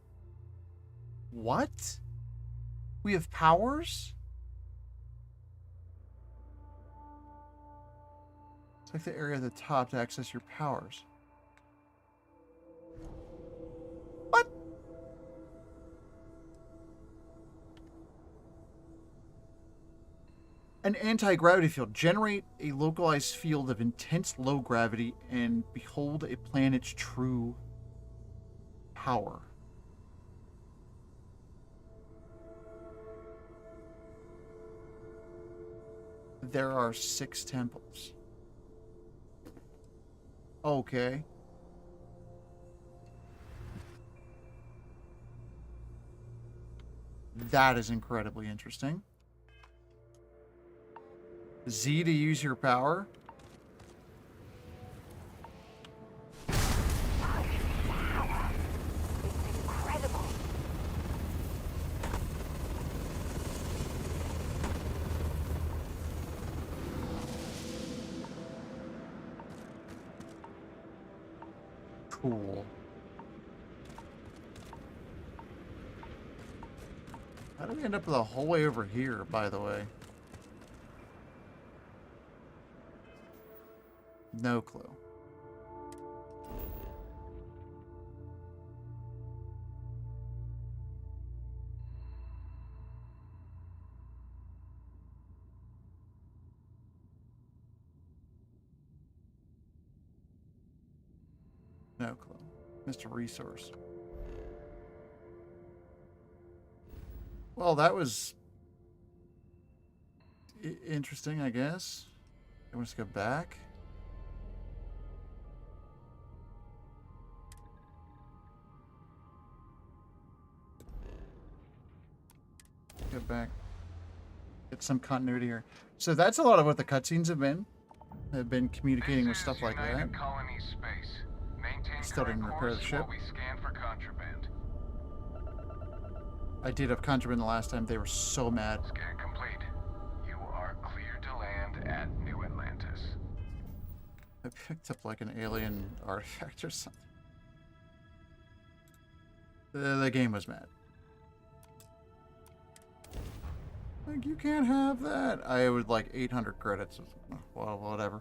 What? We have powers? Select the area at the top to access your powers. What? An anti-gravity field. Generate a localized field of intense low gravity and behold a planet's true power. There are 6 temples. Okay. That is incredibly interesting. Z to use your power. Power. It's incredible. Cool. How do we end up the whole way over here, by the way? No clue. No clue. Mr. Resource. Well, that was interesting, I guess. I want to go back. Go back. Get some continuity here. So that's a lot of what the cutscenes have been. They've been communicating with stuff like that. Colony space. Maintain Still didn't current repair the course ship. while we scan for contraband. I did have contraband the last time. They were so mad. Scan complete. You are cleared to land at New Atlantis. I picked up like an alien artifact or something. The game was mad. Like, you can't have that. I owed like 800 credits. Well, whatever.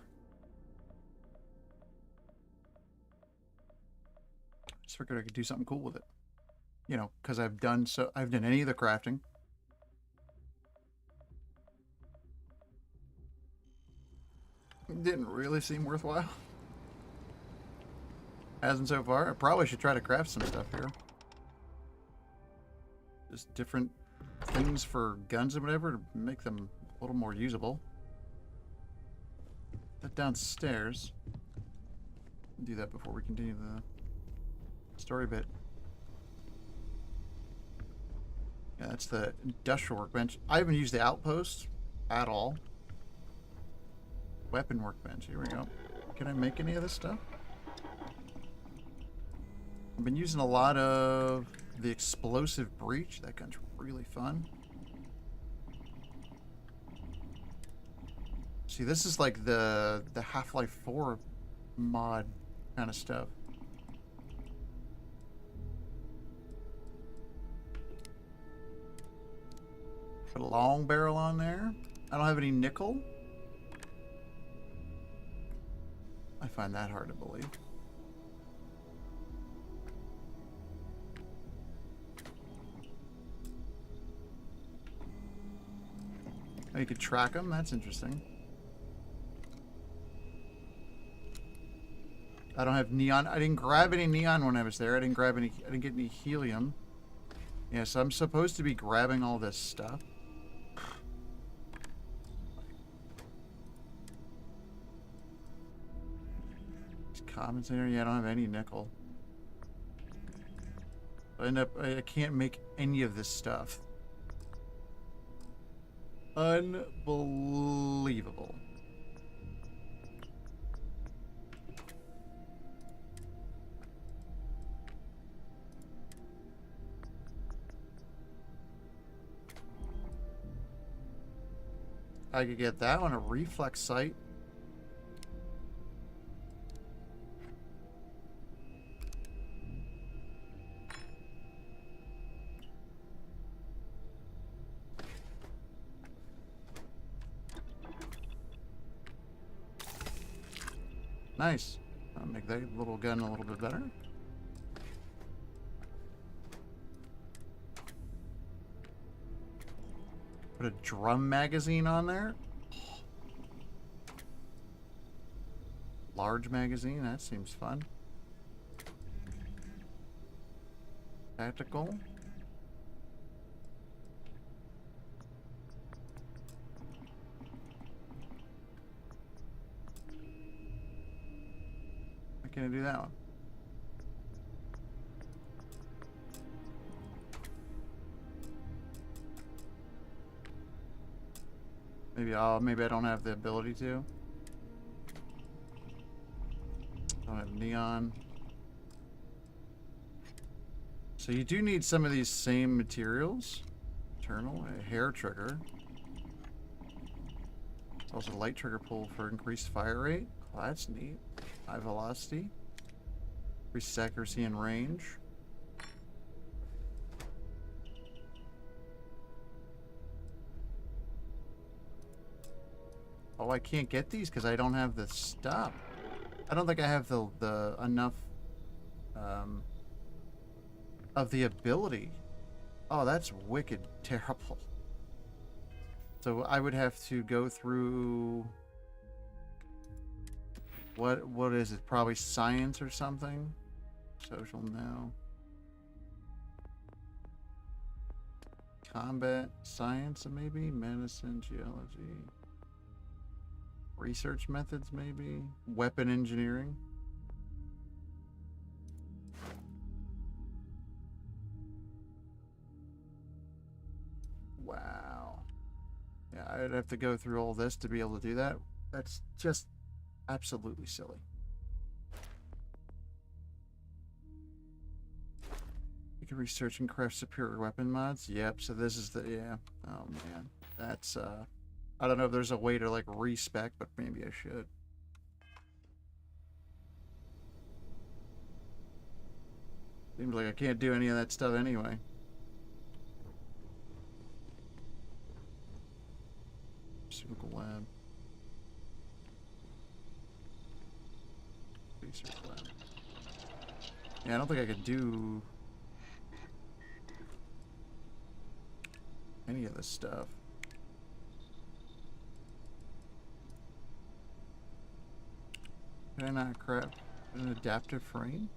Just figured I could do something cool with it. You know, because I've done any of the crafting. It didn't really seem worthwhile. Hasn't so far. I probably should try to craft some stuff here. Just different things for guns and whatever to make them a little more usable. That downstairs. Do that before we continue the story bit. Yeah, that's the industrial workbench. I haven't used the outpost at all. Weapon workbench. Here we go. Can I make any of this stuff? I've been using a lot of the explosive breach. That gun's really fun. See, this is like the Half-Life 4 mod kind of stuff. Put a long barrel on there. I don't have any nickel. I find that hard to believe. Oh, you could track them? That's interesting. I don't have neon. I didn't grab any neon when I was there. I didn't get any helium. Yeah, so I'm supposed to be grabbing all this stuff. Compensator? Yeah, I don't have any nickel. I can't make any of this stuff. Unbelievable. I could get that one, a reflex sight. Nice. I'll make that little gun a little bit better. Put a drum magazine on there. Large magazine, that seems fun. Tactical. Why can't I do that one? Maybe I don't have the ability to. Don't have neon. So you do need some of these same materials. Internal, a hair trigger. It's also a light trigger pull for increased fire rate. Oh, that's neat. High velocity. Increased accuracy and range. Oh, I can't get these because I don't have the stuff. I don't think I have the enough of the ability. Oh, that's wicked terrible. So I would have to go through what is it? Probably science or something. Social, no. Combat science, maybe medicine, geology. Research methods, maybe? Weapon engineering? Wow. Yeah, I'd have to go through all this to be able to do that. That's just absolutely silly. You can research and craft superior weapon mods. Yep, so this is the, yeah. Oh man. That's, I don't know if there's a way to like respec, but maybe I should. Seems like I can't do any of that stuff anyway. Pharmaceutical lab. Research lab. Yeah, I don't think I could do any of this stuff. Did I not crap an adaptive frame?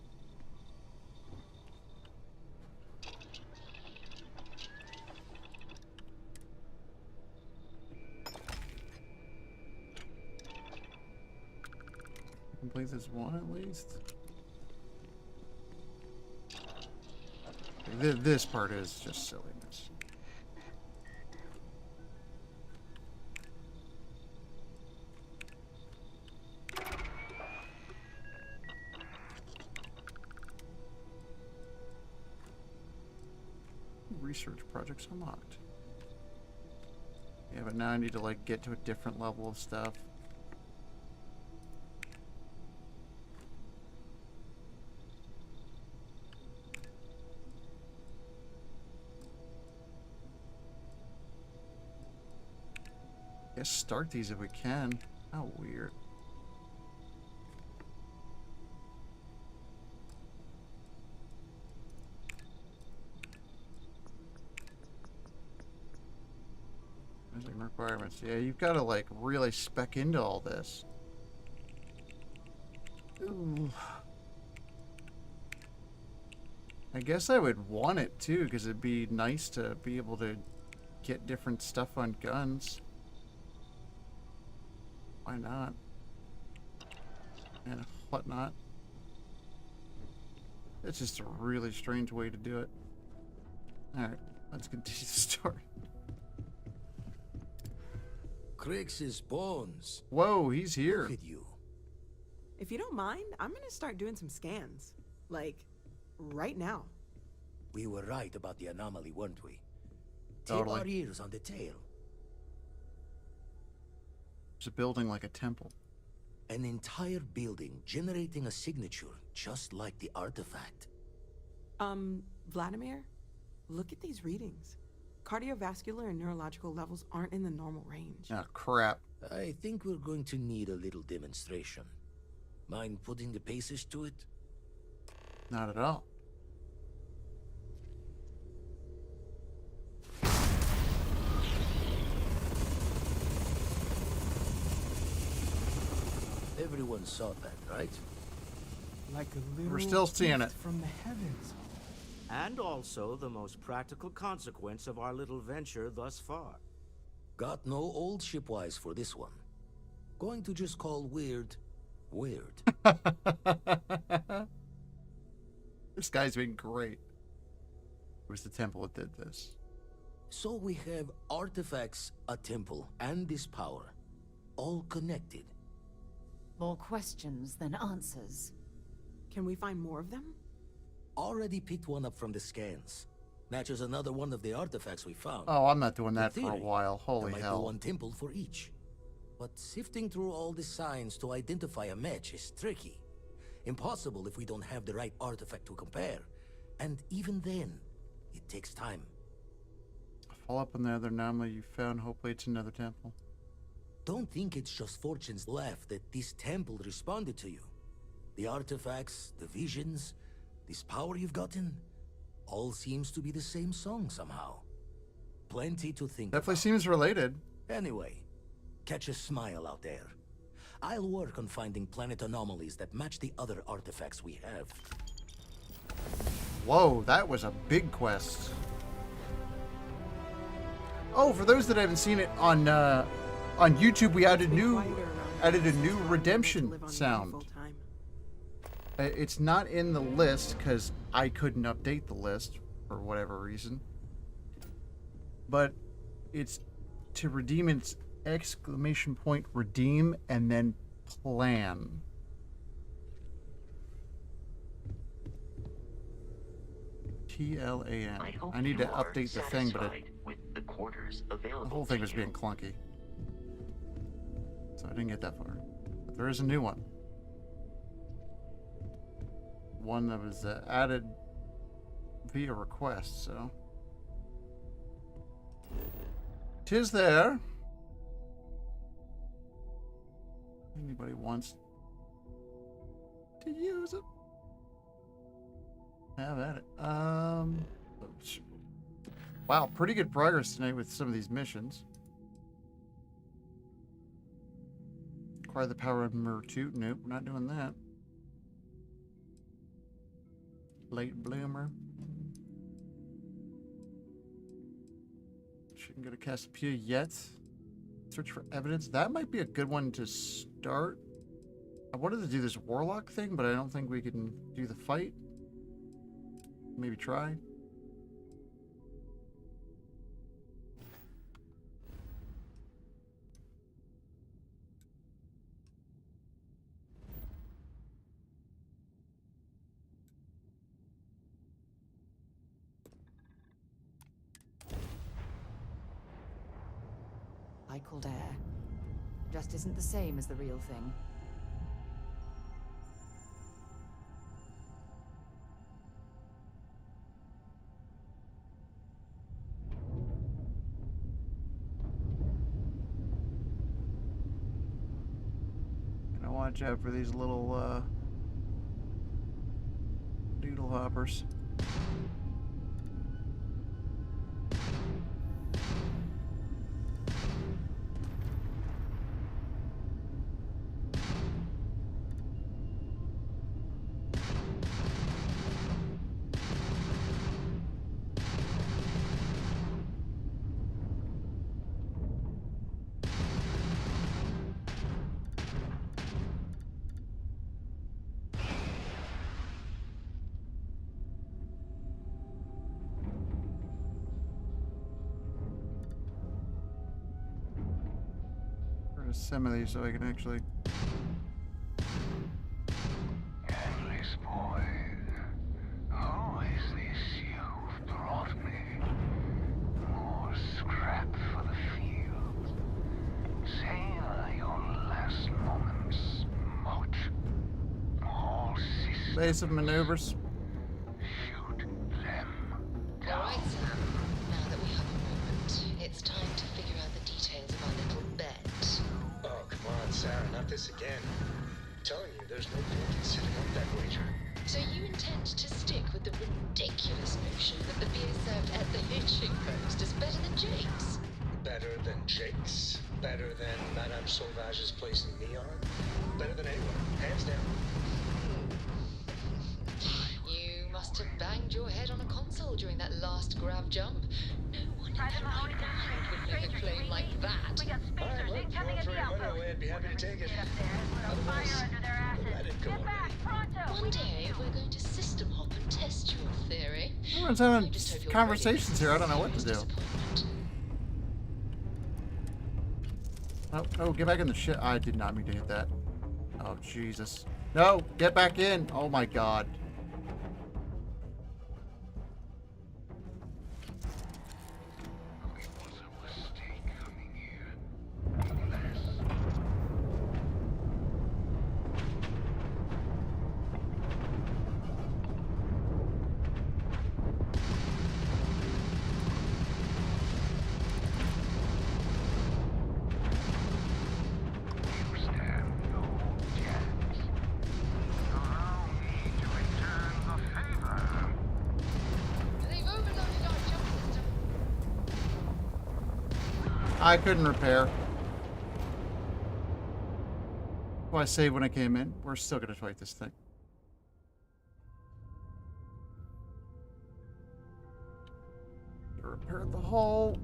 Complete this one at least. This part is just silliness. Research projects unlocked. Yeah, but now I need to like get to a different level of stuff. Guess start these if we can. How weird. Requirements. Yeah, you've got to like really spec into all this. Ooh. I guess I would want it too, because it'd be nice to be able to get different stuff on guns. Why not? And whatnot. It's just a really strange way to do it. Alright, let's continue the story. Crix's bones. Whoa, he's here. Look at you. If you don't mind, I'm gonna start doing some scans. Like, right now. We were right about the anomaly, weren't we? Totally. Tip our ears on the tail. It's a building like a temple. An entire building generating a signature just like the artifact. Vladimir, look at these readings. Cardiovascular and neurological levels aren't in the normal range. Oh, crap. I think we're going to need a little demonstration. Mind putting the paces to it? Not at all. Everyone saw that, right? Like a little We're still seeing gift it. from the heavens. And also the most practical consequence of our little venture thus far. Got no old shipwise for this one. Going to just call weird, weird. This guy's been great. It was the temple that did this. So we have artifacts, a temple, and this power. All connected. More questions than answers. Can we find more of them? Already picked one up from the scans. Matches another one of the artifacts we found. Oh, I'm not doing In that theory, for a while. Holy there might hell. be one temple for each. But sifting through all the signs to identify a match is tricky. Impossible if we don't have the right artifact to compare. And even then, it takes time. Follow up on the other anomaly you found. Hopefully it's another temple. Don't think it's just fortunes left that this temple responded to you. The artifacts, the visions, this power you've gotten, all seems to be the same song somehow. Plenty to think Definitely about. seems related. Anyway, catch a smile out there. I'll work on finding planet anomalies that match the other artifacts we have. Whoa, that was a big quest. Oh, for those that haven't seen it on YouTube, we added a new redemption sound. It's not in the list because I couldn't update the list for whatever reason. But it's to redeem its exclamation point redeem and then plan. TLAN. I need to update the thing, but the quarters available the whole thing was being clunky. So I didn't get that far. But there is a new one. One that was added via request, so. 'Tis there. Anybody wants to use it? Have at it. Wow, pretty good progress tonight with some of these missions. Acquire the power of Mirror 2. Nope, we're not doing that. Late bloomer. Shouldn't go to Cassiopeia yet. Search for evidence. That might be a good one to start. I wanted to do this warlock thing, but I don't think we can do the fight. Maybe try. Cycled air. Just isn't the same as the real thing. Gotta watch out for these little doodle hoppers. Some of these so I can actually. Endless boy, who is this you've brought me? More scrap for the field. Savor your last moments, moat. All systems. Basic maneuvers. Shoot them. All right, Sam. Now that we have a moment, it's time to figure out the details of our little bet. Oh, come on, Sarah, not this again. I'm telling you, there's no point in setting up that wager. So you intend to stick with the ridiculous notion that the beer served at the hitching post is better than Jake's? Better than Jake's? Better than Madame Sauvage's place in Neon? Better than anyone, hands down. You must have banged your head on a console during that last grab jump. No one in their right mind would make a claim like that. Alright, look, you want to throw your money away, I'd be happy to take it. Otherwise, let it go away. One day, we're going to system hop and test your theory. Everyone's having conversations here. I don't know what to do. Oh, get back in the shit. I did not mean to hit that. Oh, Jesus. No, get back in. Oh, my God. I couldn't repair. Well, I saved when I came in. We're still gonna fight this thing. Repair the hull.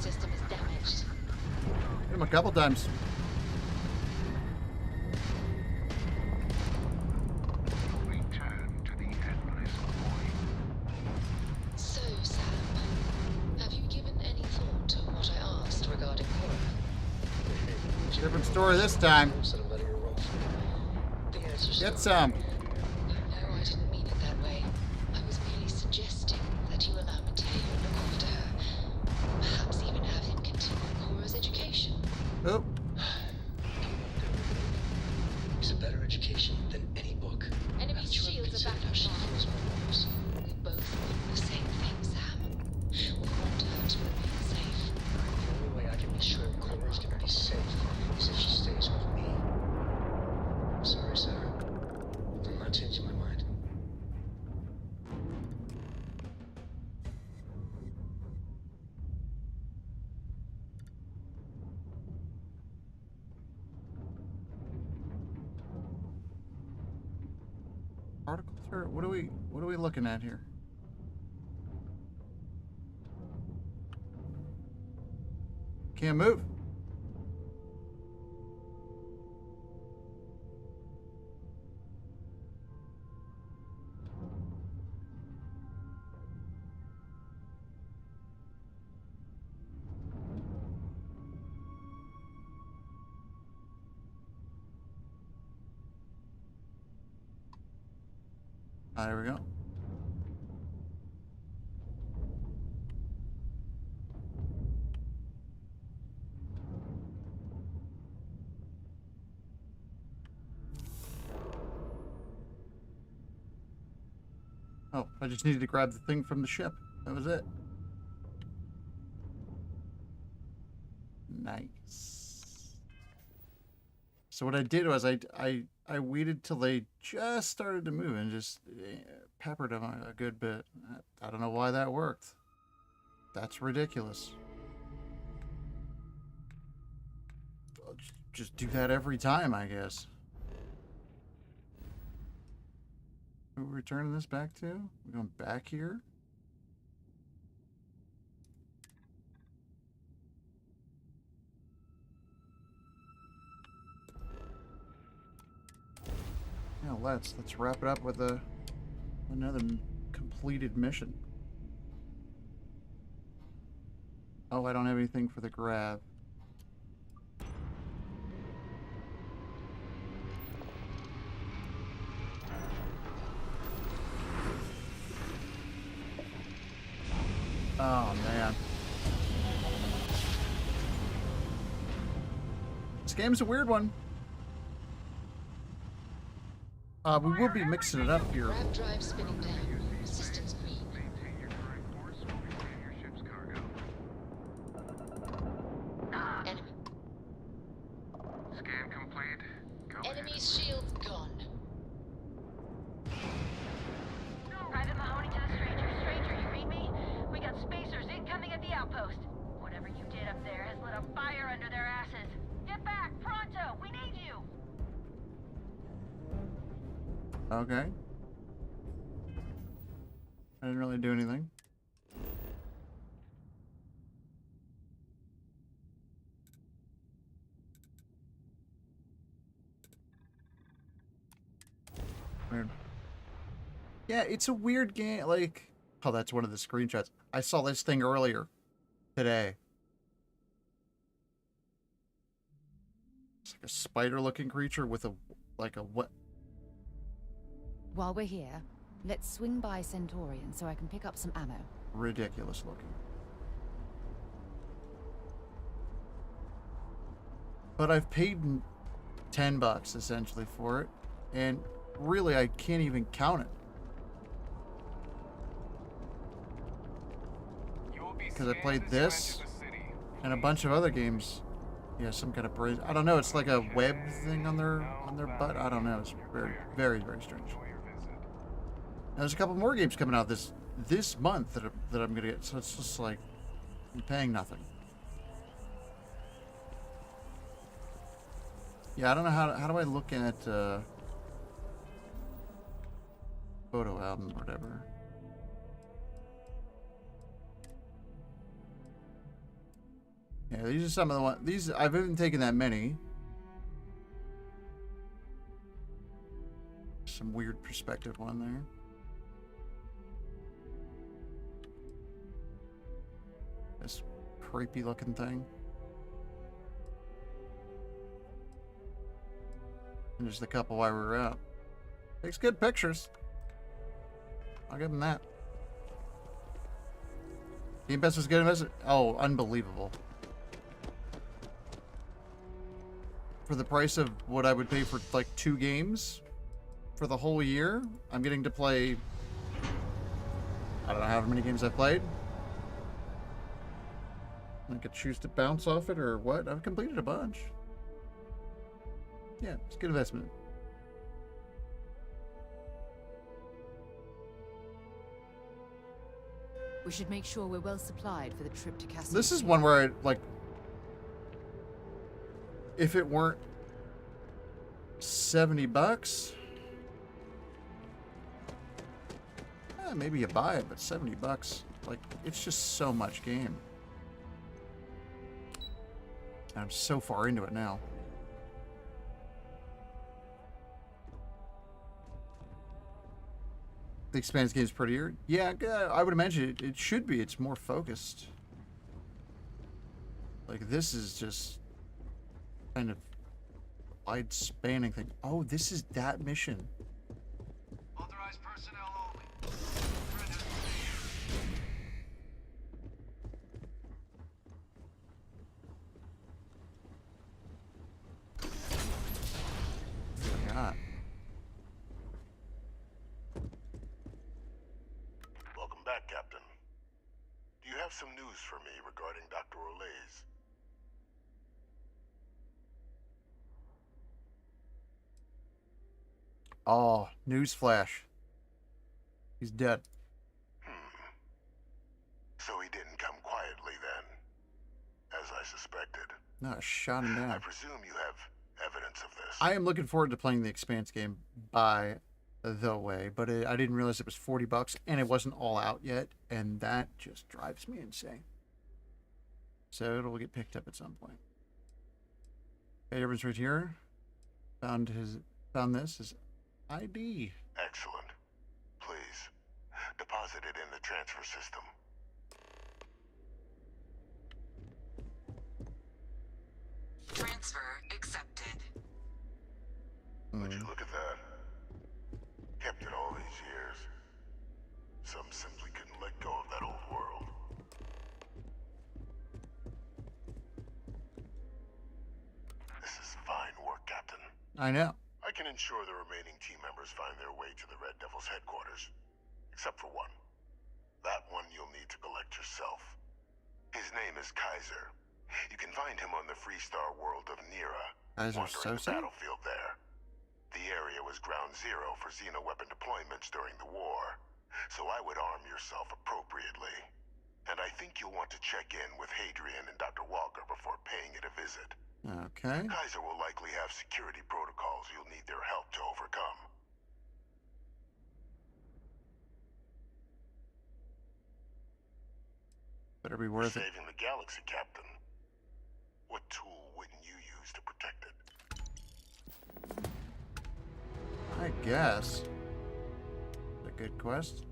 system is damaged. Hit him a couple times. Return to the endless void. So, Sam, have you given any thought to what I asked regarding horror? Different story this time. Get some. No, I didn't mean it that way. I was merely suggesting that you allow Mateo look after her. Perhaps even have him continue Cora's education. Oh. It's a better education than any book. Enemy's shields are back online. We both want the same thing, Sam. We want her to remain safe. The only way I can be sure Cora's gonna be safe is if she stays with me. I'm sorry, Sarah. I'm not changing my mind. Article turret. What are we looking at here? Can't move. Ah, there we go. Oh, I just needed to grab the thing from the ship. That was it. Nice. So what I did was I waited till they just started to move and just peppered them a good bit. I don't know why that worked. That's ridiculous. I'll just do that every time, I guess. Who are we returning this back to? We're going back here? Yeah, let's wrap it up with another completed mission. Oh, I don't have anything for the grab. Oh, man. This game's a weird one. We will be mixing it up here. Grab drive spinning down. Systems green. Maintain your current course or retain your ship's cargo. Enemy. Scan complete. Go Enemy's shields gone. Private Mahoney to the stranger. Stranger, you read me? We got spacers incoming at the outpost. Whatever you did up there has lit a fire under their asses. Get back, pronto! We need you! Okay. I didn't really do anything. Weird. Yeah, it's a weird game. Like, oh, that's one of the screenshots. I saw this thing earlier today. It's like a spider-looking creature with a, like a what? While we're here, let's swing by Centaurian so I can pick up some ammo. Ridiculous looking. But I've paid $10 essentially for it, and really I can't even count it. Because I played this and a bunch of other games. Yeah, some kind of bridge. I don't know. It's like a web thing on their butt. I don't know. It's very, very, very strange. Now, there's a couple more games coming out this month that I'm gonna get. So it's just like I'm paying nothing. Yeah, I don't know how do I look at photo album or whatever. Yeah, these are some of the ones. These I haven't taken that many. Some weird perspective one there. This creepy looking thing. And just a couple while we were out. Takes good pictures. I'll give him that. Game Pass was good investment. Oh, unbelievable. For the price of what I would pay for like 2 games for the whole year, I'm getting to play. I don't know how many games I've played. I could choose to bounce off it or what. I've completed a bunch. Yeah, it's a good investment. We should make sure we're well supplied for the trip to Castle. This is one where I, like, if it weren't $70, maybe you buy it, but $70, like, it's just so much game. I'm so far into it now. The Expanse game's prettier. Yeah, I would imagine it should be. It's more focused. Like, this is just kind of wide spanning thing. Oh, this is that mission. Authorized personnel only. God. Welcome back, Captain. Do you have some news for me regarding Dr. Olays? Oh, newsflash. He's dead. So he didn't come quietly then, as I suspected. No, I shot him down. I presume you have evidence of this. I am looking forward to playing the Expanse game, by the way, but I didn't realize it was $40 and it wasn't all out yet, and that just drives me insane. So it'll get picked up at some point. Okay, everyone's right here. Found this his ID. Excellent. Please, deposit it in the transfer system. Transfer accepted. Would you look at that? Kept it all these years. Some simply couldn't let go of that old world. This is fine work, Captain. I know. I can ensure the remaining team members find their way to the Red Devil's headquarters. Except for one. That one you'll need to collect yourself. His name is Kaiser. You can find him on the Freestar world of Nira, Kaiser wandering the Sosa? battlefield there. The area was ground zero for Xeno weapon deployments during the war, so I would arm yourself appropriately. And I think you'll want to check in with Hadrian and Dr. Walker before paying it a visit. Okay. Kaiser will likely have security protocols you'll need their help to overcome. Better be worth it. Saving the galaxy, Captain. What tool wouldn't you use to protect it? I guess. A good quest.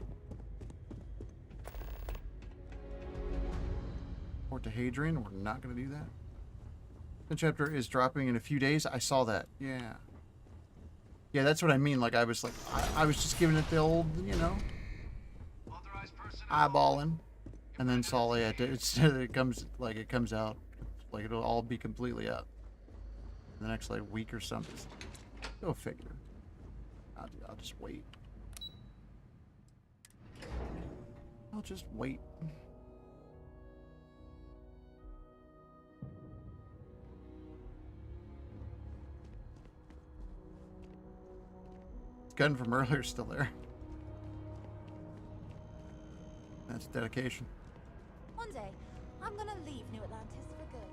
Report to Hadrian. We're not going to do that. The chapter is dropping in a few days. I saw that. Yeah. Yeah, that's what I mean. Like, I was just giving it the old, you know, eyeballing. And then saw it. It comes out. Like, it'll all be completely up. In the next, like, week or something. Go figure. I'll just wait. I'll just wait. Gun from earlier still there. That's dedication. One day, I'm gonna leave New Atlantis for good.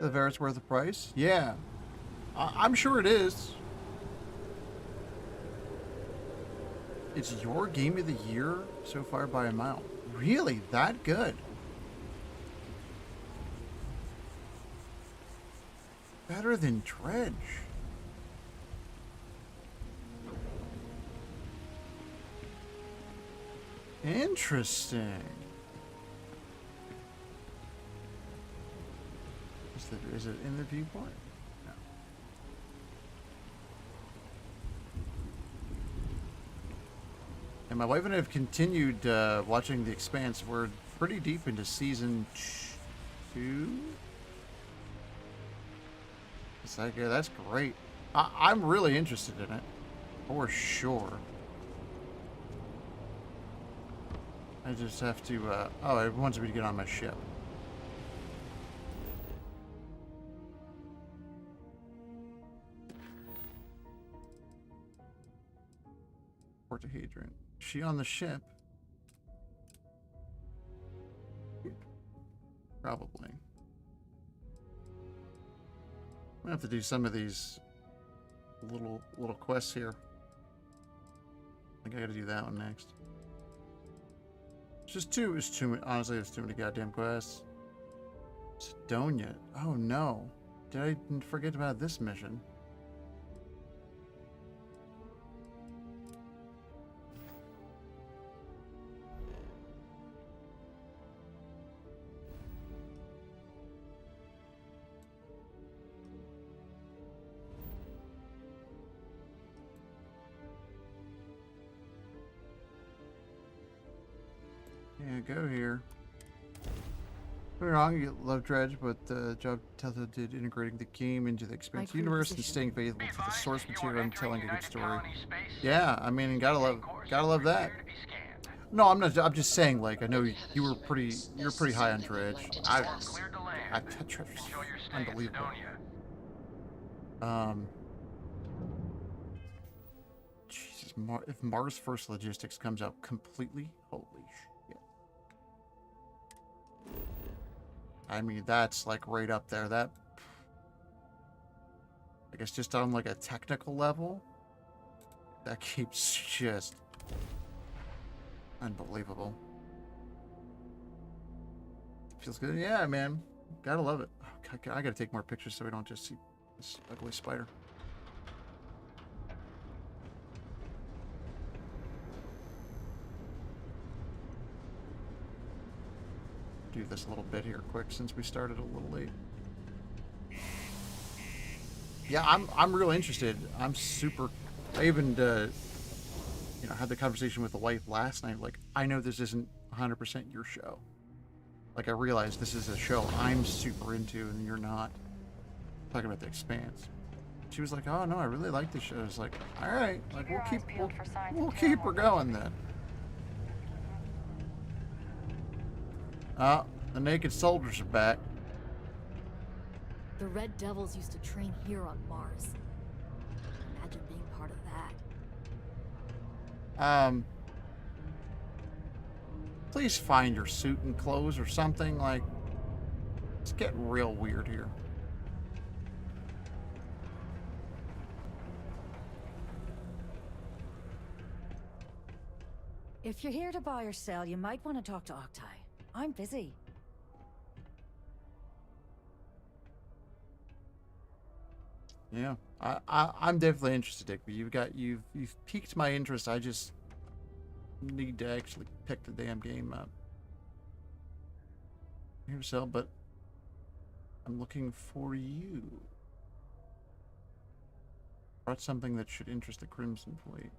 The Ver's worth the price? Yeah. I'm sure it is. It's your game of the year so far by a mile. Really? That good? Better than Dredge. Interesting. Is it in the viewport? No. And my wife and I have continued watching The Expanse. We're pretty deep into season 2. It's like, yeah, that's great. I'm really interested in it, for sure. I just have to, oh, it wants me to get on my ship. Portahedron. Is she on the ship? Probably. I'm gonna have to do some of these little quests here. I think I gotta do that one next. It's too many, honestly, there's too many goddamn quests. Sidonia. Oh no. Did I forget about this mission? Yeah, go here. Don't be wrong, you love Dredge, but the job Telltale did integrating the game into the Expanse universe and staying faithful to the source material and telling a good story. Yeah, I mean, gotta love that. No, I'm not. I'm just saying, like, I know you're pretty high on Dredge. I Dredge was unbelievable. Jesus, if Mars First Logistics comes out completely, holy shit. I mean, that's like right up there. That, I guess, just on like a technical level, that keeps just unbelievable. Feels good. Yeah, man. Gotta love it. Oh, I gotta take more pictures so we don't just see this ugly spider. Do this little bit here quick since we started a little late. Yeah, I'm real interested. I'm super. I even had the conversation with the wife last night. Like, I know this isn't 100% your show. Like, I realize this is a show I'm super into and you're not. Talking about The Expanse. She was like, "Oh no, I really like this show." I was like, "All right, like we'll keep her going then." Oh, the naked soldiers are back. The Red Devils used to train here on Mars. Imagine being part of that. Please find your suit and clothes or something. Like, it's getting real weird here. If you're here to buy or sell, you might want to talk to Octai. I'm busy. Yeah, I'm definitely interested, Dick. But you've piqued my interest. I just need to actually pick the damn game up. Here, sell, but I'm looking for you. Brought something that should interest the Crimson Fleet.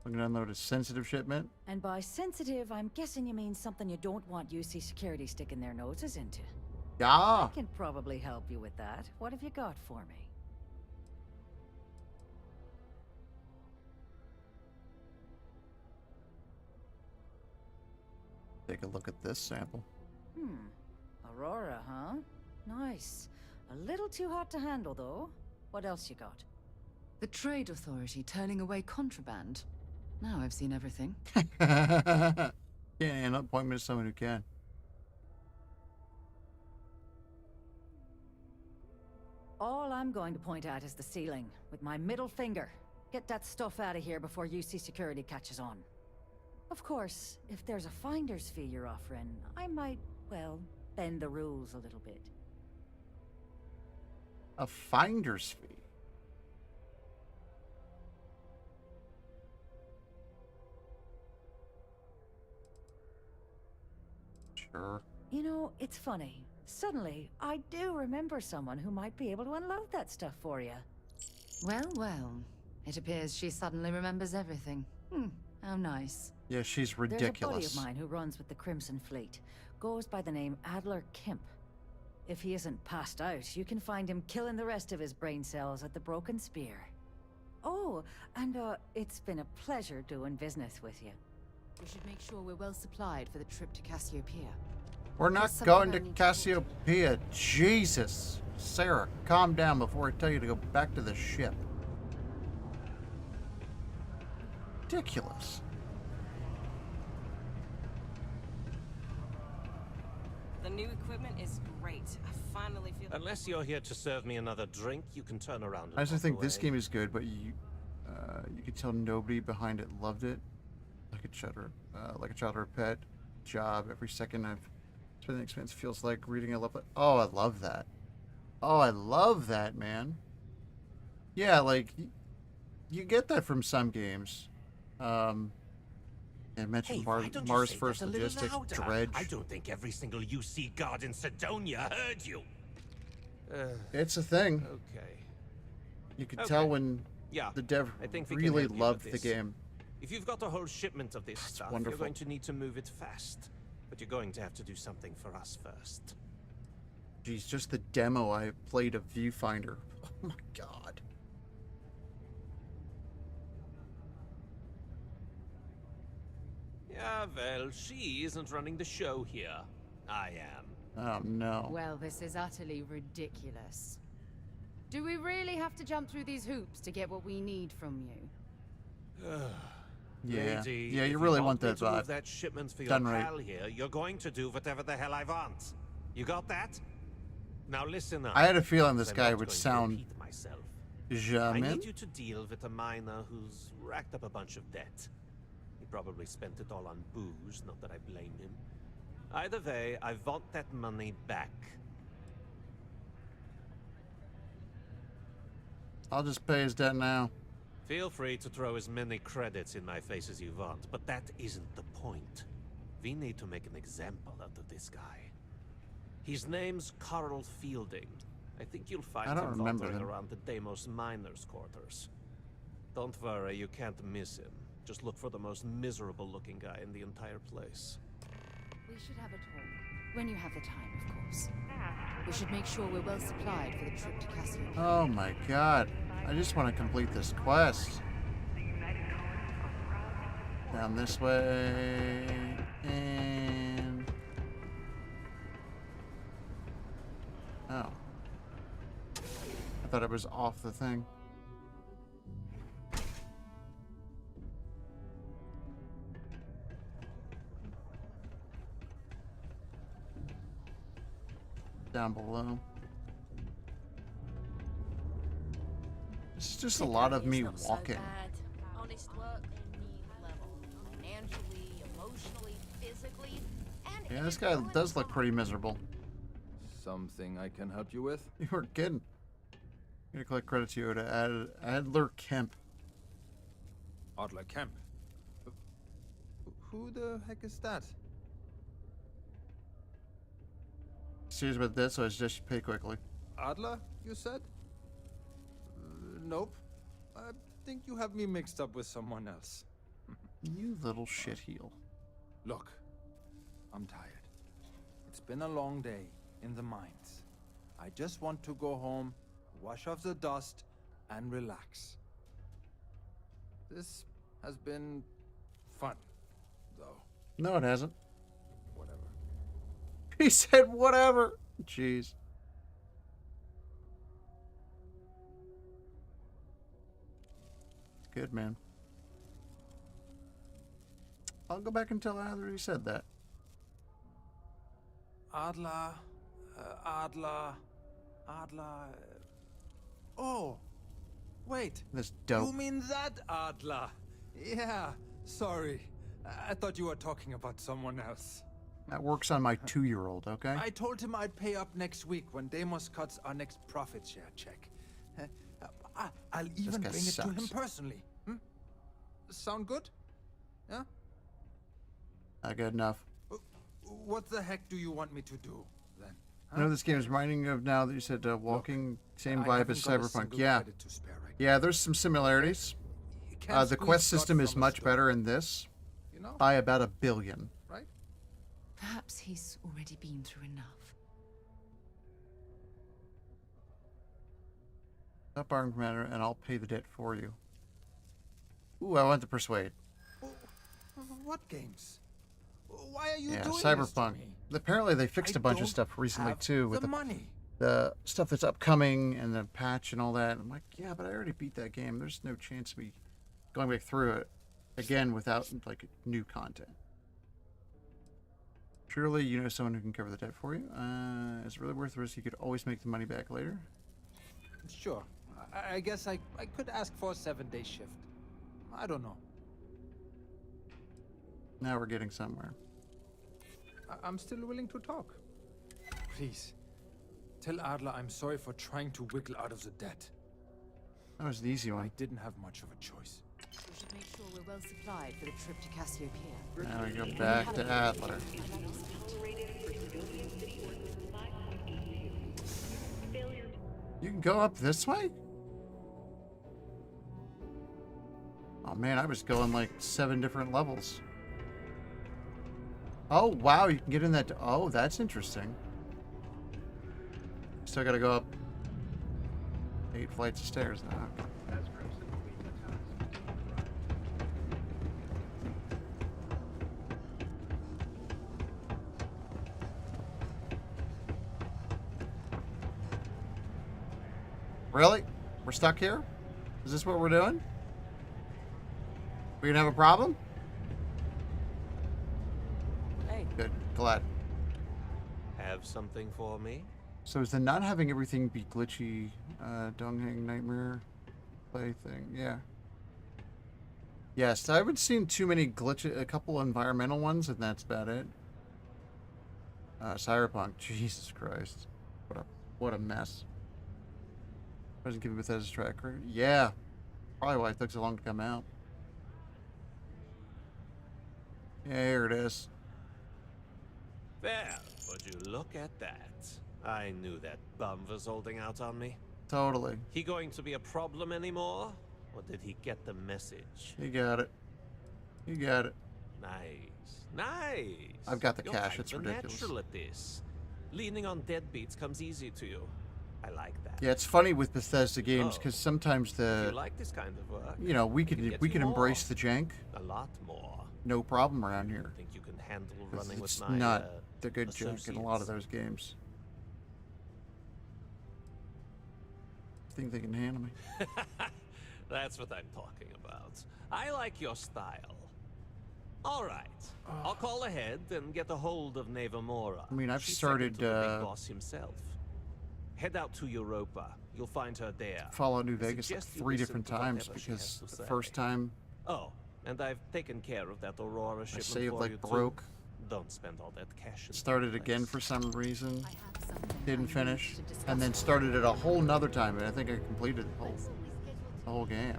I'm gonna unload a sensitive shipment. And by sensitive, I'm guessing you mean something you don't want UC security sticking their noses into. Yeah. I can probably help you with that. What have you got for me? Take a look at this sample. Aurora, huh? Nice. A little too hot to handle, though. What else you got? The Trade Authority turning away contraband. Now I've seen everything. Yeah, and point me to someone who can. I'm going to point at is the ceiling, with my middle finger. Get that stuff out of here before UC security catches on. Of course, if there's a finder's fee you're offering, I might, well, bend the rules a little bit. A finder's fee? Sure. You know, it's funny. Suddenly, I do remember someone who might be able to unload that stuff for you. Well, well. It appears she suddenly remembers everything. How nice. Yeah, she's ridiculous. There's a buddy of mine who runs with the Crimson Fleet. Goes by the name Adler Kemp. If he isn't passed out, you can find him killing the rest of his brain cells at the Broken Spear. Oh, and it's been a pleasure doing business with you. We should make sure we're well supplied for the trip to Cassiopeia. We're not going to Cassiopeia. Jesus. Sarah, calm down before I tell you to go back to the ship. Ridiculous. The new equipment is great. I finally feel... Unless you're here to serve me another drink, you can turn around and I just walk think this away. game is good, but you could tell nobody behind it loved it. Like a child or a pet. Job. Every second I've spent the experience feels like reading a love letter. Oh, I love that. Oh, I love that, man. Yeah, like you get that from some games. I mentioned Mars First Logistics, Dredge. I don't think every single UC guard in Sidonia heard you. It's a thing. Okay. You could tell when the dev I think we can really help you loved with the this. game. If you've got a whole shipment of this stuff, wonderful. you're going to need to move it fast. But you're going to have to do something for us first. Geez, just the demo I played of Viewfinder. Oh my god. Yeah, well, she isn't running the show here. I am. Oh no. Well, this is utterly ridiculous. Do we really have to jump through these hoops to get what we need from you? Yeah. Lady, Yeah, if you really want me that to move vibe. that shipment for your Done right. pal here, you're going to do whatever the hell I want. You got that? Now listen up. I had a feeling this I'm guy not would going to sound repeat myself. I Jamin. need you to deal with a miner who's racked up a bunch of debt. He probably spent it all on booze, not that I blame him. Either way, I want that money back. I'll just pay his debt now. Feel free to throw as many credits in my face as you want, but that isn't the point. We need to make an example out of this guy. His name's Carl Fielding. I think you'll find I don't him remember wandering him. around the Deimos miners' quarters. Don't worry, you can't miss him. Just look for the most miserable-looking guy in the entire place. We should have a talk. When you have the time, of course. We should make sure we're well supplied for the trip to Cassiopeia. Oh my god. I just want to complete this quest. Down this way. And... oh. I thought it was off the thing. Down below. This is just a lot of me walking. Honest work, any level. Financially, emotionally, physically, and Yeah, this guy does look pretty miserable. Something I can help you with? You weren't kidding. I'm gonna collect credits you to Adler Kemp. Adler Kemp? Who the heck is that? Serious about this, so I suggest you pay quickly. Adler, you said? Nope. I think you have me mixed up with someone else. You little shitheel. Look, I'm tired. It's been a long day in the mines. I just want to go home, wash off the dust, and relax. This has been fun, though. No, it hasn't. Whatever. He said whatever. Jeez. Good, man. I'll go back and tell Adler he said that. Adler. Oh, wait. That's dope. You mean that Adler? Yeah, sorry. I thought you were talking about someone else. That works on my 2-year-old, okay? I told him I'd pay up next week when Deimos cuts our next profit share check. I'll even guy bring it to him sucks. personally. Sound good? Yeah? Not good enough. What the heck do you want me to do, then? I know this game is reminding of now that you said walking, same I vibe haven't as got a Cyberpunk. single Yeah. credit to spare right Yeah, there's some similarities. Can't The squeeze quest stuff system is from a much stone. better in this You know? by about 1 billion. Right? Perhaps he's already been through enough. Up armed matter, and I'll pay the debt for you. Ooh, I want to persuade. What games? Why are you Yeah, doing Cyberpunk. this to me? Apparently, they fixed I a bunch of don't stuff recently have too with the money. the stuff that's upcoming and the patch and all that. I'm like, yeah, but I already beat that game. There's no chance of me going back through it again without like new content. Surely you know someone who can cover the debt for you. Is it really worth the risk? You could always make the money back later. Sure. I guess I could ask for a 7-day shift. I don't know. Now we're getting somewhere. I'm still willing to talk. Please, tell Adler I'm sorry for trying to wiggle out of the debt. That was the easy one. I didn't have much of a choice. We should make sure we're well supplied for the trip to Cassiopeia. Now we go back to Adler. You can go up this way? Oh man, I was going like 7 different levels. Oh wow, you can get in that. Oh, that's interesting. Still gotta go up 8 flights of stairs now. Okay. Really? We're stuck here? Is this what we're doing? We gonna have a problem? Hey. Good. Glad. Have something for me? So is the not having everything be glitchy, Donghang Nightmare play thing? Yeah. Yes, I haven't seen too many a couple environmental ones, and that's about it. Cyberpunk, Jesus Christ. What a mess. Doesn't give Bethesda's track record. Yeah. Probably why it took so long to come out. Yeah, here it is. Well, would you look at that? I knew that bum was holding out on me. Totally. He going to be a problem anymore? Or did he get the message? You got it. You got it. Nice. Nice. I've got the You're cash. kind It's of a ridiculous. natural at this. Leaning on deadbeats comes easy to you. I like that. Yeah, it's funny with Bethesda games Oh, because sometimes If the you like this kind of work, you know we can could get we you can more. embrace the jank. A lot more. No problem around here. Think you can handle 'Cause running it's with my not the good junk in a lot of associates. those games. Think they can handle me? That's what I'm talking about. I like your style. All right. I'll call ahead and get a hold of Nevamora. I mean, I've She's started, second to the big boss himself. Head out to Europa. You'll find her there. Fallout New I Vegas like suggest you 3 listen different to times whatever she because has to the say. first time Oh, and I've taken care of that Aurora I shipment saved for like you too. broke. Don't spend all that cash. in Started one again place. for some reason. Didn't finish, and then started it a whole nother time, and I think I completed the whole game.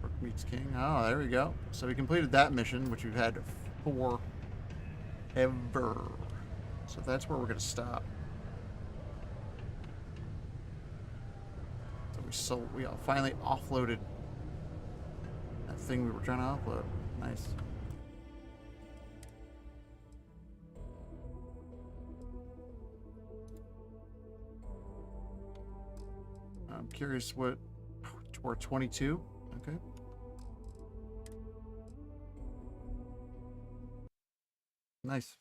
Brook meets King. Oh, there we go. So we completed that mission, which we've had forever. So that's where we're gonna stop. So we finally offloaded that thing we were trying to offload. Nice. I'm curious what. We're 22. Okay. Nice.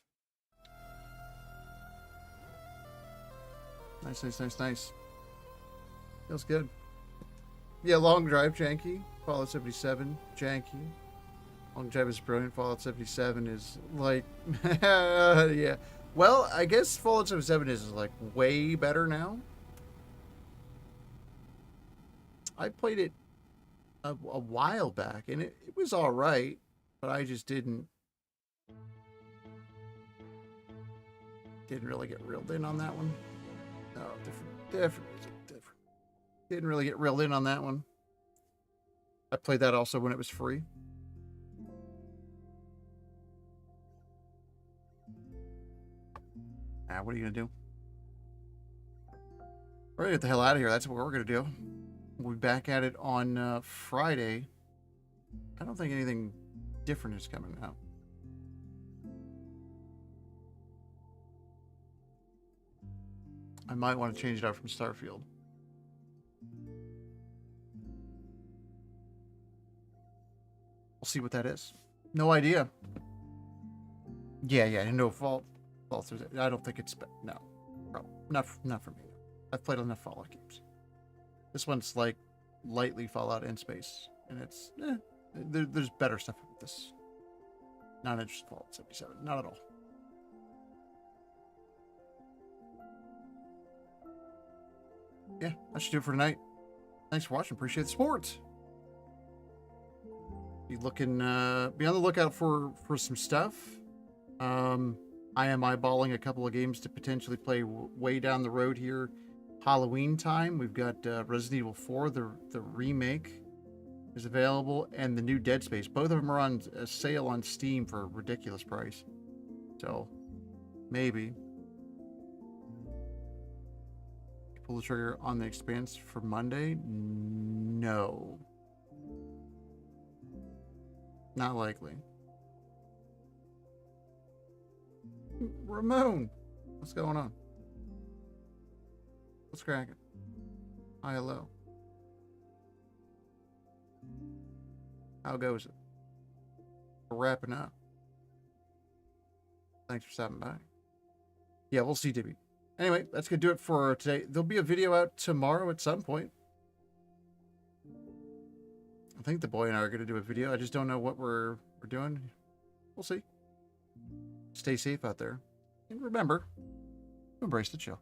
Nice, nice, nice, nice. Feels good. Yeah, long drive, janky. Fallout 77, janky. Long drive is brilliant. Fallout 77 is like, yeah, Well, I guess Fallout 77 is like way better now. I played it a while back, and it was all right, but I just didn't really get reeled in on that one. No, different. Didn't really get reeled in on that one. I played that also when it was free. What are you gonna do? We're gonna get the hell out of here. That's what we're gonna do. We'll be back at it on Friday. I don't think anything different is coming out. I might want to change it out from Starfield. We'll see what that is. No idea. Yeah, no fault. I don't think it's no, not for me. I've played enough Fallout games. This one's like lightly Fallout in space, and it's there's better stuff with this. Not interested in Fallout 77, not at all. Yeah, that should do it for tonight. Thanks for watching. Appreciate the support. Be looking, be on the lookout for some stuff. I am eyeballing a couple of games to potentially play way down the road here. Halloween time. We've got Resident Evil 4, the remake is available, and the new Dead Space. Both of them are on a sale on Steam for a ridiculous price. So, maybe. Pull the trigger on the Expanse for Monday? No. Not likely. Ramon, what's going on? What's cracking? Hi, hello. How goes it? We're wrapping up. Thanks for stopping by. Yeah, we'll see, Dibby. Anyway, that's going to do it for today. There'll be a video out tomorrow at some point. I think the boy and I are going to do a video. I just don't know what we're doing. We'll see. Stay safe out there. And remember, embrace the chill.